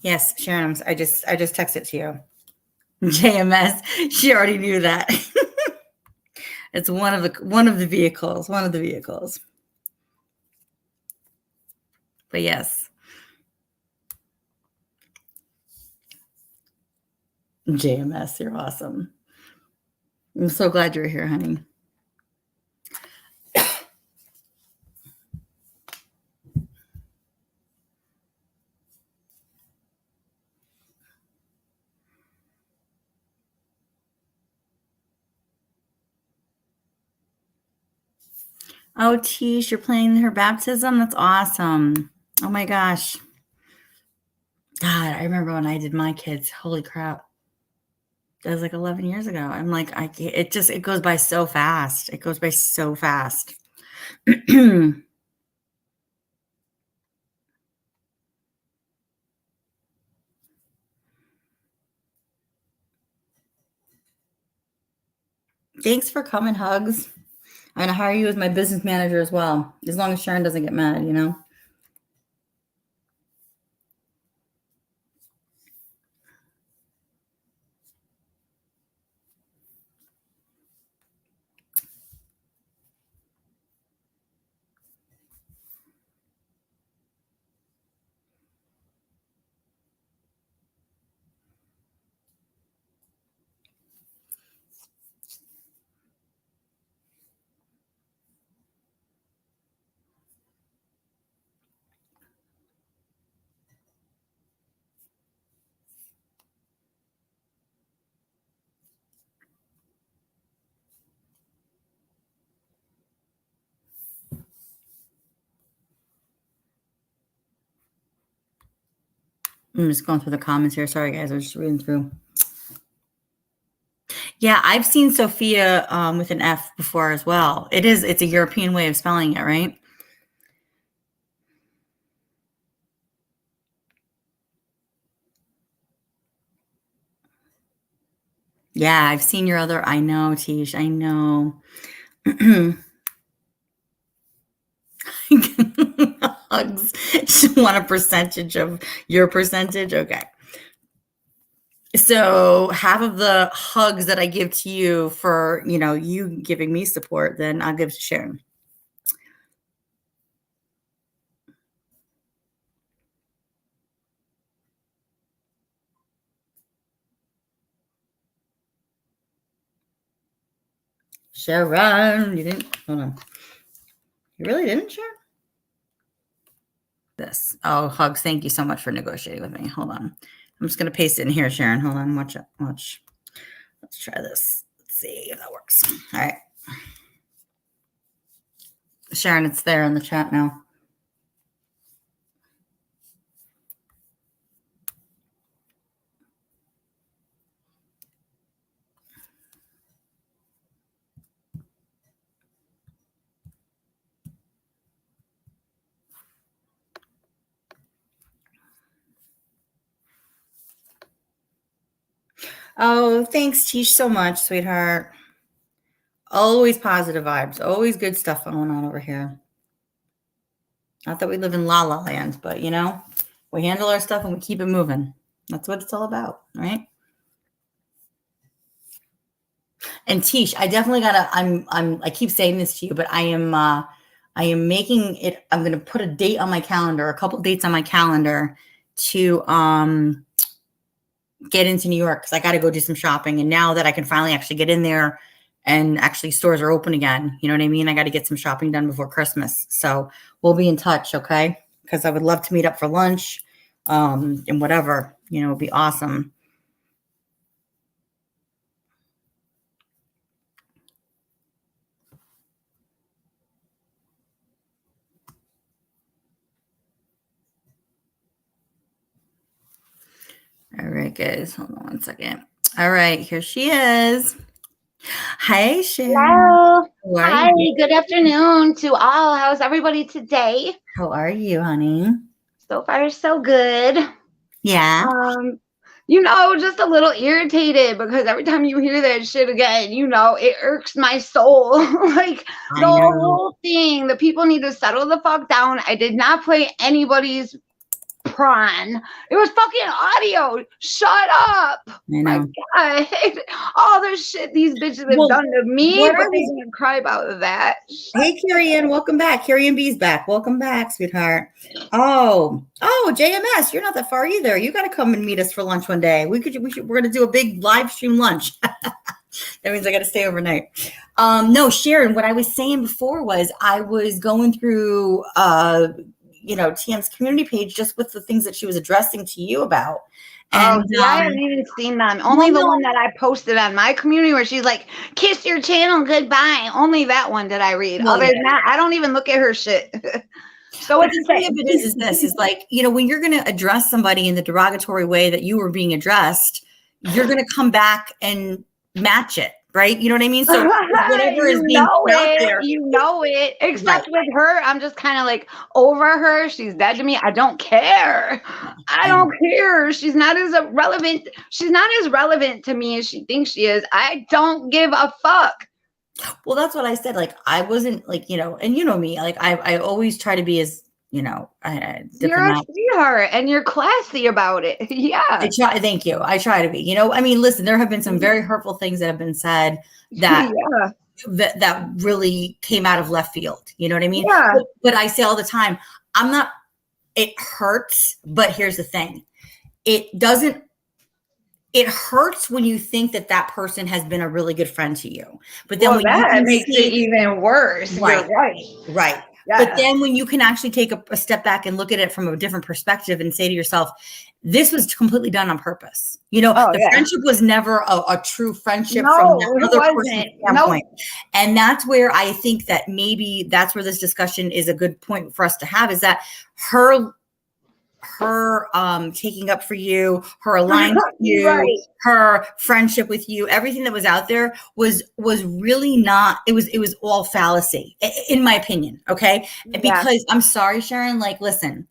Yes, Sharon, I just texted to you. JMS. She already knew that. It's one of the vehicles. But yes. JMS, you're awesome. I'm so glad you're here, honey. Oh, Tish, you're planning her baptism? That's awesome. Oh my gosh. God, I remember when I did my kids. Holy crap. That was like 11 years ago. I'm like, it goes by so fast. It goes by so fast. Thanks for coming, Hugs. I'm going to hire you as my business manager as well, as long as Sharon doesn't get mad, you know? I'm just going through the comments here. Sorry, guys. I was just reading through. Yeah, I've seen Sophia with an F before as well. It's a European way of spelling it, right? Yeah, I've seen your other. I know, Tish. I know. hugs. She want a percentage of your percentage. Okay. So half of the hugs that I give to you for, you giving me support, then I'll give to Sharon. Sharon, you didn't, hold on. You really didn't, Sharon? This. Oh, hugs. Thank you so much for negotiating with me. Hold on. I'm just going to paste it in here, Sharon. Hold on. Watch it. Watch. Let's try this. Let's see if that works. All right. Sharon, it's there in the chat now. Oh, thanks, Tish, so much, sweetheart. Always positive vibes. Always good stuff going on over here. Not that we live in La La Land, but, we handle our stuff and we keep it moving. That's what it's all about, right? And Tish, I definitely gotta. I keep saying this to you, but I am making it. I'm gonna put a date on my calendar, a couple dates on my calendar to get into New York because I got to go do some shopping. And now that I can finally actually get in there and actually stores are open again, you know what I mean? I got to get some shopping done before Christmas. So we'll be in touch, okay? Because I would love to meet up for lunch and whatever, it'd be awesome. All right, guys, hold on one second. All right, here she is. Hi, Sharon. Hello. Hi, good afternoon to all. How's everybody today? How are you, honey? So far, so good. Yeah. Just a little irritated because every time you hear that shit again, it irks my soul. Like the whole thing, the people need to settle the fuck down. I did not play anybody's prawn. It was fucking audio. Shut up. My God. All the shit these bitches have done to me, but they're gonna cry about that. Hey, Carrie Ann, welcome back. Carrie Ann B's back. Welcome back, sweetheart. Oh, JMS, you're not that far either. You got to come and meet us for lunch one day. We're going to do a big live stream lunch. That means I got to stay overnight. No, Sharon, what I was saying before was I was going through TM's community page just with the things that she was addressing to you about. And I haven't even seen them. Only the one that I posted on my community where she's like, kiss your channel goodbye. Only that one did I read. Other than that, I don't even look at her shit. So what the thing of it is this is like, when you're going to address somebody in the derogatory way that you were being addressed, you're going to come back and match it. Right? You know what I mean? So whatever is being out there. Except with her, I'm just kind of like over her. She's dead to me. I don't care. I don't care. She's not as relevant. She's not as relevant to me as she thinks she is. I don't give a fuck. Well, that's what I said. Like, I wasn't like, and you know me, like I always try to be as, you're a sweetheart and you're classy about it. Yeah. Thank you. I try to be, listen, there have been some very hurtful things that have been said that, that really came out of left field. You know what I mean? Yeah. But I say all the time, it hurts, but here's the thing. It hurts when you think that person has been a really good friend to you. But then that makes it even worse. Right. You're right. Right. Yeah. But then when you can actually take a step back and look at it from a different perspective and say to yourself, this was completely done on purpose. Friendship was never a true friendship from that other person's standpoint. And that's where I think that maybe that's where this discussion is a good point for us to have, is that her taking up for you, her alliance with you, her friendship with you, everything that was out there was really not, it was all fallacy in my opinion. Okay. Because I'm sorry, Sharon, like, listen,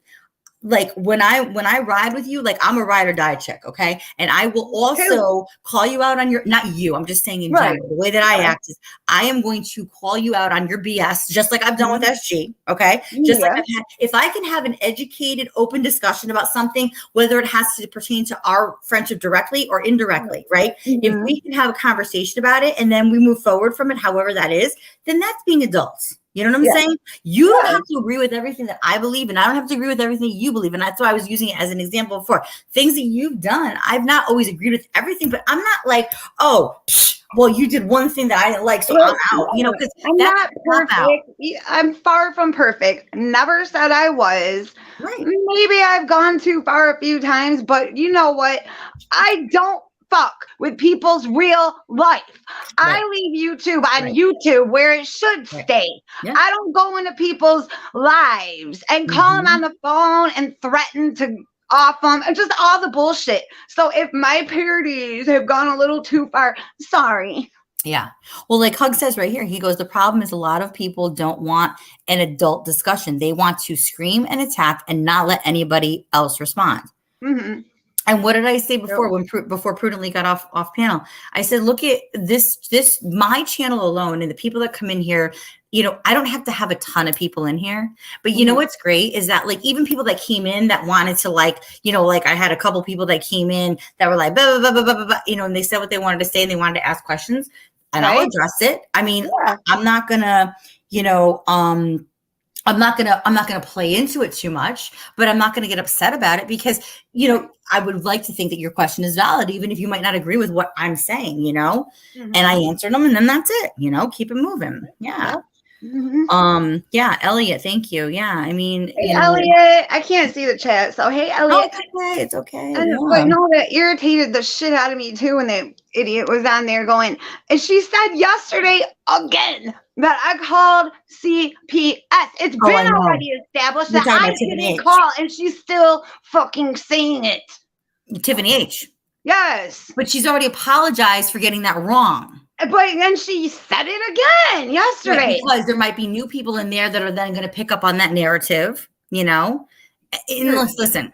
like when I ride with you, like I'm a ride or die chick, okay? And I will also call you out on your, not you, I'm just saying in general, the way that I act is I am going to call you out on your BS, just like I've done with SG, okay? Just like I've had, if I can have an educated, open discussion about something, whether it has to pertain to our friendship directly or indirectly, right? If we can have a conversation about it and then we move forward from it, however that is, then that's being adults. You know what I'm saying? You don't have to agree with everything that I believe, and I don't have to agree with everything you believe. And that's why I was using it as an example before. Things that you've done, I've not always agreed with everything, but I'm not like, oh, well, you did one thing that I didn't like, so I'm out. You know, because I'm not perfect. I'm far from perfect. Never said I was. Right. Maybe I've gone too far a few times, but you know what? I don't fuck with people's real life. I leave YouTube on YouTube where it should stay. I don't go into people's lives and call them on the phone and threaten to off them and just all the bullshit. So if my parodies have gone a little too far, sorry. Yeah. Well, like Hug says right here, he goes, the problem is a lot of people don't want an adult discussion. They want to scream and attack and not let anybody else respond. And what did I say before before Prudently got off panel? I said, look at this, my channel alone and the people that come in here, you know, I don't have to have a ton of people in here, but you know, what's great is that like, even people that came in that wanted to like, you know, like I had a couple people that came in that were like, blah, blah, blah, blah, blah, blah, you know, and they said what they wanted to say and they wanted to ask questions and I'll address it. I mean, I'm not gonna, you know, I'm not gonna play into it too much, but I'm not gonna get upset about it because, you know, I would like to think that your question is valid, even if you might not agree with what I'm saying, you know, and I answered them and then that's it, you know, keep it moving. Yeah. Yeah, Elliot, thank you. Yeah, I mean, hey, Elliot, I can't see the chat, so hey, Elliot. It's okay. But no, that irritated the shit out of me too when the idiot was on there going, and she said yesterday again that I called CPS. It's been already established that I didn't call, and she's still fucking saying it. Tiffany H. Yes. But she's already apologized for getting that wrong. But then she said it again yesterday. Right, because there might be new people in there that are then going to pick up on that narrative, you know? And listen,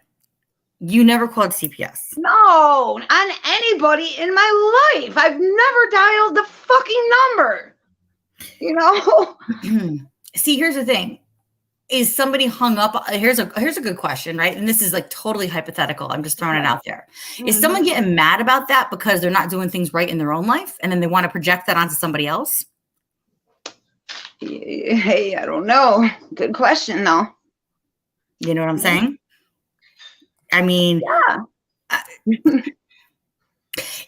you never called CPS. No, on anybody in my life. I've never dialed the fucking number. You know? See, here's the thing. Is somebody hung up? Here's a good question, right? And this is like totally hypothetical. I'm just throwing it out there. Is someone getting mad about that because they're not doing things right in their own life, and then they want to project that onto somebody else? Hey, I don't know. Good question, though. You know what I'm saying? I mean,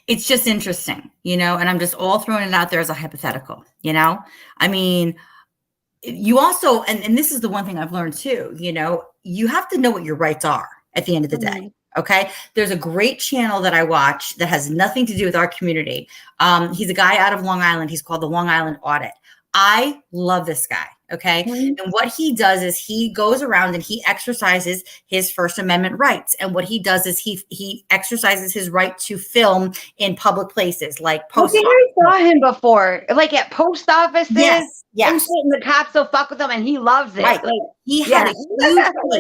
it's just interesting, you know. And I'm just all throwing it out there as a hypothetical, you know. I mean. You also, and this is the one thing I've learned too, you know, you have to know what your rights are at the end of the day. Okay. There's a great channel that I watch that has nothing to do with our community. He's a guy out of Long Island. He's called the Long Island Audit. I love this guy. Okay. And what he does is he goes around and he exercises his First Amendment rights. And what he does is he exercises his right to film in public places like post office. I saw him before, like at post offices. Yes. And the cops will fuck with him and he loves it. Right. Like, he had a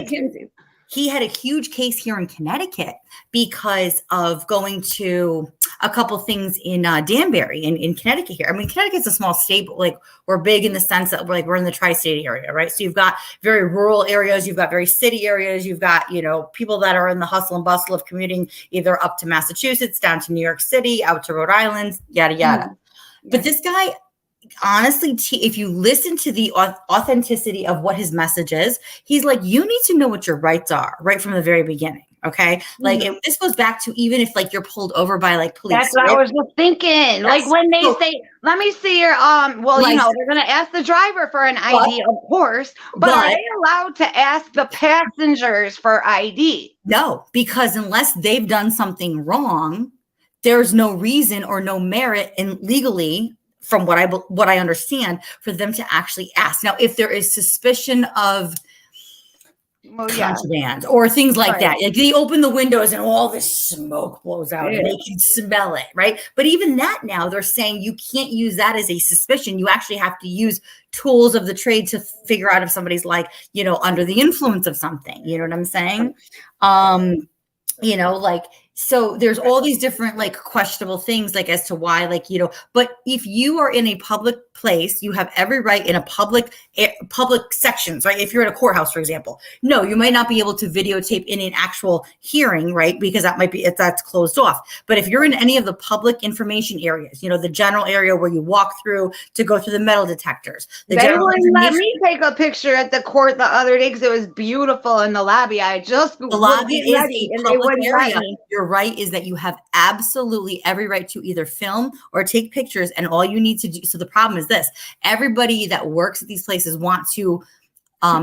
huge he had a huge case here in Connecticut because of going to a couple things in Danbury in Connecticut here. I mean, Connecticut's a small state, but like we're big in the sense that we're in the tri-state area, right? So you've got very rural areas, you've got very city areas, you've got, you know, people that are in the hustle and bustle of commuting either up to Massachusetts, down to New York City, out to Rhode Island, yada, yada. But this guy, honestly, if you listen to the authenticity of what his message is, he's like, you need to know what your rights are right from the very beginning. Okay. Like this goes back to even if like you're pulled over by like police. That's what I was just thinking. Like when they say, let me see your, well, you know, they're going to ask the driver for an ID, of course, but are they allowed to ask the passengers for ID? No, because unless they've done something wrong, there's no reason or no merit in legally from what I understand for them to actually ask. Now, if there is suspicion of Well, yeah. contraband or things like Right. that. Like they open the windows and all this smoke blows out and Yeah. they can smell it, right? But even that now they're saying you can't use that as a suspicion. You actually have to use tools of the trade to figure out if somebody's like, under the influence of something. You know what I'm saying? Like, so there's all these different like questionable things like as to why, like, but if you are in a public place, you have every right in a public sections, right? If you're at a courthouse, for example, no, you might not be able to videotape in an actual hearing, right? Because that's closed off. But if you're in any of the public information areas, the general area where you walk through to go through the metal detectors, They wouldn't let me take a picture at the court the other day because it was beautiful in the lobby. I just the lobby is ready, a and they public wouldn't let area. me. You're right, is that you have absolutely every right to either film or take pictures, and all you need to do. So the problem is this: everybody that works at these places want to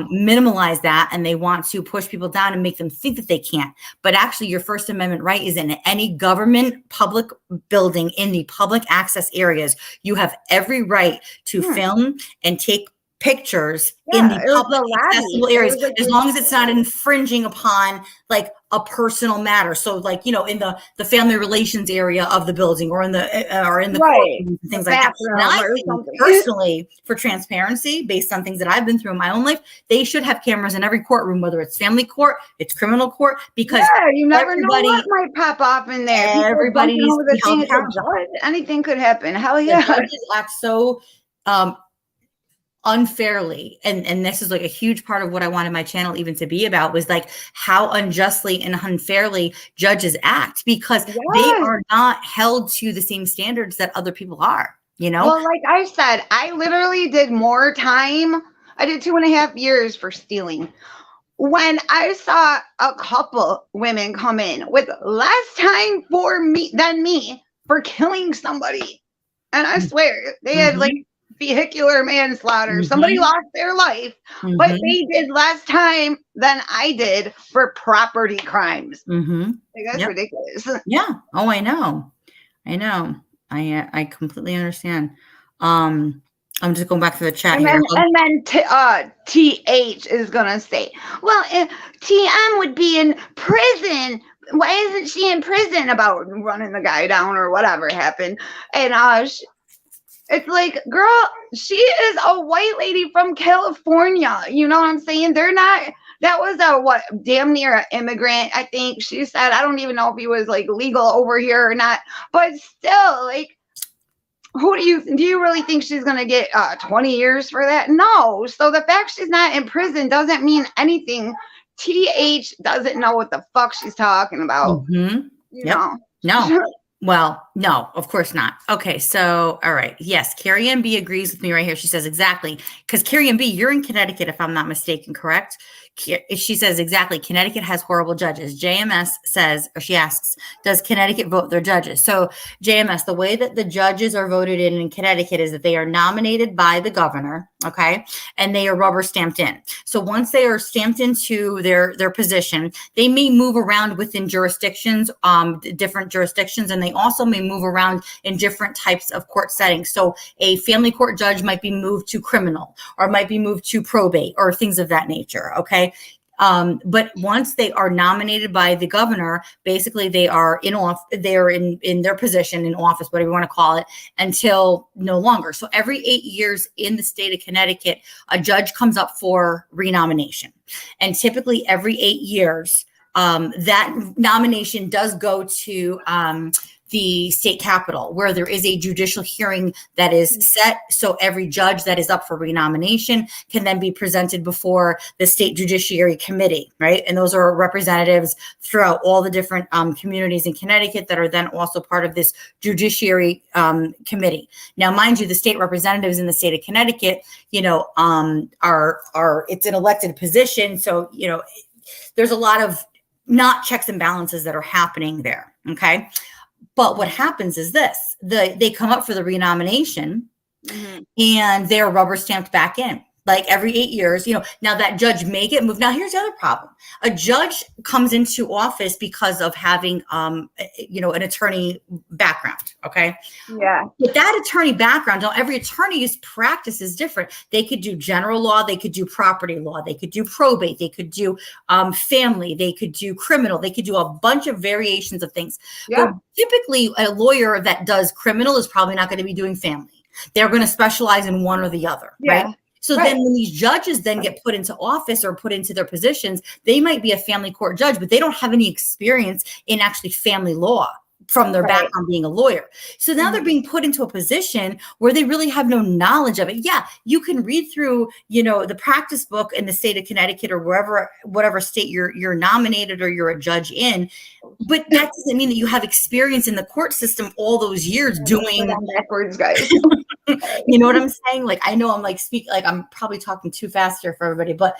minimize that, and they want to push people down and make them think that they can't. But actually, your First Amendment right is in any government public building in the public access areas. You have every right to film and take pictures in the public accessible areas, as long as it's not infringing upon like a personal matter. So like, in the family relations area of the building or in the courtroom, things like that. And I think personally, for transparency, based on things that I've been through in my own life, they should have cameras in every courtroom, whether it's family court, it's criminal court, because you never know what might pop off in there. Everybody needs to be held accountable. Anything could happen. Hell yeah. The judges act so unfairly, and this is like a huge part of what I wanted my channel even to be about, was like how unjustly and unfairly judges act, because they are not held to the same standards that other people are, Well, like I said, I literally did more time. I did 2.5 years for stealing. When I saw a couple women come in with less time than me for killing somebody, and I swear they had like vehicular manslaughter. Somebody lost their life, but they did less time than I did for property crimes. Like, that's ridiculous. Yeah. Oh, I know. I completely understand. I'm just going back to the chat here. And then TH is gonna say, well, TM would be in prison. Why isn't she in prison about running the guy down or whatever happened? And it's like, girl, she is a white lady from California. You know what I'm saying? They're not. That was damn near an immigrant, I think. She said, I don't even know if he was like legal over here or not. But still, like, do you really think she's gonna get 20 years for that? No. So the fact she's not in prison doesn't mean anything. TH doesn't know what the fuck she's talking about. You know? No. Well, no, of course not. Okay, so, all right. Yes, Carrie Ann B agrees with me right here. She says exactly, because Carrie Ann B, you're in Connecticut, if I'm not mistaken, correct? She says exactly, Connecticut has horrible judges. JMS says, or she asks, does Connecticut vote their judges? So JMS, the way that the judges are voted in Connecticut is that they are nominated by the governor, okay? And they are rubber stamped in. So once they are stamped into their position, they may move around within jurisdictions, different jurisdictions, and they also may move around in different types of court settings. So a family court judge might be moved to criminal, or might be moved to probate, or things of that nature, okay? But once they are nominated by the governor, basically they are in their position in office, whatever you want to call it, until no longer. So every 8 years in the state of Connecticut, a judge comes up for renomination. And typically every 8 years, that nomination does go to the state capitol, where there is a judicial hearing that is set. So every judge that is up for renomination can then be presented before the state judiciary committee, right? And those are representatives throughout all the different communities in Connecticut that are then also part of this judiciary committee. Now, mind you, the state representatives in the state of Connecticut, are it's an elected position. So, there's a lot of not checks and balances that are happening there, okay? But what happens is this, they come up for the renomination and they're rubber stamped back in. like every 8 years, now that judge may get moved. Now, here's the other problem. A judge comes into office because of having, an attorney background. Okay. Yeah. With that attorney background, now every attorney's practice is different. They could do general law. They could do property law. They could do probate. They could do family. They could do criminal. They could do a bunch of variations of things. Yeah. But typically, a lawyer that does criminal is probably not going to be doing family. They're going to specialize in one or the other, Yeah. right? So then when these judges then get put into office or put into their positions, they might be a family court judge, but they don't have any experience in actually family law from their background being a lawyer. So now they're being put into a position where they really have no knowledge of it. Yeah, you can read through, the practice book in the state of Connecticut or whatever state you're nominated or you're a judge in, but that doesn't mean that you have experience in the court system all those years doing backwards, guys. You know what I'm saying? Like, I know I'm I'm probably talking too fast here for everybody, but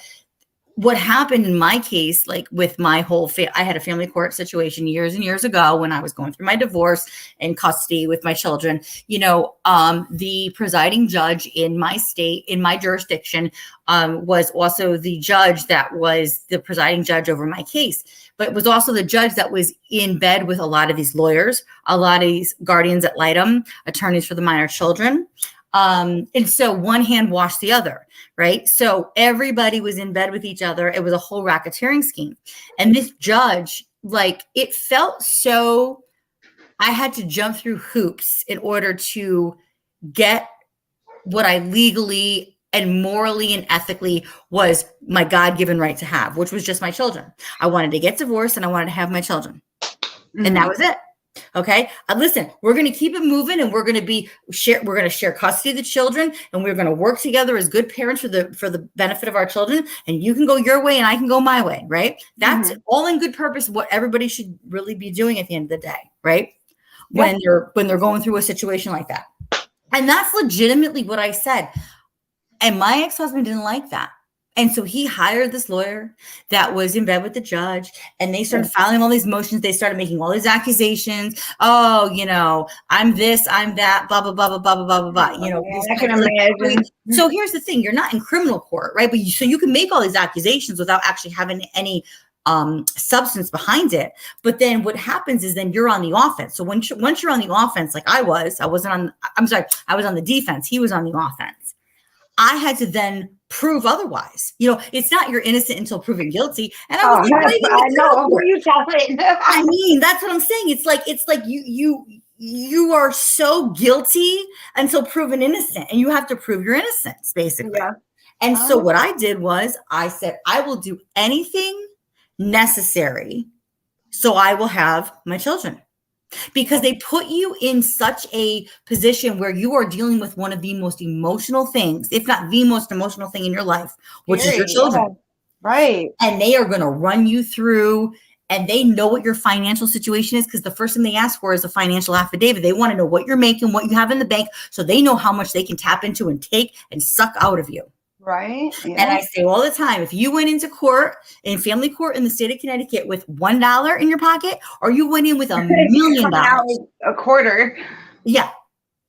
what happened in my case, like with my whole I had a family court situation years and years ago when I was going through my divorce and custody with my children. The presiding judge in my state, in my jurisdiction, was also the judge that was the presiding judge over my case, but was also the judge that was in bed with a lot of these lawyers, a lot of these guardians ad litem, attorneys for the minor children. And so one hand washed the other, right? So everybody was in bed with each other. It was a whole racketeering scheme. And this judge, it felt so, I had to jump through hoops in order to get what I legally and morally and ethically was my God-given right to have, which was just my children. I wanted to get divorced and I wanted to have my children. And that was it. Okay. Listen, we're going to keep it moving and we're going to share custody of the children and we're going to work together as good parents for the benefit of our children. And you can go your way and I can go my way. Right. That's all in good purpose. What everybody should really be doing at the end of the day. Right. When they're going through a situation like that. And that's legitimately what I said. And my ex-husband didn't like that. And so he hired this lawyer that was in bed with the judge and they started filing all these motions. They started making all these accusations. Oh, I'm this, I'm that, blah, blah, blah, blah, blah, blah, blah, blah. I can imagine. So here's the thing. You're not in criminal court, right? But so you can make all these accusations without actually having any substance behind it. But then what happens is then you're on the offense. So once you're on the offense, like I was on the defense. He was on the offense. I had to then prove otherwise. It's not you're innocent until proven guilty. And I was I know. Were you telling? I mean, that's what I'm saying. It's like you are so guilty until proven innocent, and you have to prove your innocence, basically. Yeah. And so what I did was I said, I will do anything necessary so I will have my children. Because they put you in such a position where you are dealing with one of the most emotional things, if not the most emotional thing in your life, which is your children. Yeah. Right. And they are going to run you through, and they know what your financial situation is because the first thing they ask for is a financial affidavit. They want to know what you're making, what you have in the bank, so they know how much they can tap into and take and suck out of you. Right. Yeah. And I say all the time, if you went into court, in family court in the state of Connecticut with $1 in your pocket, or you went in with $1 million, a quarter. Yeah.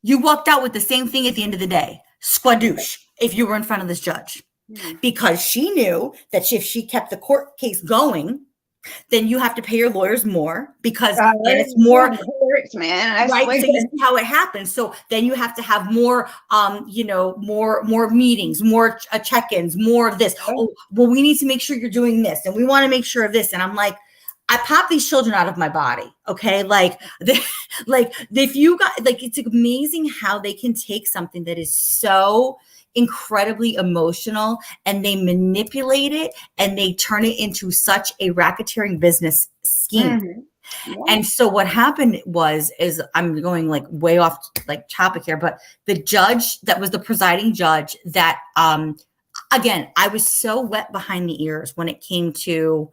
You walked out with the same thing at the end of the day. Squadoosh, if you were in front of this judge. Because she knew that if she kept the court case going, then you have to pay your lawyers more because then it's more hurts, man. Right. So you see how it happens. So then you have to have more, more meetings, more check-ins, more of this. Oh, well, we need to make sure you're doing this, and we want to make sure of this. And I'm like, I pop these children out of my body. Okay. If you got, it's amazing how they can take something that is so incredibly emotional and they manipulate it and they turn it into such a racketeering business scheme. Yeah. And so what happened is I'm going way off topic here, but the judge that was the presiding judge that, again, I was so wet behind the ears when it came to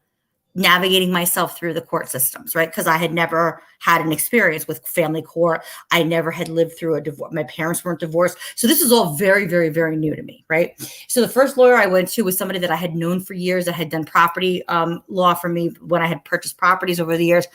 navigating myself through the court systems, right? Because I had never had an experience with family court. I never had lived through a divorce. My parents weren't divorced. So this is all very, very, very new to me, right? So the first lawyer I went to was somebody that I had known for years, that had done property law for me when I had purchased properties over the years.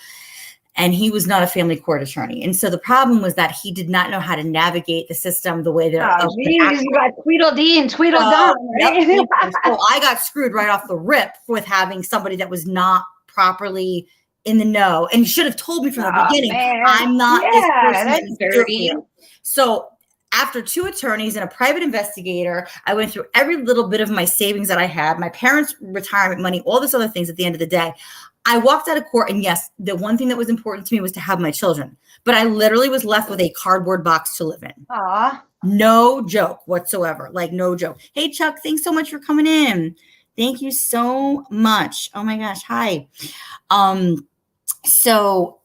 and he was not a family court attorney. And so the problem was that he did not know how to navigate the system the way that Oh, geez, you got Tweedledee and Tweedledum, right? yep. So I got screwed right off the rip with having somebody that was not properly in the know, and you should have told me from the beginning, man. I'm not this person. That's dirty. So after 2 attorneys and a private investigator, I went through every little bit of my savings that I had, my parents' retirement money, all this other things. At the end of the day, I walked out of court, and yes, the one thing that was important to me was to have my children, but I literally was left with a cardboard box to live in. Aw. No joke whatsoever. Like, no joke. Hey, Chuck, thanks so much for coming in. Thank you so much. Oh my gosh. Hi. So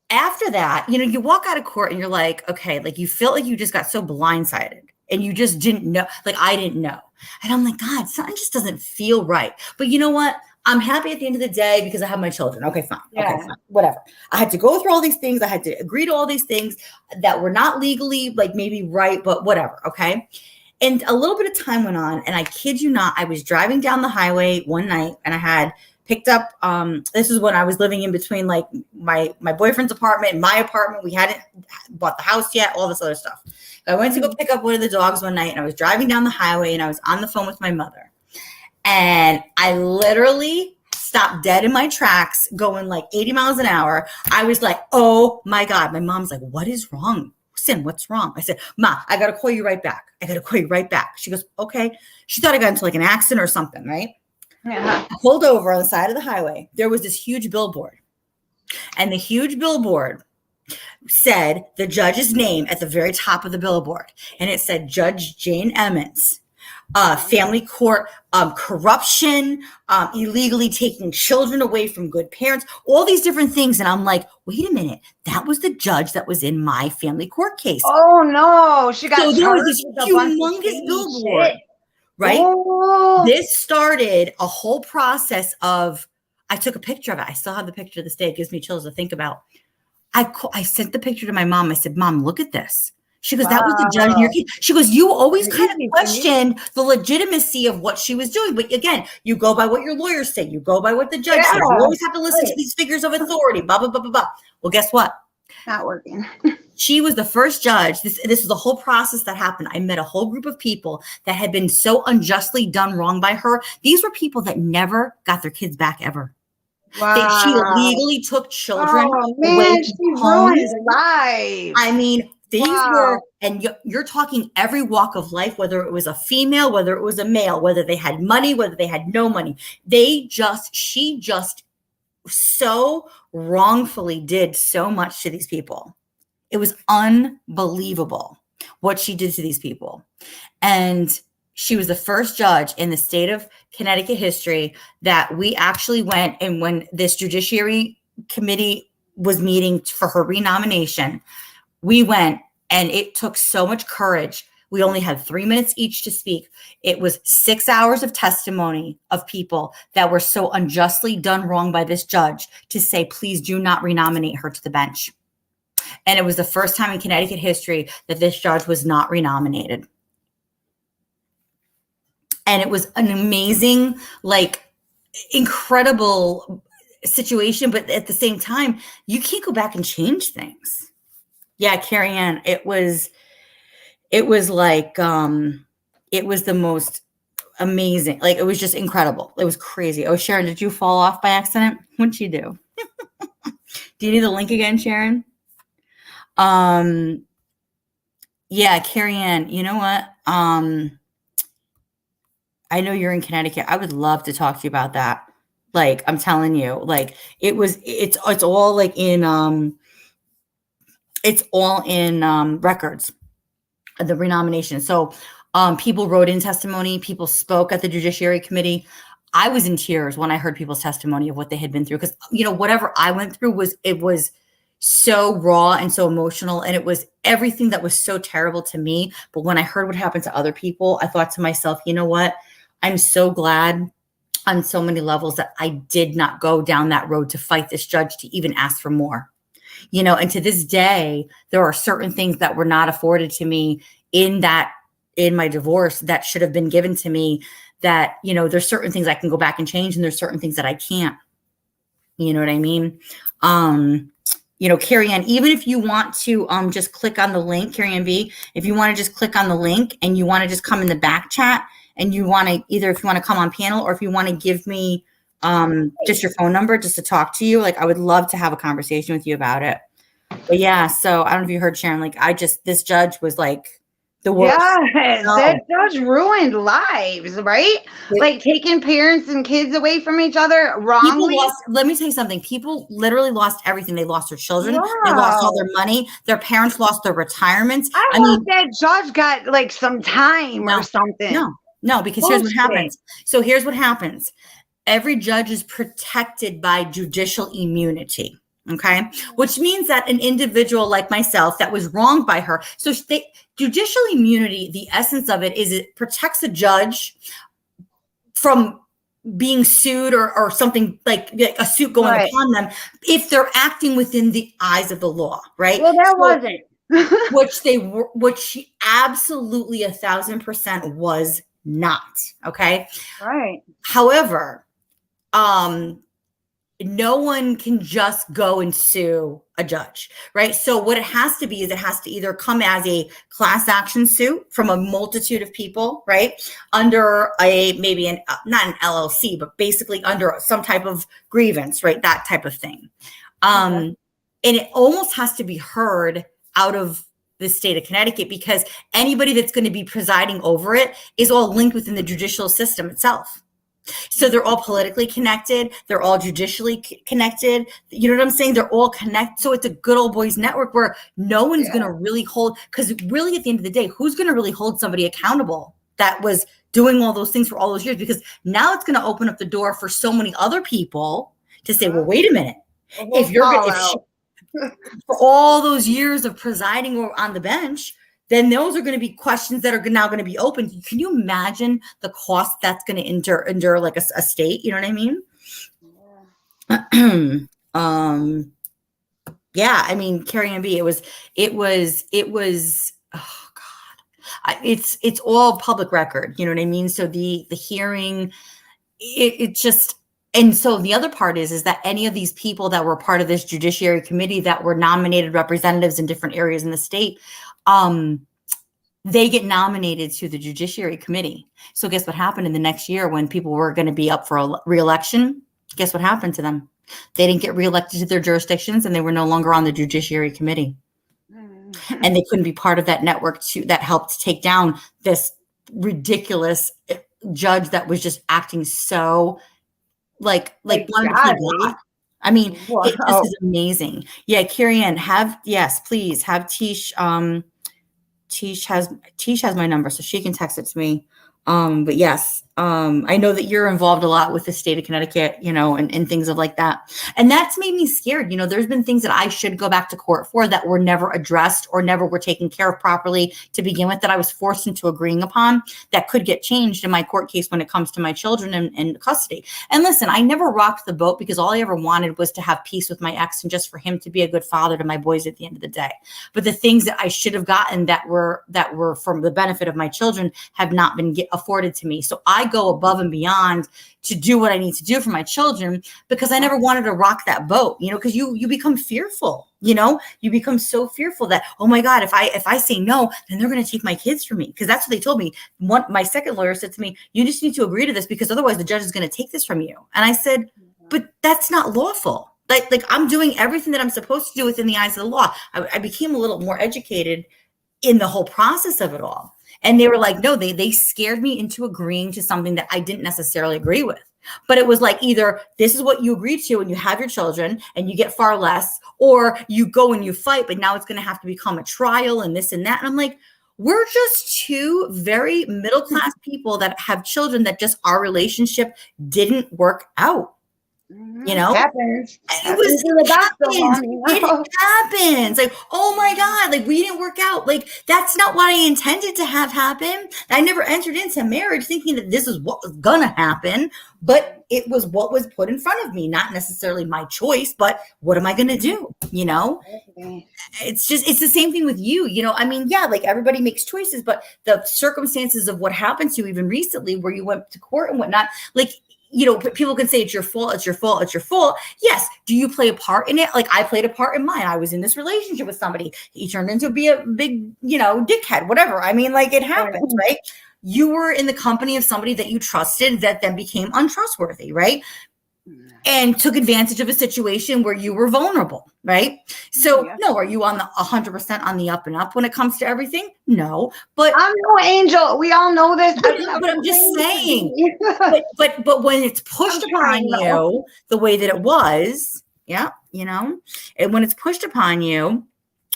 after that, you know, you walk out of court and you're like, okay, like you feel like you just got so blindsided and you just didn't know. Like, I didn't know. And I'm like, God, something just doesn't feel right. But you know what? I'm happy at the end of the day because I have my children. Okay, fine. Yeah. Okay, fine. Whatever. I had to go through all these things. I had to agree to all these things that were not legally, like, maybe right, but whatever. Okay. And a little bit of time went on, and I kid you not, I was driving down the highway one night, and I had picked up, this is when I was living in between, like, my boyfriend's apartment and my apartment. We hadn't bought the house yet, all this other stuff. So I went to go pick up one of the dogs one night, and I was driving down the highway, and I was on the phone with my mother. And I literally stopped dead in my tracks, going like 80 miles an hour. I was like, oh my God. My mom's like, what is wrong? Sin, what's wrong? I said, Ma, I got to call you right back. I got to call you right back. She goes, okay. She thought I got into like an accident or something, right? Yeah. I pulled over on the side of the highway. There was this huge billboard. And the huge billboard said the judge's name at the very top of the billboard. And it said, Judge Jane Emmons. Family court, corruption, illegally taking children away from good parents, all these different things. And I'm like, wait a minute, that was the judge that was in my family court case. Oh no, she got so there was charged this with a bunch of humongous shady billboard, shit. right? Oh. This started a whole process of, I took a picture of it. I still have the picture to this day. It gives me chills to think about. I sent the picture to my mom. I said, Mom, look at this. She goes, that was the judge in your case. She goes, you always kind of questioned the legitimacy of what she was doing. But again, you go by what your lawyers say. You go by what the judge says. You always have to listen to these figures of authority, blah, blah, blah, blah, blah. Well, guess what? Not working. She was the first judge. This is the whole process that happened. I met a whole group of people that had been so unjustly done wrong by her. These were people that never got their kids back ever. Wow. She illegally took children man, away she from homes. ruined lives. I mean, these were, and you're talking every walk of life, whether it was a female, whether it was a male, whether they had money, whether they had no money. She just so wrongfully did so much to these people. It was unbelievable what she did to these people. And she was the first judge in the state of Connecticut history that we actually went, and when this judiciary committee was meeting for her renomination, we went, and it took so much courage. We only had 3 minutes each to speak. It was 6 hours of testimony of people that were so unjustly done wrong by this judge to say, please do not renominate her to the bench. And it was the first time in Connecticut history that this judge was not renominated. And it was an amazing, like, incredible situation. But at the same time, you can't go back and change things. Yeah, Carrie Ann, it was like, it was the most amazing. Like, it was just incredible. It was crazy. Oh, Sharon, did you fall off by accident? What'd you do? Do you need the link again, Sharon? Yeah, Carrie Ann, you know what? I know you're in Connecticut. I would love to talk to you about that. Like, I'm telling you, like, it's all like in, it's all in records, the renomination. So people wrote in testimony. People spoke at the Judiciary Committee. I was in tears when I heard people's testimony of what they had been through. Because, you know, whatever I went through was so raw and so emotional. And it was everything that was so terrible to me. But when I heard what happened to other people, I thought to myself, you know what? I'm so glad on so many levels that I did not go down that road to fight this judge to even ask for more. You know, and to this day, there are certain things that were not afforded to me in my divorce that should have been given to me, that, you know, there's certain things I can go back and change, and there's certain things that I can't. You know what I mean? Carrie Ann, even if you want to just click on the link, Carrie Ann B, if you want to just click on the link and you want to just come in the back chat and you want to either if you want to come on panel or if you want to give me just your phone number just to talk to you, like I would love to have a conversation with you about it. But yeah, so I don't know if you heard Sharon, like this judge was like the worst. Yes, that judge ruined lives, right? Like taking parents and kids away from each other wrongly. Let me tell you something. People literally lost everything. They lost their children. They lost all their money. Their parents lost their retirements. I hope that judge got like some time or something. No, because here's what happens. So here's what happens. Every judge is protected by judicial immunity. Okay. Which means that an individual like myself that was wronged by her. So judicial immunity, the essence of it is it protects a judge from being sued or something like a suit going upon them if they're acting within the eyes of the law. Right. Well, that wasn't. which she absolutely 1,000% was not. Okay. Right. However, no one can just go and sue a judge, right? So what it has to be is it has to either come as a class action suit from a multitude of people, right? Under maybe not an LLC, but basically under some type of grievance, right? That type of thing. And it almost has to be heard out of the state of Connecticut because anybody that's going to be presiding over it is all linked within the judicial system itself. So they're all politically connected. They're all judicially connected. You know what I'm saying? They're all connected. So it's a good old boys network where no one's going to really hold, because really at the end of the day, who's going to really hold somebody accountable that was doing all those things for all those years? Because now it's going to open up the door for so many other people to say, well, wait a minute. If you're going to, for all those years of presiding on the bench, then those are going to be questions that are now going to be open. Can you imagine the cost that's going to endure like a state? You know what I mean? Yeah. I mean, Carrie Ann B, it was, oh God, it's all public record. You know what I mean? So the hearing, it just, and so the other part is that any of these people that were part of this judiciary committee that were nominated representatives in different areas in the state, they get nominated to the Judiciary Committee. So guess what happened in the next year when people were going to be up for a re-election? Guess what happened to them? They didn't get reelected to their jurisdictions and they were no longer on the Judiciary Committee. And they couldn't be part of that network that helped take down this ridiculous judge that was just acting so like God. I mean, it just is amazing. Yeah, Carrie Ann, please have Tish. Tish has my number, so she can text it to me. But yes, I know that you're involved a lot with the state of Connecticut, and things of like that. And that's made me scared. There's been things that I should go back to court for that were never addressed or never were taken care of properly to begin with, that I was forced into agreeing upon that could get changed in my court case when it comes to my children in custody. And listen, I never rocked the boat because all I ever wanted was to have peace with my ex and just for him to be a good father to my boys at the end of the day. But the things that I should have gotten that were from the benefit of my children have not been afforded to me. So I go above and beyond to do what I need to do for my children because I never wanted to rock that boat, because you become fearful, you become so fearful that, oh my God, if I say no, then they're going to take my kids from me. Because that's what they told me. My second lawyer said to me, you just need to agree to this because otherwise the judge is going to take this from you. And I said, but that's not lawful. Like I'm doing everything that I'm supposed to do within the eyes of the law. I became a little more educated in the whole process of it all. And they were like, no, they scared me into agreeing to something that I didn't necessarily agree with. But it was like either this is what you agreed to and you have your children and you get far less, or you go and you fight, but now it's going to have to become a trial and this and that. And I'm like, we're just two very middle-class people that have children that just our relationship didn't work out. It happens. It happens. Like, oh my God, like we didn't work out. Like, that's not what I intended to have happen. I never entered into marriage thinking that this is what was gonna happen, but it was what was put in front of me, not necessarily my choice, but what am I gonna do? It's the same thing with you, I mean, yeah, like everybody makes choices, but the circumstances of what happened to you even recently where you went to court and whatnot, like people can say it's your fault, it's your fault, it's your fault. Yes. Do you play a part in it? Like I played a part in mine. I was in this relationship with somebody. He turned into be a big, dickhead, whatever. I mean, like it happens, right? You were in the company of somebody that you trusted that then became untrustworthy, right? And took advantage of a situation where you were vulnerable, right? So no, are you on the 100% on the up and up when it comes to everything? No, but I'm no angel. We all know this. But I'm just saying, but when it's pushed upon you the way that it was, and when it's pushed upon you,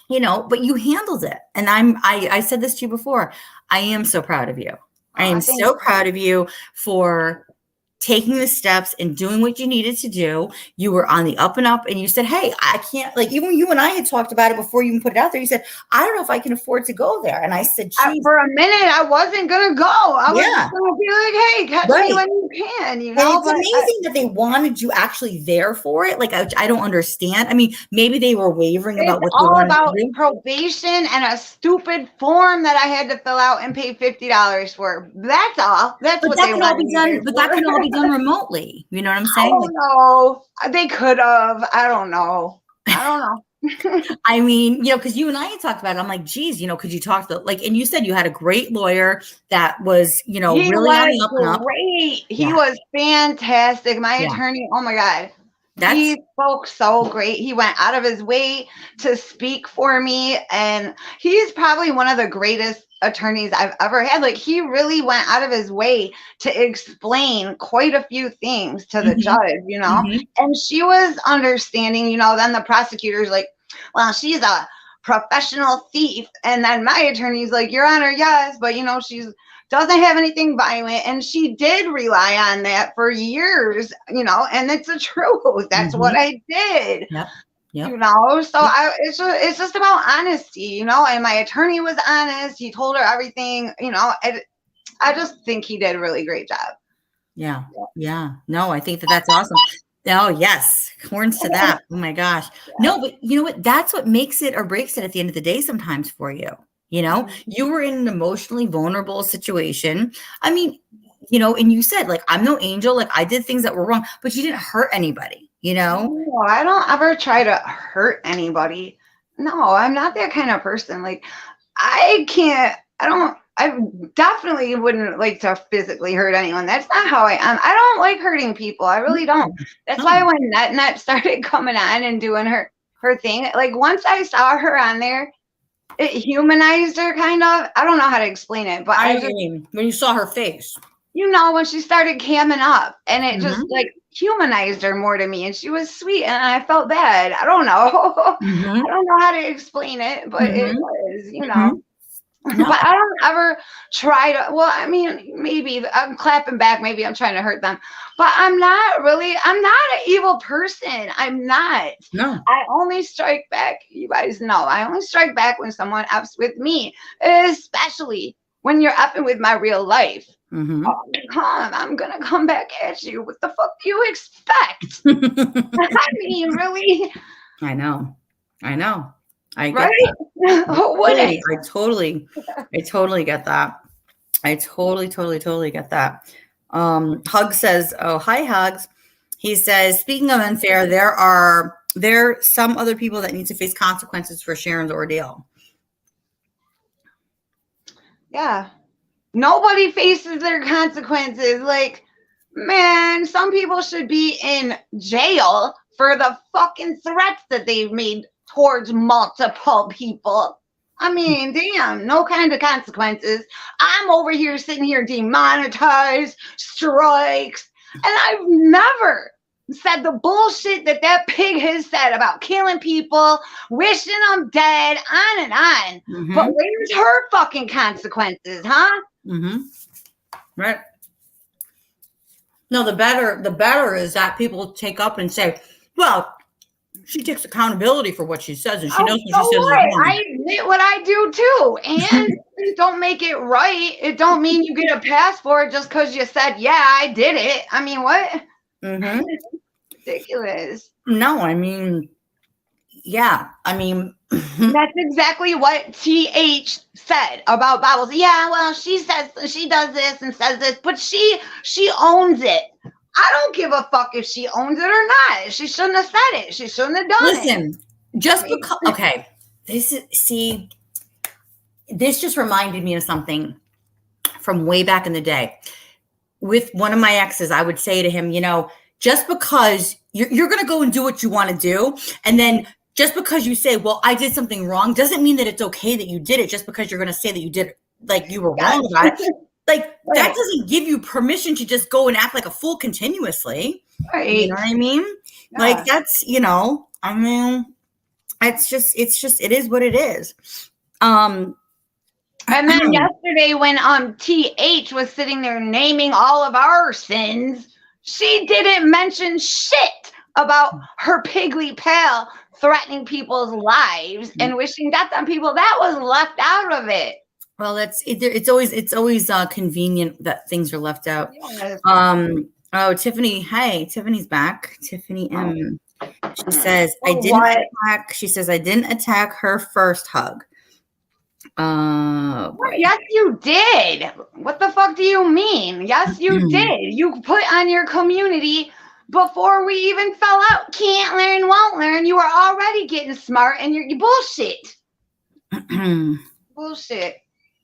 but you handled it. And I said this to you before. I am so proud of you. I am so proud of you for taking the steps and doing what you needed to do. You were on the up and up and you said, hey, I can't, like, even you and I had talked about it before you even put it out there. You said, I don't know if I can afford to go there. And I said, for a minute, I wasn't going to go. I was just going to be like, hey, catch me when you can, And it's amazing that they wanted you actually there for it. Like, I don't understand. I mean, maybe they were wavering about what they wanted to do. Probation and a stupid form that I had to fill out and pay $50 for. That's all. That's what they wanted. But that can all be done remotely. You know what I'm saying? I don't know. They could have. I don't know. I mean, because you and I had talked about it. I'm like, geez, could you talk to and you said you had a great lawyer that was, really on the up and up. Great. He was fantastic. My attorney, oh my God. He spoke so great. He went out of his way to speak for me. And he's probably one of the greatest attorneys I've ever had. Like, he really went out of his way to explain quite a few things to the judge, and she was understanding. Then the prosecutor's like, well, she's a professional thief. And then my attorney's like, Your Honor, yes, but she's doesn't have anything violent, and she did rely on that for years, and it's the truth. That's what I did. Yep. So it's just about honesty, and my attorney was honest. He told her everything, I just think he did a really great job. Yeah. No, I think that's awesome. Oh, yes. Horns to that. Oh my gosh. No, but you know what? That's what makes it or breaks it at the end of the day sometimes for you. You were in an emotionally vulnerable situation. I mean, and you said, like, I'm no angel. Like, I did things that were wrong, but you didn't hurt anybody, No, I don't ever try to hurt anybody. No, I'm not that kind of person. Like, I definitely wouldn't like to physically hurt anyone. That's not how I am. I don't like hurting people. I really don't. That's why when Net started coming on and doing her thing, like, once I saw her on there, it humanized her, kind of. I don't know how to explain it, but when you saw her face, when she started camming up, and it just like humanized her more to me, and she was sweet, and I felt bad. I don't know. I don't know how to explain it, but it was, No. But I don't ever try to, well, I mean, maybe I'm clapping back, maybe I'm trying to hurt them, but I'm not an evil person. I'm not. No. I only strike back. You guys know, I only strike back when someone F's with me, especially when you're effing with my real life. I'm going to come back at you. What the fuck do you expect? I mean, really? I know. I get right? that. I totally get that. I totally get that. Hug says, oh, hi, Hugs. He says, speaking of unfair, there are some other people that need to face consequences for Sharon's ordeal. Yeah. Nobody faces their consequences. Like, man, some people should be in jail for the fucking threats that they've made towards multiple people. I mean, damn, no kind of consequences. I'm over here sitting here demonetized, strikes, and I've never said the bullshit that pig has said about killing people, wishing them dead, on and on. But where's her fucking consequences, huh? Right. No, the better is that people take up and say, well, she takes accountability for what she says, and she knows what she says. I admit what I do too, and don't make it right. It don't mean you get a pass for it just because you said, yeah, I did it. I mean, what? It's ridiculous. No, I mean, yeah, I mean, that's exactly what TH said about Bibles. Yeah, well, she says she does this and says this, but she owns it. I don't give a fuck if she owns it or not. She shouldn't have said it. She shouldn't have done it. Listen, just because, okay, this just reminded me of something from way back in the day. With one of my exes, I would say to him, you know, just because you're going to go and do what you want to do, and then just because you say, well, I did something wrong, doesn't mean that it's okay that you did it just because you're going to say that you did it, like you were wrong about it. Like, that doesn't give you permission to just go and act like a fool continuously. Right. You know what I mean? Yeah. Like, that's, you know, I mean, it is what it is. And then yesterday when TH was sitting there naming all of our sins, she didn't mention shit about her pigly pal threatening people's lives and wishing death on people. That was left out of it. Well, it's always convenient that things are left out. Yes. Oh, Tiffany, hey, Tiffany's back. Tiffany M. She says I didn't attack her first hug. Yes, you did. What the fuck do you mean? Yes, you did. You put on your community before we even fell out. Can't learn, won't learn. You were already getting smart, and you bullshit. Bullshit.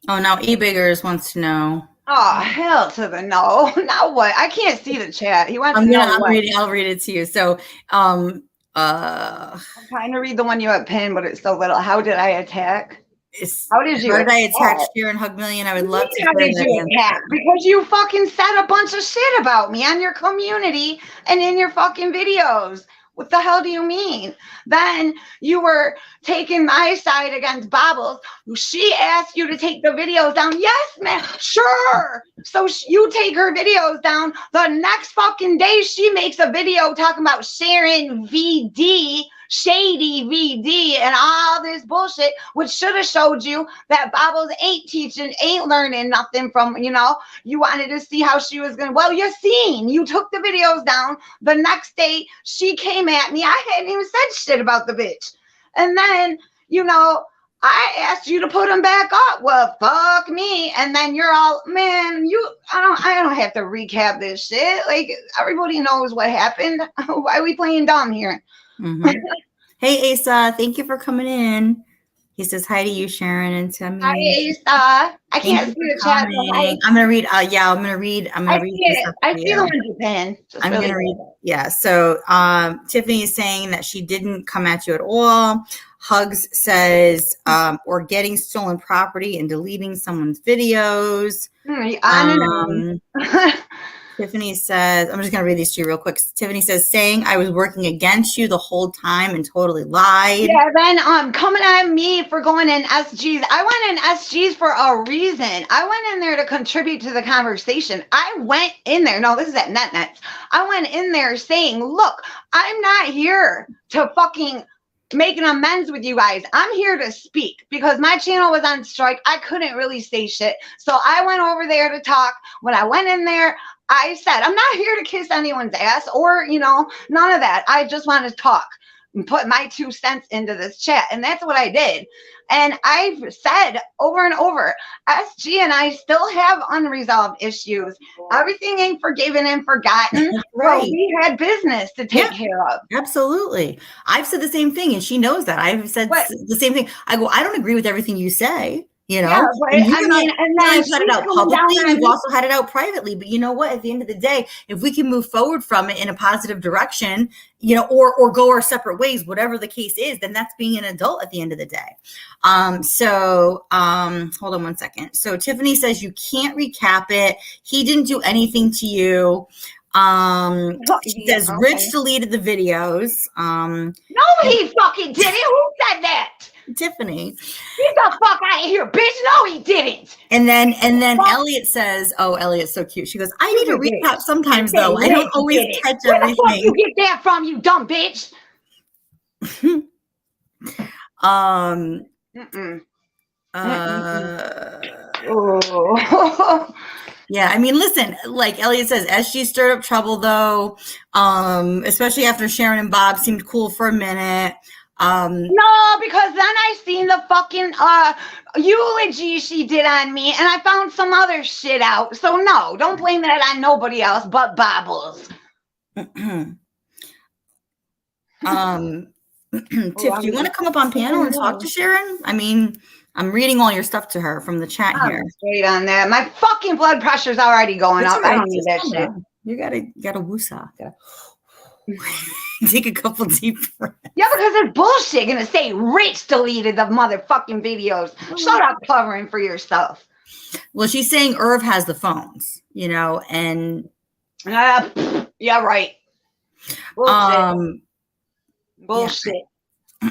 Oh, now eBiggers wants to know. Oh, hell to the no. Now what? I can't see the chat. He wants to know what. I'll read it to you. So, I'm trying to read the one you have pinned, but it's so little. How did I attack? How did I attack Sharon Hug Million? I would love to. How did you attack? Because you fucking said a bunch of shit about me on your community and in your fucking videos. What the hell do you mean? Then you were taking my side against Bobbles. She asked you to take the videos down. Yes, man. Sure. So you take her videos down. The next fucking day, she makes a video talking about Sharon VD, Shady VD, and all this bullshit, which should have showed you that Bobbles ain't learning nothing from, you know, you wanted to see how she was going to, well, you took the videos down. The next day, she came at me. I hadn't even said shit about the bitch. And then, you know, I asked you to put them back up. Well, fuck me. And then you're all, man, I don't have to recap this shit. Like, everybody knows what happened. Why are we playing dumb here? Mm-hmm. Hey, Asa, thank you for coming in. He says hi to you, Sharon, and to me. Hi, Asa. I can't see the chat. I'm gonna read. I'm gonna read. I see the one you pinned. I'm gonna read. Yeah. So, Tiffany is saying that she didn't come at you at all. Hugs says, or getting stolen property and deleting someone's videos. Tiffany says, I'm just going to read these to you real quick. Tiffany says, saying I was working against you the whole time and totally lied. Yeah, then coming at me for going in SGs. I went in SGs for a reason. I went in there to contribute to the conversation. I went in there. No, this is at NetNets. I went in there saying, look, I'm not here to fucking make an amends with you guys. I'm here to speak because my channel was on strike. I couldn't really say shit. So I went over there to talk. When I went in there, I said, I'm not here to kiss anyone's ass or, you know, none of that. I just want to talk and put my 2 cents into this chat. And that's what I did. And I've said over and over, SG and I still have unresolved issues. Everything ain't forgiven and forgotten. Right. So we had business to take care of. Absolutely. I've said the same thing, and she knows that. I've said the same thing. I go, I don't agree with everything you say. You know, and then had it out publicly. We've also had it out privately. But you know what? At the end of the day, if we can move forward from it in a positive direction, you know, or go our separate ways, whatever the case is, then that's being an adult at the end of the day. Hold on one second. So Tiffany says you can't recap it. He didn't do anything to you. She says Rich deleted the videos. No, he fucking didn't. Who said that? Tiffany. Get the fuck out of here, bitch. No, he didn't. And then Elliot says, oh, Elliot's so cute. She goes, I need to recap sometimes though. I don't always catch everything. Where the fuck you get that from, you dumb bitch? Yeah, I mean, listen, like Elliot says, SG stirred up trouble though, especially after Sharon and Bob seemed cool for a minute. No, because then I seen the fucking eulogy she did on me, and I found some other shit out. So no, don't blame that on nobody else but Bobbles. Tiff, do you want to come up on panel and talk to Sharon? I mean, I'm reading all your stuff to her from the chat here. I'm straight on that. My fucking blood pressure's already going up. I don't need that shit. You gotta woosah. Take a couple deep breaths. Yeah, because it's bullshit gonna say Rich deleted the motherfucking videos. Shut up covering for yourself. Well, she's saying Irv has the phones, you know, and yeah, right. Bullshit. Bullshit.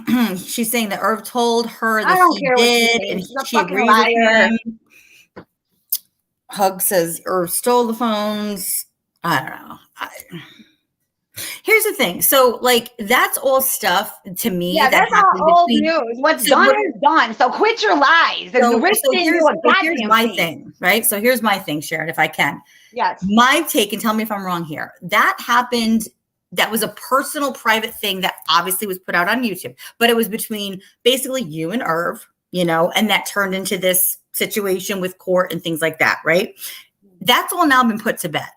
Yeah. She's saying that Irv told her that he did, and she agreed with him. Hug says Irv stole the phones. I don't know. Here's the thing. So, like, that's all stuff to me. Yeah, that's all old news. What's done is done. So quit your lies. So here's my thing, right? So here's my thing, Sharon, if I can. Yes. My take, and tell me if I'm wrong here. That happened. That was a personal, private thing that obviously was put out on YouTube, but it was between basically you and Irv, you know, and that turned into this situation with court and things like that, right? That's all now been put to bed,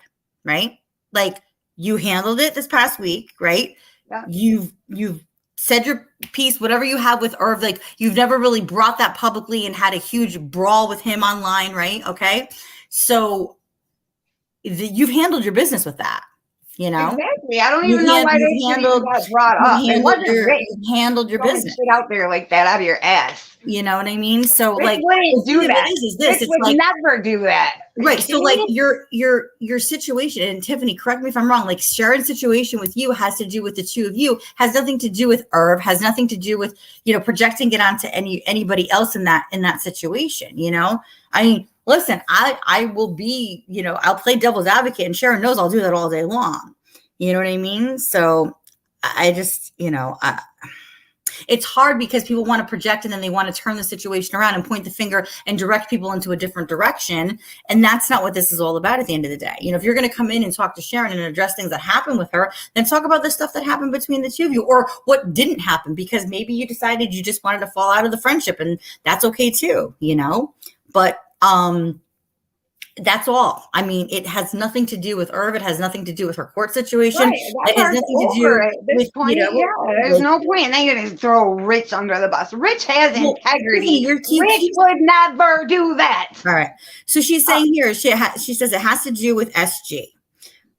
right? Like, you handled it this past week, right? Yeah. You've said your piece, whatever you have with Irv, like, you've never really brought that publicly and had a huge brawl with him online, right? Okay. So you've handled your business with that, you know? Exactly. I don't even know why they got brought up. It wasn't Rich. You handled your business. Shit out there like that out of your ass. You know what I mean? So Rich like, wouldn't do that. Rich would like, never do that. Right. So like your situation, and Tiffany, correct me if I'm wrong, like Sharon's situation with you has to do with the two of you, has nothing to do with Irv, has nothing to do with, you know, projecting it onto anybody else in that situation, you know? I mean, listen, I will be, you know, I'll play devil's advocate, and Sharon knows I'll do that all day long. You know what I mean? So I just, you know, it's hard because people want to project and then they want to turn the situation around and point the finger and direct people into a different direction. And that's not what this is all about at the end of the day. You know, if you're going to come in and talk to Sharon and address things that happened with her, then talk about the stuff that happened between the two of you, or what didn't happen, because maybe you decided you just wanted to fall out of the friendship, and that's okay too, you know? But, that's all. I mean, it has nothing to do with Irv. It has nothing to do with her court situation. Right, it has nothing to do at this with, point, you know, there's no point. And then you're going to throw Rich under the bus. Rich has integrity. Rich would never do that. All right. So she's saying here, she says it has to do with SG.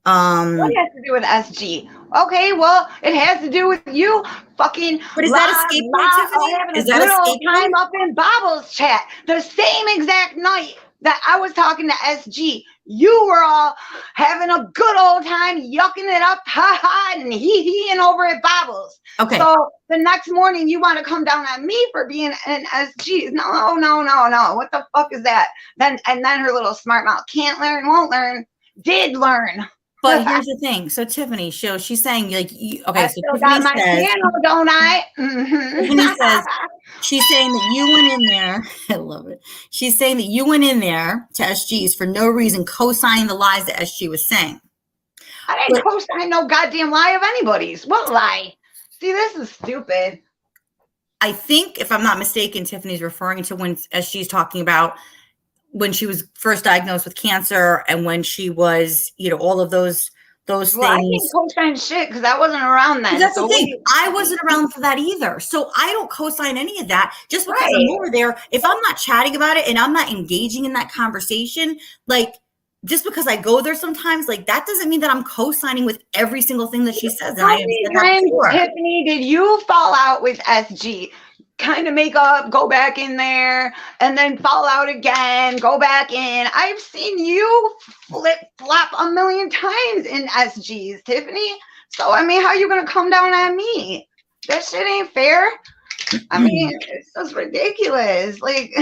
What has to do with SG? Okay, well, it has to do with you fucking. But is that a scapegoat, Tiffany? Having a good old time up in Bobbles chat. The same exact night that I was talking to SG, you were all having a good old time, yucking it up, ha ha, and hee-heeing over at Bobbles. Okay. So the next morning, you want to come down on me for being an SG. No. What the fuck is that? And then her little smart mouth, can't learn, won't learn, did learn. But here's the thing. So Tiffany, she's saying, like, okay, so Tiffany got my piano, don't I? Tiffany says, she's saying that you went in there. I love it. She's saying that you went in there to SG's for no reason, co-signing the lies that SG was saying. I didn't co-sign no goddamn lie of anybody's. What lie? See, this is stupid. I think, if I'm not mistaken, Tiffany's referring to when SG's talking about when she was first diagnosed with cancer, and when she was, you know, all of those things. I didn't co-sign shit because I wasn't around then. That's the thing. I wasn't around for that either. So I don't co-sign any of that just because I'm over there. If I'm not chatting about it and I'm not engaging in that conversation, like, just because I go there sometimes, like, that doesn't mean that I'm co-signing with every single thing that she says. How many times, Tiffany, did you fall out with SG? Kind of make up, go back in there, and then fall out again, go back in. I've seen you flip-flop a million times in SGs, Tiffany. So, I mean, how are you going to come down on me? That shit ain't fair. I mean, it's just ridiculous. Like,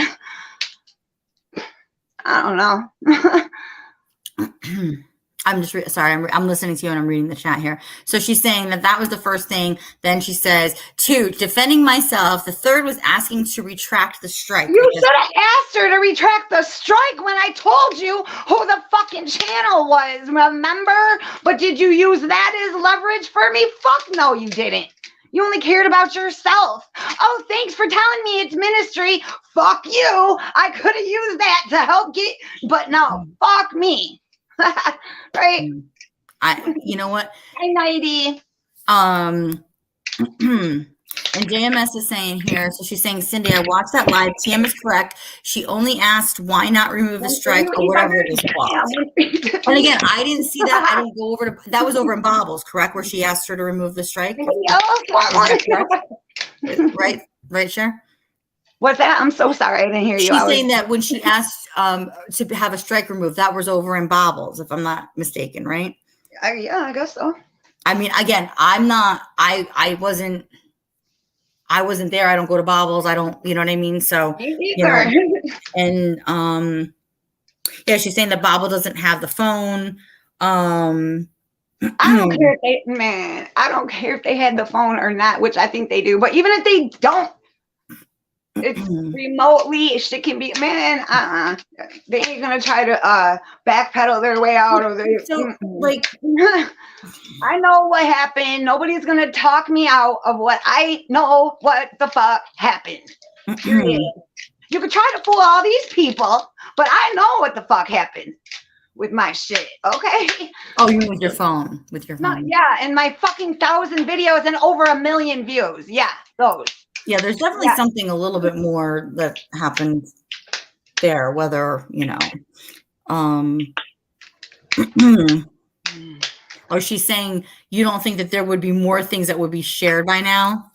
I don't know. I'm just sorry. I'm listening to you and I'm reading the chat here. So she's saying that was the first thing. Then she says, 2, defending myself. The 3rd was asking to retract the strike. You should have asked her to retract the strike when I told you who the fucking channel was, remember? But did you use that as leverage for me? Fuck no, you didn't. You only cared about yourself. Oh, thanks for telling me it's ministry. Fuck you. I could have used that to help get, but no, fuck me. Right? You know what? Hi, Nighty. And JMS is saying here, so she's saying, Cindy, I watched that live. TM is correct. She only asked why not remove the strike or whatever it is called. And again, I didn't see that. I didn't go over to, that was over in Bobbles, correct? Where she asked her to remove the strike. Right, Cher? What's that? I'm so sorry. I didn't hear you. She's saying that when she asked to have a strike removed, that was over in Bobbles, if I'm not mistaken, right? Yeah, I guess so. I mean, again, I wasn't there. I don't go to Bobbles. I don't, you know what I mean? So, you know, and, yeah, she's saying the Bobble doesn't have the phone. I don't care if I don't care if they had the phone or not, which I think they do. But even if they don't, it's remotely, shit can be, they ain't gonna try to backpedal their way out of the. So, like, I know what happened. Nobody's gonna talk me out of what I know. What the fuck happened? Period. You could try to fool all these people, but I know what the fuck happened with my shit. Okay. Oh, you mean with your phone? With your phone? Yeah, and my fucking 1,000 videos and over 1 million views. Yeah, those. Yeah, there's definitely something a little bit more that happened there, whether, you know, or she's saying you don't think that there would be more things that would be shared by now?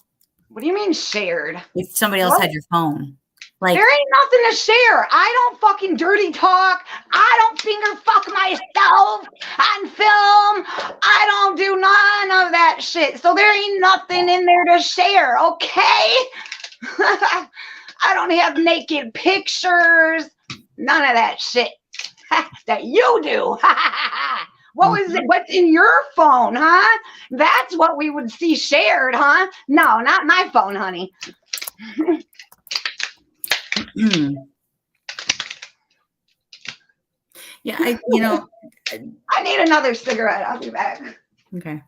What do you mean shared? If somebody else had your phone. Like, there ain't nothing to share. I don't fucking dirty talk. I don't finger fuck myself on film. I don't do none of that shit. So there ain't nothing in there to share, okay? I don't have naked pictures. None of that shit that you do. What was it? What's in your phone, huh? That's what we would see shared, huh? No, not my phone, honey. Yeah, you know, I need another cigarette. I'll be back. Okay.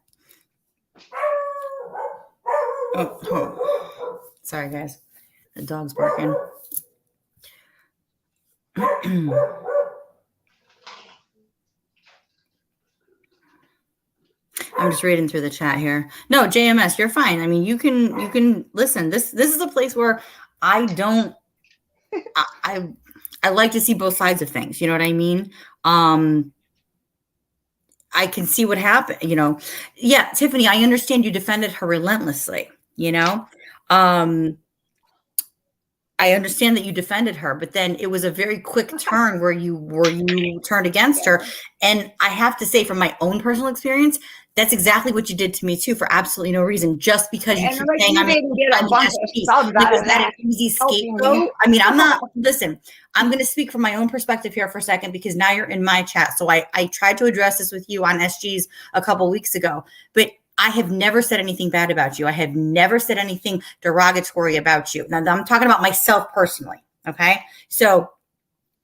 Oh. Sorry, guys. The dog's barking. I'm just reading through the chat here. No, JMS, you're fine. I mean, you can listen. This is a place where I don't. I like to see both sides of things. You know what I mean? I can see what happened. You know, yeah, Tiffany, I understand you defended her relentlessly. You know, I understand that you defended her, but then it was a very quick turn where you turned against her. And I have to say, from my own personal experience, that's exactly what you did to me too, for absolutely no reason, just because you keep saying I'm an easy scapegoat. I mean, I'm not. Listen, I'm going to speak from my own perspective here for a second, because now you're in my chat. So I tried to address this with you on SG's a couple weeks ago, but I have never said anything bad about you. I have never said anything derogatory about you. Now, I'm talking about myself personally. Okay. So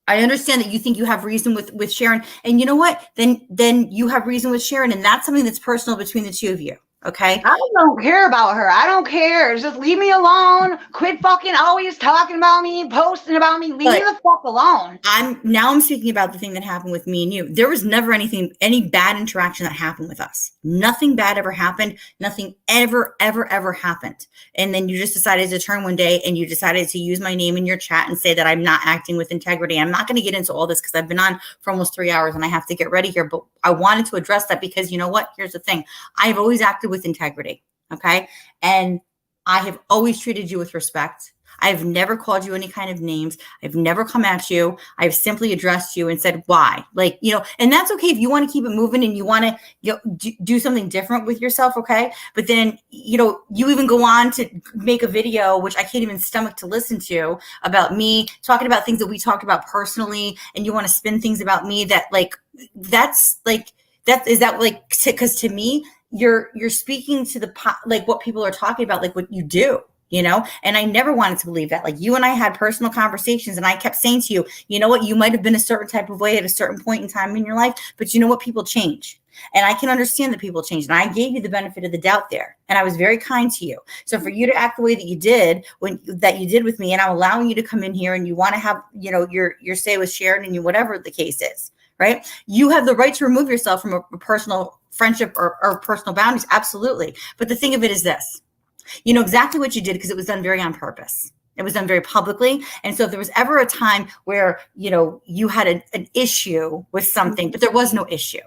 I understand that you think you have reason with Sharon, and you know what? Then you have reason with Sharon, and that's something that's personal between the two of you. Okay. I don't care about her. I don't care. Just leave me alone. Quit fucking always talking about me, posting about me. Leave me the fuck alone. I'm speaking about the thing that happened with me and you. There was never any bad interaction that happened with us. Nothing bad ever happened. Nothing ever happened. And then you just decided to turn one day and you decided to use my name in your chat and say that I'm not acting with integrity. I'm not going to get into all this because I've been on for almost 3 hours and I have to get ready here. But I wanted to address that because you know what? Here's the thing. I've always acted with integrity. Okay. And I have always treated you with respect. I've never called you any kind of names. I've never come at you. I've simply addressed you and said, why? Like, you know, and that's okay if you want to keep it moving and you want to do something different with yourself. Okay. But then, you know, you even go on to make a video, which I can't even stomach to listen to, about me talking about things that we talked about personally. And you want to spin things about me that because to me, you're speaking to like what people are talking about, like what you do. You know, and I never wanted to believe that. Like, you and I had personal conversations and I kept saying to you, you know what, you might have been a certain type of way at a certain point in time in your life, but you know what, people change. And I can understand that people change. And I gave you the benefit of the doubt there. And I was very kind to you. So for you to act the way that you did with me, and I'm allowing you to come in here and you want to have, you know, your say with Sharon and you, whatever the case is, right? You have the right to remove yourself from a personal friendship or personal boundaries, absolutely. But the thing of it is this, you know exactly what you did because it was done very on purpose. It was done very publicly. And so if there was ever a time where, you know, you had an issue with something, but there was no issue.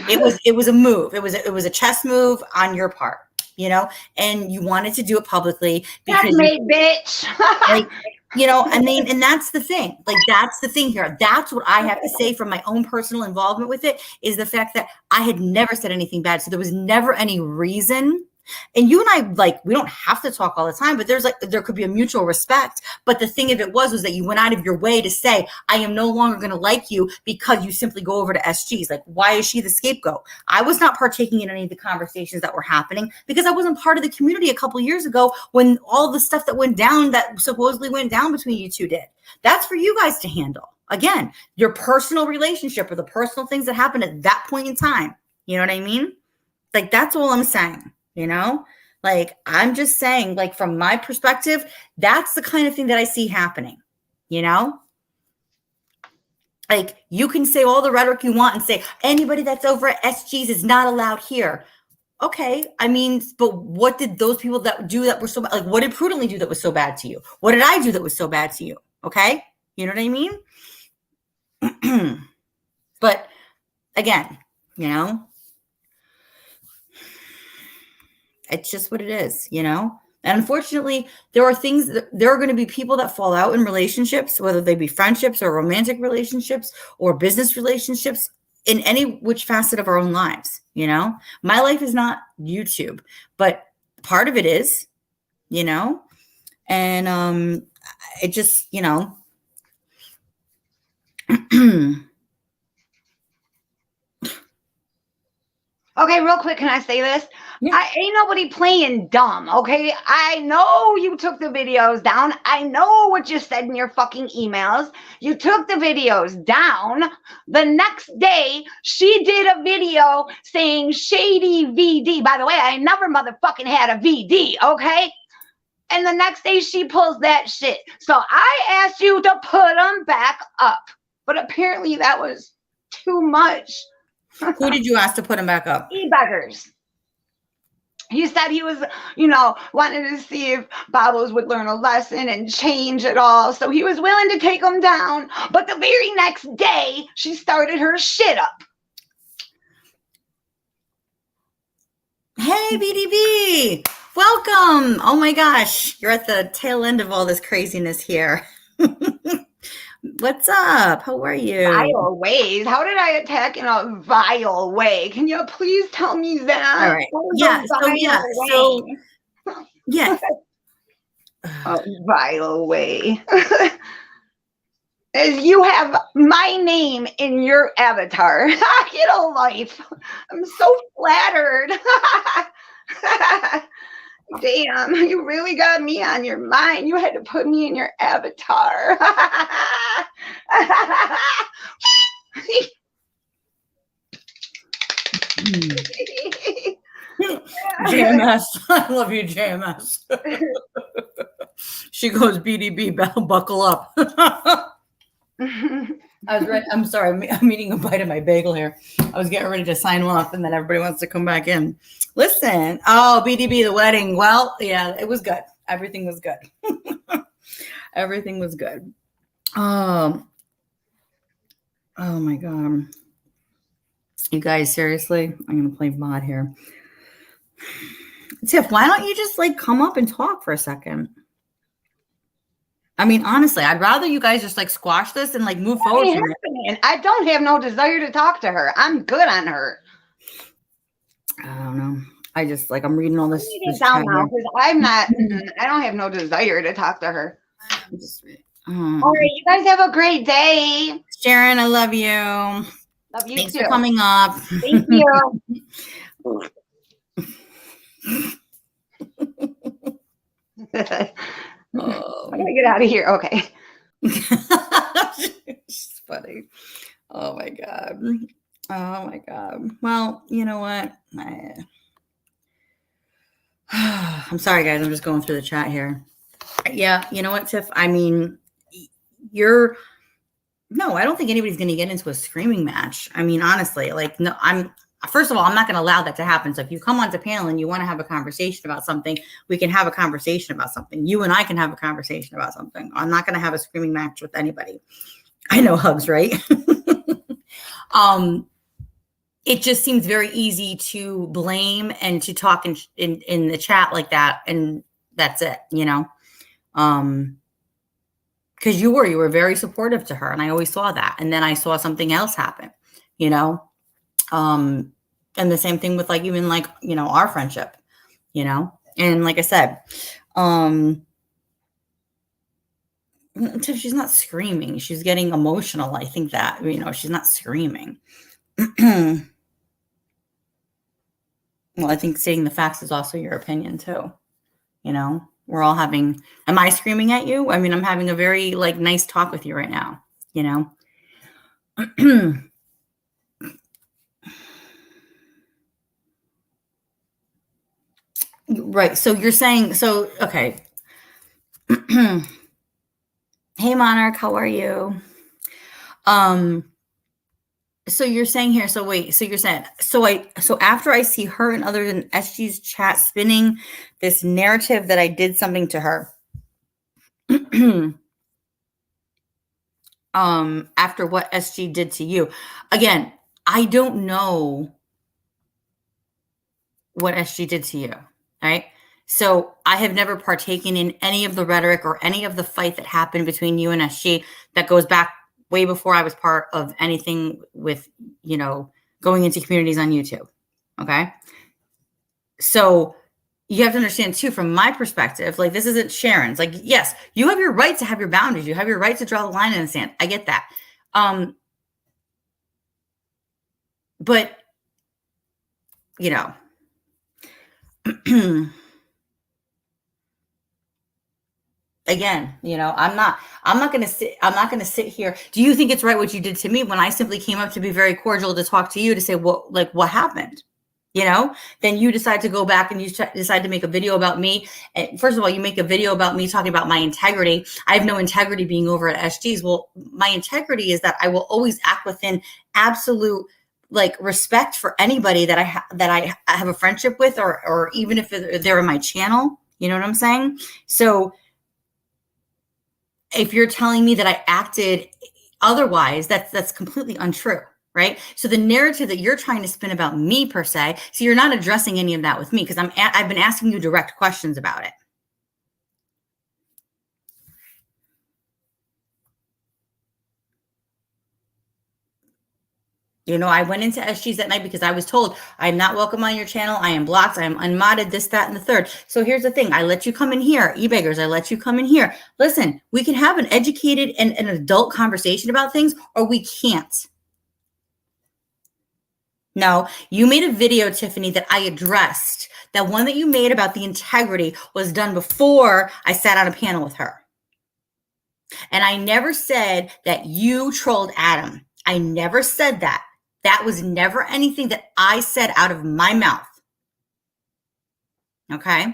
It was a move. It was a chess move on your part, you know, and you wanted to do it publicly because bitch. like, you know, and that's the thing. Like, that's the thing here. That's what I have to say from my own personal involvement with it, is the fact that I had never said anything bad. So there was never any reason. And you and I, like, we don't have to talk all the time, but there could be a mutual respect. But the thing of it was that you went out of your way to say, I am no longer going to like you because you simply go over to SGs. Like, why is she the scapegoat? I was not partaking in any of the conversations that were happening because I wasn't part of the community a couple of years ago when all the stuff that went down, that supposedly went down between you two did. That's for you guys to handle. Again, your personal relationship or the personal things that happened at that point in time. You know what I mean? Like, that's all I'm saying. You know, like, I'm just saying, like, from my perspective, that's the kind of thing that I see happening, you know, like, you can say all the rhetoric you want and say anybody that's over at SGs is not allowed here. Okay. I mean, but what did those people that were so, like, what did Prudently do that was so bad to you? What did I do that was so bad to you? Okay. You know what I mean? But again, you know, it's just what it is, you know? And unfortunately, there are going to be people that fall out in relationships, whether they be friendships or romantic relationships or business relationships, in any which facet of our own lives, you know? My life is not YouTube, but part of it is, you know? And it just, you know, Okay, real quick, can I say this? Yeah. I ain't nobody playing dumb, okay? I know you took the videos down. I know what you said in your fucking emails. You took the videos down. The next day, she did a video saying shady VD. By the way, I never motherfucking had a VD, okay? And the next day, she pulls that shit. So I asked you to put them back up. But apparently that was too much. Who did you ask to put him back up? E-buggers. He said he was, you know, wanted to see if Babos would learn a lesson and change it all. So he was willing to take them down. But the very next day, she started her shit up. Hey, BDB. Welcome. Oh my gosh. You're at the tail end of all this craziness here. What's up? How are you? Vile ways. How did I attack in a vile way? Can you please tell me that? All right. Yeah. Yeah. A vile way. As you have my name in your avatar. Get a life. I'm so flattered. Damn, you really got me on your mind. You had to put me in your avatar. JMS. I love you, JMS. She goes, BDB, buckle up. I was ready. I'm sorry. I'm eating a bite of my bagel here. I was getting ready to sign off, and then everybody wants to come back in. Listen. Oh, BDB, the wedding. Well, yeah, it was good. Everything was good. Everything was good. Oh my God. You guys, seriously? I'm going to play mod here. Tiff, why don't you just like come up and talk for a second? I mean, honestly, I'd rather you guys just like squash this and like move forward from it. I don't have no desire to talk to her. I'm good on her. I don't know. I just like, I'm reading all this. Down now, because I'm not, I don't have no desire to talk to her. All right, you guys have a great day. Sharon, I love you. Love you Thanks too. for coming up. Thank you. Oh. I'm gonna get out of here. Okay. It's funny. Oh my God. Oh my God. Well, you know what? I'm sorry, guys. I'm just going through the chat here. Yeah, you know what, Tiff? I mean, no, I don't think anybody's going to get into a screaming match. I mean, honestly, like, no, first of all, I'm not going to allow that to happen. So if you come onto panel and you want to have a conversation about something, we can have a conversation about something. You and I can have a conversation about something. I'm not going to have a screaming match with anybody. I know, Hugs, right? It just seems very easy to blame and to talk in the chat like that. And that's it, you know? Because you were very supportive to her. And I always saw that. And then I saw something else happen, you know? And the same thing with like, even like, you know, our friendship, you know? And like I said, she's not screaming. She's getting emotional. I think that, you know, she's not screaming. Well, I think stating the facts is also your opinion too. You know, we're all having, am I screaming at you? I mean, I'm having a very like nice talk with you right now, you know? Right. So you're saying, so, okay. Hey, Monarch, how are you? So you're saying here, so wait, so you're saying, so after I see her and others in SG's chat spinning this narrative that I did something to her, after what SG did to you, again, I don't know what SG did to you, right? So I have never partaken in any of the rhetoric or any of the fight that happened between you and SG that goes back way before I was part of anything with, you know, going into communities on YouTube. Okay. So you have to understand too, from my perspective, like this isn't Sharon's. Like, yes, you have your right to have your boundaries. You have your right to draw the line in the sand. I get that. But you know, again, you know, I'm not going to sit here. Do you think it's right what you did to me when I simply came up to be very cordial to talk to you to say, well, like what happened? You know, then you decide to go back and you decide to make a video about me. And first of all, you make a video about me talking about my integrity. I have no integrity being over at SG's. Well, my integrity is that I will always act within absolute like respect for anybody that I have a friendship with, or even if they're in my channel, you know what I'm saying? So if you're telling me that I acted otherwise, that's completely untrue, right? So the narrative that you're trying to spin about me per se, so you're not addressing any of that with me because I've been asking you direct questions about it. You know, I went into SG's that night because I was told I'm not welcome on your channel. I am blocked. I am unmodded, this, that, and the third. So here's the thing. I let you come in here. E-beggars, I let you come in here. Listen, we can have an educated and an adult conversation about things, or we can't. No, you made a video, Tiffany, that I addressed. That one that you made about the integrity was done before I sat on a panel with her. And I never said that you trolled Adam. I never said that. That was never anything that I said out of my mouth. Okay?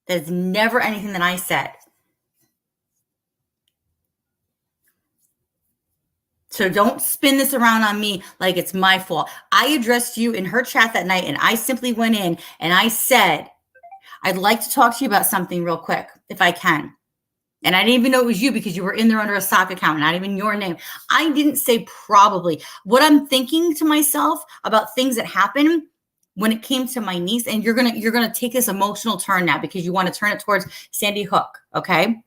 That is never anything that I said. So don't spin this around on me like it's my fault. I addressed you in her chat that night, and I simply went in and I said, I'd like to talk to you about something real quick, if I can. And I didn't even know it was you because you were in there under a sock account, not even your name. I didn't say probably. What I'm thinking to myself about things that happened when it came to my niece, and you're gonna take this emotional turn now because you want to turn it towards Sandy Hook, okay?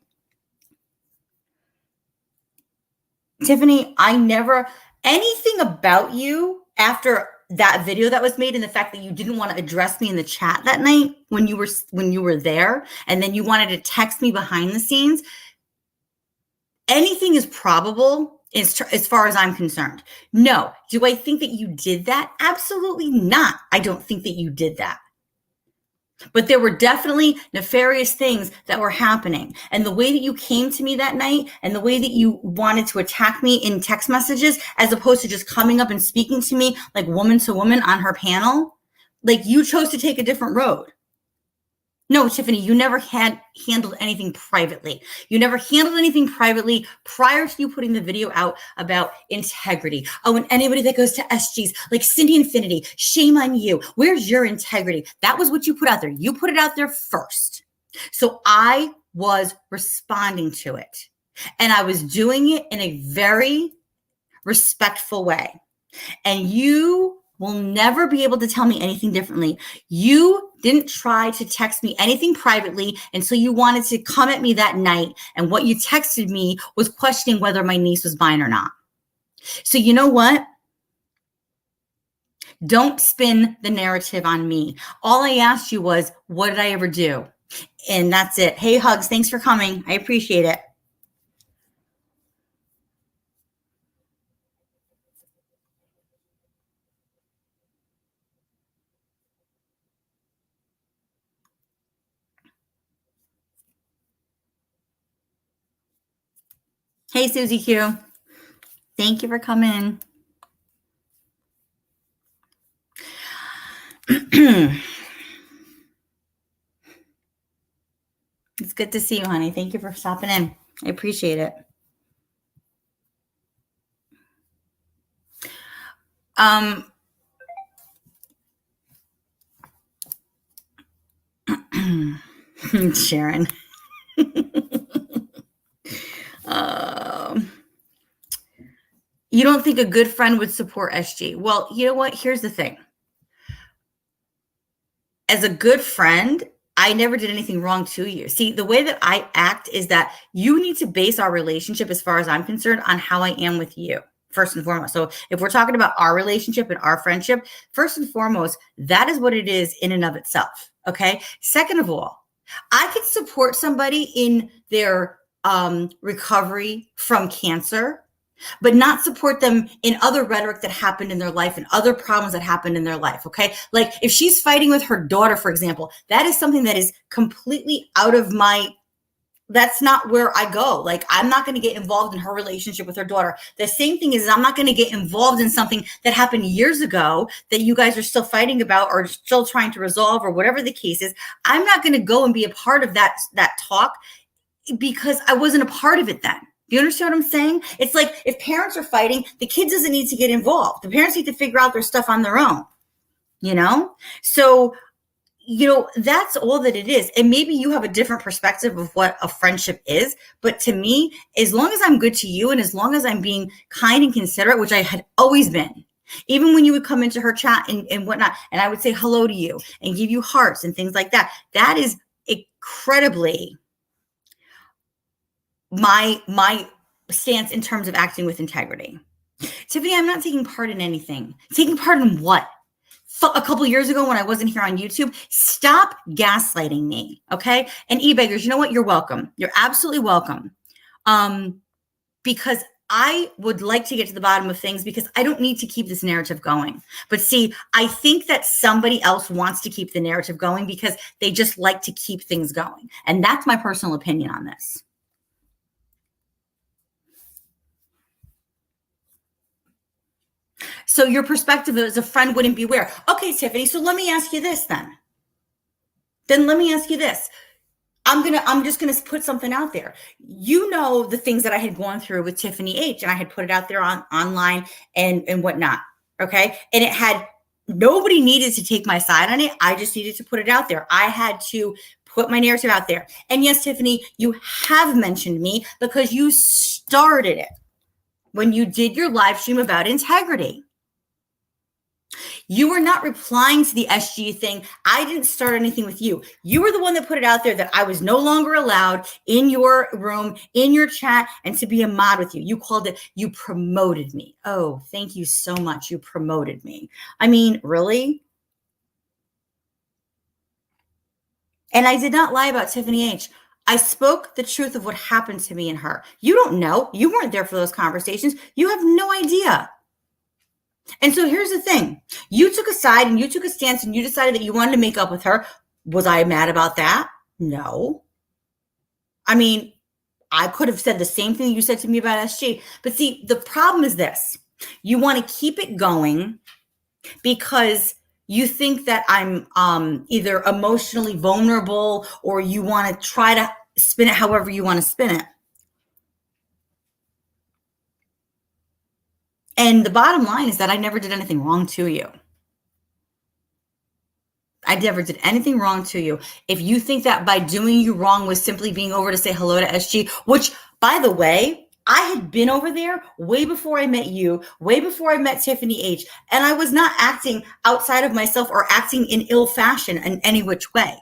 Tiffany, I never, anything about you after that video that was made and the fact that you didn't want to address me in the chat that night when you were there, and then you wanted to text me behind the scenes, anything is probable as far as I'm concerned. No. Do I think that you did that? Absolutely not. I don't think that you did that. But there were definitely nefarious things that were happening. And the way that you came to me that night and the way that you wanted to attack me in text messages, as opposed to just coming up and speaking to me like woman to woman on her panel, like you chose to take a different road. No, Tiffany, you never had handled anything privately. You never handled anything privately prior to you putting the video out about integrity. Oh, and anybody that goes to SGs, like Cindy Infinity, shame on you. Where's your integrity? That was what you put out there. You put it out there first. So I was responding to it. And I was doing it in a very respectful way. And you will never be able to tell me anything differently. You didn't try to text me anything privately until you wanted to come at me that night. And what you texted me was questioning whether my niece was mine or not. So you know what? Don't spin the narrative on me. All I asked you was, what did I ever do? And that's it. Hey, Hugs, thanks for coming. I appreciate it. Hey, Susie Q. Thank you for coming. It's good to see you, honey. Thank you for stopping in. I appreciate it. Sharon. You don't think a good friend would support SG? Well, you know what? Here's the thing. As a good friend, I never did anything wrong to you. See, the way that I act is that you need to base our relationship, as far as I'm concerned, on how I am with you, first and foremost. So if we're talking about our relationship and our friendship, first and foremost, that is what it is in and of itself. Okay. Second of all, I could support somebody in their recovery from cancer, but not support them in other rhetoric that happened in their life and other problems that happened in their life. Okay. Like if she's fighting with her daughter, for example, that is something that is completely out of that's not where I go. Like, I'm not going to get involved in her relationship with her daughter. The same thing is I'm not going to get involved in something that happened years ago that you guys are still fighting about or still trying to resolve or whatever the case is. I'm not going to go and be a part of that talk because I wasn't a part of it then. Do you understand what I'm saying? It's like if parents are fighting, the kid doesn't need to get involved. The parents need to figure out their stuff on their own, you know? So, you know, that's all that it is. And maybe you have a different perspective of what a friendship is. But to me, as long as I'm good to you and as long as I'm being kind and considerate, which I had always been, even when you would come into her chat and whatnot, and I would say hello to you and give you hearts and things like that, that is incredibly my stance in terms of acting with integrity. Tiffany, I'm not taking part in anything. Taking part in what? A couple years ago when I wasn't here on YouTube, stop gaslighting me, okay? And e-beggars, you know what? You're welcome. You're absolutely welcome. Because I would like to get to the bottom of things because I don't need to keep this narrative going. But see, I think that somebody else wants to keep the narrative going because they just like to keep things going. And that's my personal opinion on this. So your perspective as a friend wouldn't be aware. Okay, Tiffany, so let me ask you this then. Let me ask you this. I'm just gonna put something out there. You know the things that I had gone through with Tiffany H, and I had put it out there online and whatnot. Okay. And it had nobody needed to take my side on it. I just needed to put it out there. I had to put my narrative out there. And yes, Tiffany, you have mentioned me because you started it when you did your live stream about integrity. You were not replying to the SG thing. I didn't start anything with you. You were the one that put it out there that I was no longer allowed in your room, in your chat, and to be a mod with you. You called it, you promoted me. Oh, thank you so much. You promoted me. I mean, really? And I did not lie about Tiffany H. I spoke the truth of what happened to me and her. You don't know. You weren't there for those conversations. You have no idea. And so here's the thing. You took a side and you took a stance and you decided that you wanted to make up with her. Was I mad about that? No. I mean, I could have said the same thing you said to me about SG. But see, the problem is this. You want to keep it going because You think that I'm either emotionally vulnerable, or you want to try to spin it however you want to spin it. And the bottom line is that I never did anything wrong to you. I never did anything wrong to you. If you think that by doing you wrong was simply being over to say hello to SG, which, by the way, I had been over there way before I met you, way before I met Tiffany H, and I was not acting outside of myself or acting in ill fashion in any which way.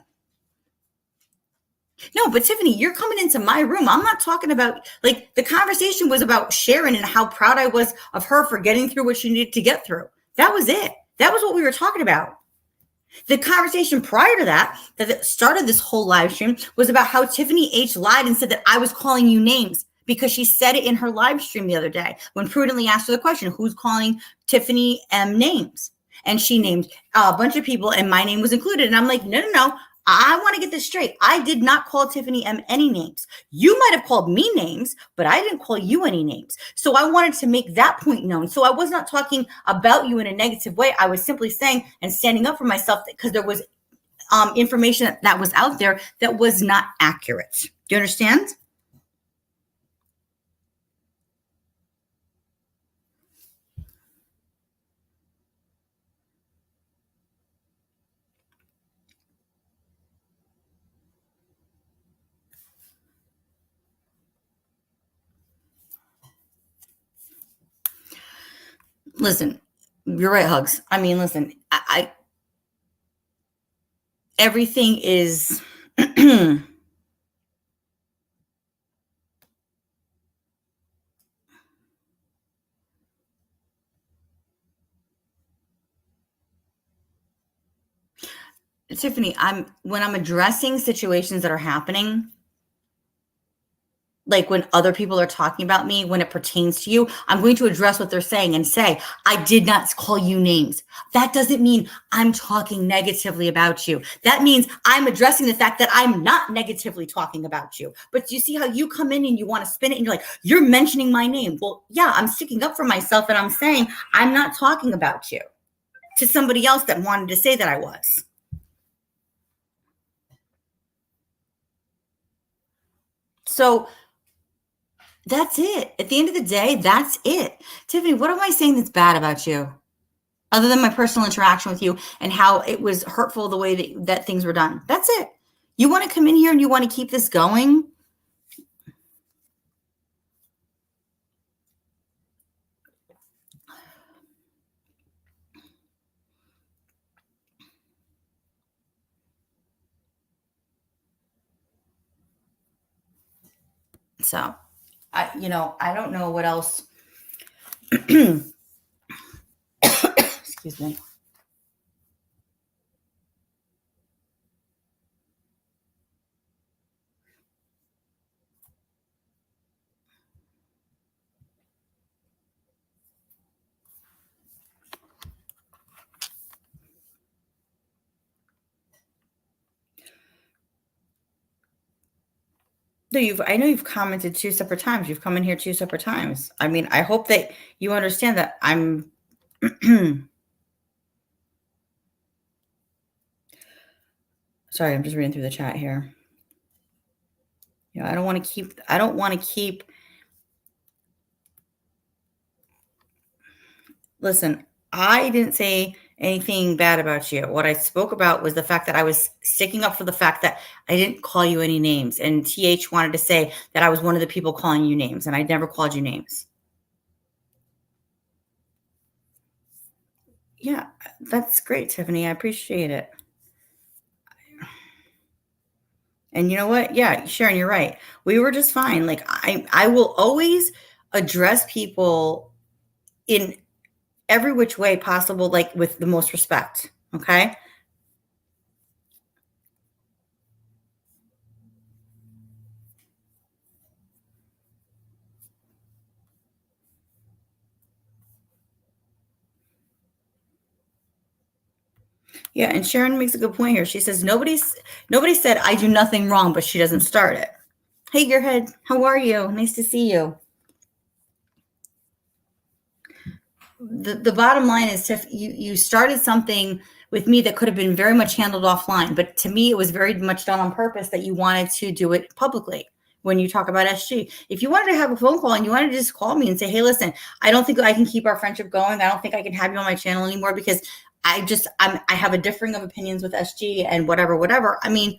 No, but Tiffany, you're coming into my room. I'm not talking about, like, the conversation was about Sharon and how proud I was of her for getting through what she needed to get through. That was it. That was what we were talking about. The conversation prior to that started this whole live stream was about how Tiffany H lied and said that I was calling you names, because she said it in her live stream the other day when Prudently asked her the question, who's calling Tiffany M names? And she named a bunch of people and my name was included. And I'm like, no. I want to get this straight. I did not call Tiffany M any names. You might have called me names, but I didn't call you any names. So I wanted to make that point known. So I was not talking about you in a negative way. I was simply saying and standing up for myself because there was information that was out there that was not accurate. Do you understand? Listen, you're right, Hugs. I mean, listen, I everything is Tiffany, when I'm addressing situations that are happening, like when other people are talking about me, when it pertains to you, I'm going to address what they're saying and say, I did not call you names. That doesn't mean I'm talking negatively about you. That means I'm addressing the fact that I'm not negatively talking about you. But you see how you come in and you want to spin it and you're like, you're mentioning my name. Well, yeah, I'm sticking up for myself and I'm saying I'm not talking about you to somebody else that wanted to say that I was. So that's it. At the end of the day, that's it. Tiffany, what am I saying that's bad about you? Other than my personal interaction with you and how it was hurtful the way that things were done. That's it. You want to come in here and you want to keep this going? So, I don't know what else. Excuse me. No, I know you've commented 2 separate times. You've come in here 2 separate times. I mean, I hope that you understand that I'm sorry, I'm just reading through the chat here. I don't want to keep Listen, I didn't say anything bad about you. What I spoke about was the fact that I was sticking up for the fact that I didn't call you any names. And TH wanted to say that I was one of the people calling you names, and I never called you names. Yeah, that's great, Tiffany. I appreciate it. And you know what? Yeah, Sharon, you're right. We were just fine. Like I will always address people in every which way possible, like with the most respect. Okay. Yeah, and Sharon makes a good point here. She says nobody said I do nothing wrong, but she doesn't start it. Hey, Gearhead, how are you? Nice to see you. the bottom line is, Tiff, you started something with me that could have been very much handled offline, but to me, it was very much done on purpose that you wanted to do it publicly. When you talk about SG, if you wanted to have a phone call and you wanted to just call me and say, hey, listen, I don't think I can keep our friendship going. I don't think I can have you on my channel anymore because I have a differing of opinions with SG and whatever. I mean,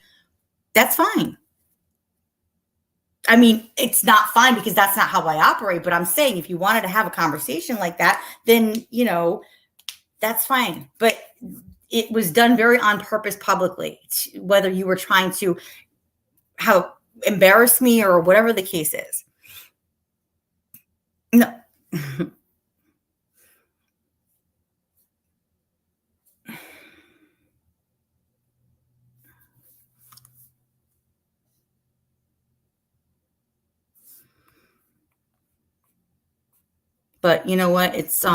that's fine. I mean, it's not fine because that's not how I operate, but I'm saying if you wanted to have a conversation like that, then, you know, that's fine. But it was done very on purpose publicly, whether you were trying to embarrass me or whatever the case is. No. But you know what? It's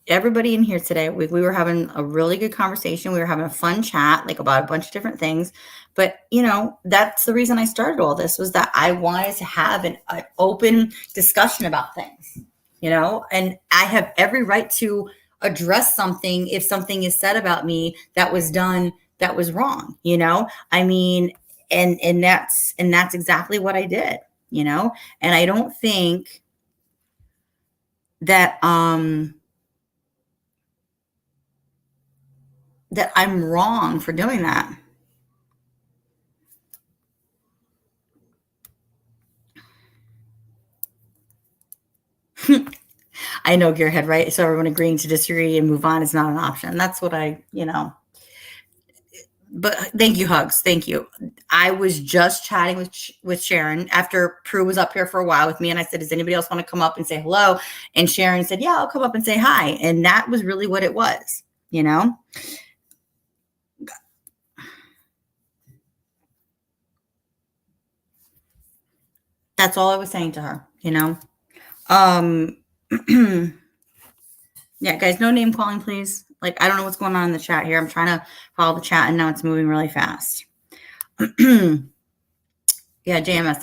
everybody in here today. We were having a really good conversation. We were having a fun chat, like about a bunch of different things. But you know, that's the reason I started all this, was that I wanted to have an open discussion about things. You know, and I have every right to address something if something is said about me that was done that was wrong. You know, I mean, and that's exactly what I did. You know, and I don't think that that I'm wrong for doing that. I know, Gearhead, right? So everyone agreeing to disagree and move on is not an option. That's what you know. But thank you, Hugs. Thank you. I was just chatting with Sharon after Prue was up here for a while with me. And I said, does anybody else want to come up and say hello? And Sharon said, yeah, I'll come up and say hi. And that was really what it was, you know? That's all I was saying to her, you know? Yeah, guys, no name calling, please. Like, I don't know what's going on in the chat here. I'm trying to follow the chat and now it's moving really fast. Yeah, JMS,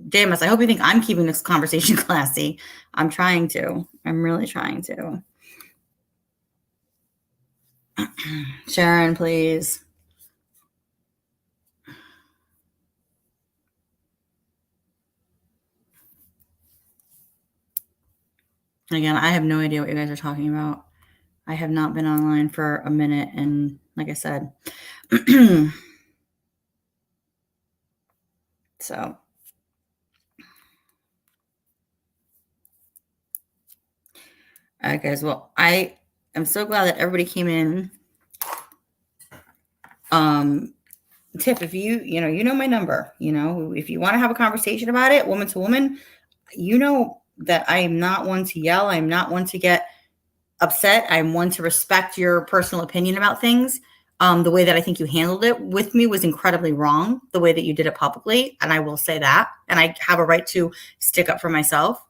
JMS, I hope you think I'm keeping this conversation classy. I'm trying to. I'm really trying to. Sharon, please. Again, I have no idea what you guys are talking about. I have not been online for a minute, and like I said, so. All right, guys. Well, I am so glad that everybody came in. Tiff, if you know my number, you know, if you want to have a conversation about it, woman to woman, you know that I am not one to yell. I'm not one to get upset. I'm one to respect your personal opinion about things. The way that I think you handled it with me was incredibly wrong, the way that you did it publicly. And I will say that. And I have a right to stick up for myself.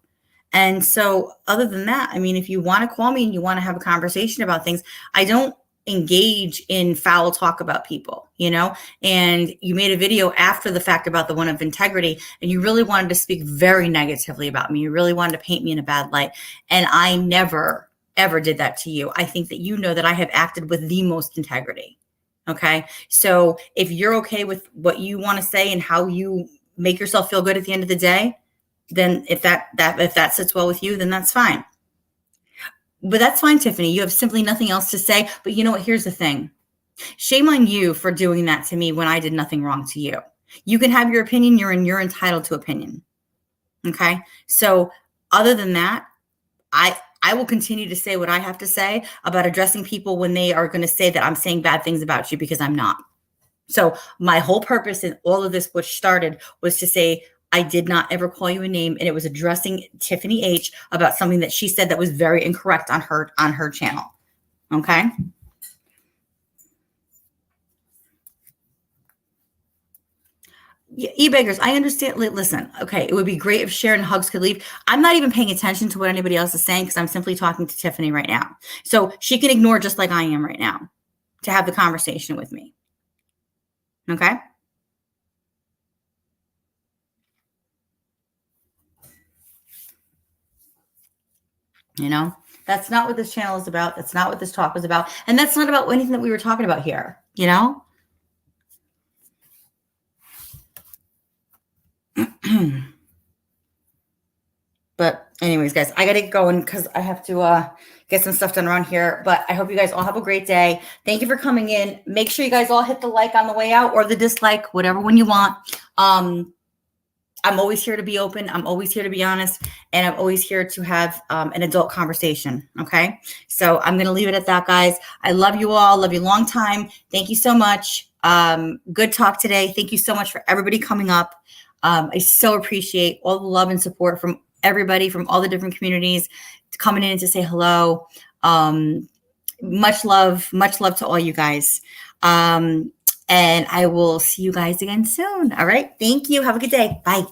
And so other than that, I mean, if you want to call me and you want to have a conversation about things, I don't engage in foul talk about people, you know. And you made a video after the fact about the one of integrity, and you really wanted to speak very negatively about me. You really wanted to paint me in a bad light. And I never, ever did that to you. I think that you know that I have acted with the most integrity. Okay. So if you're okay with what you want to say and how you make yourself feel good at the end of the day, then if that sits well with you, then that's fine. But that's fine, Tiffany. You have simply nothing else to say. But you know what? Here's the thing. Shame on you for doing that to me when I did nothing wrong to you. You can have your opinion. You're entitled to opinion. Okay. So other than that, I will continue to say what I have to say about addressing people when they are going to say that I'm saying bad things about you, because I'm not. So my whole purpose in all of this, which started, was to say, I did not ever call you a name, and it was addressing Tiffany H about something that she said that was very incorrect on her channel. Okay. Yeah, e-beggars, I understand. Listen, okay, it would be great if Sharon and Hugs could leave. I'm not even paying attention to what anybody else is saying because I'm simply talking to Tiffany right now. So she can ignore just like I am right now to have the conversation with me. Okay. You know, that's not what this channel is about. That's not what this talk was about. And that's not about anything that we were talking about here, you know? But anyways, guys, I got to get going because I have to get some stuff done around here. But I hope you guys all have a great day. Thank you for coming in. Make sure you guys all hit the like on the way out or the dislike, whatever one you want. I'm always here to be open. I'm always here to be honest. And I'm always here to have an adult conversation. Okay. So I'm going to leave it at that, guys. I love you all. Love you long time. Thank you so much. Good talk today. Thank you so much for everybody coming up. I so appreciate all the love and support from everybody from all the different communities coming in to say hello. Much love to all you guys. And I will see you guys again soon. All right. Thank you. Have a good day. Bye.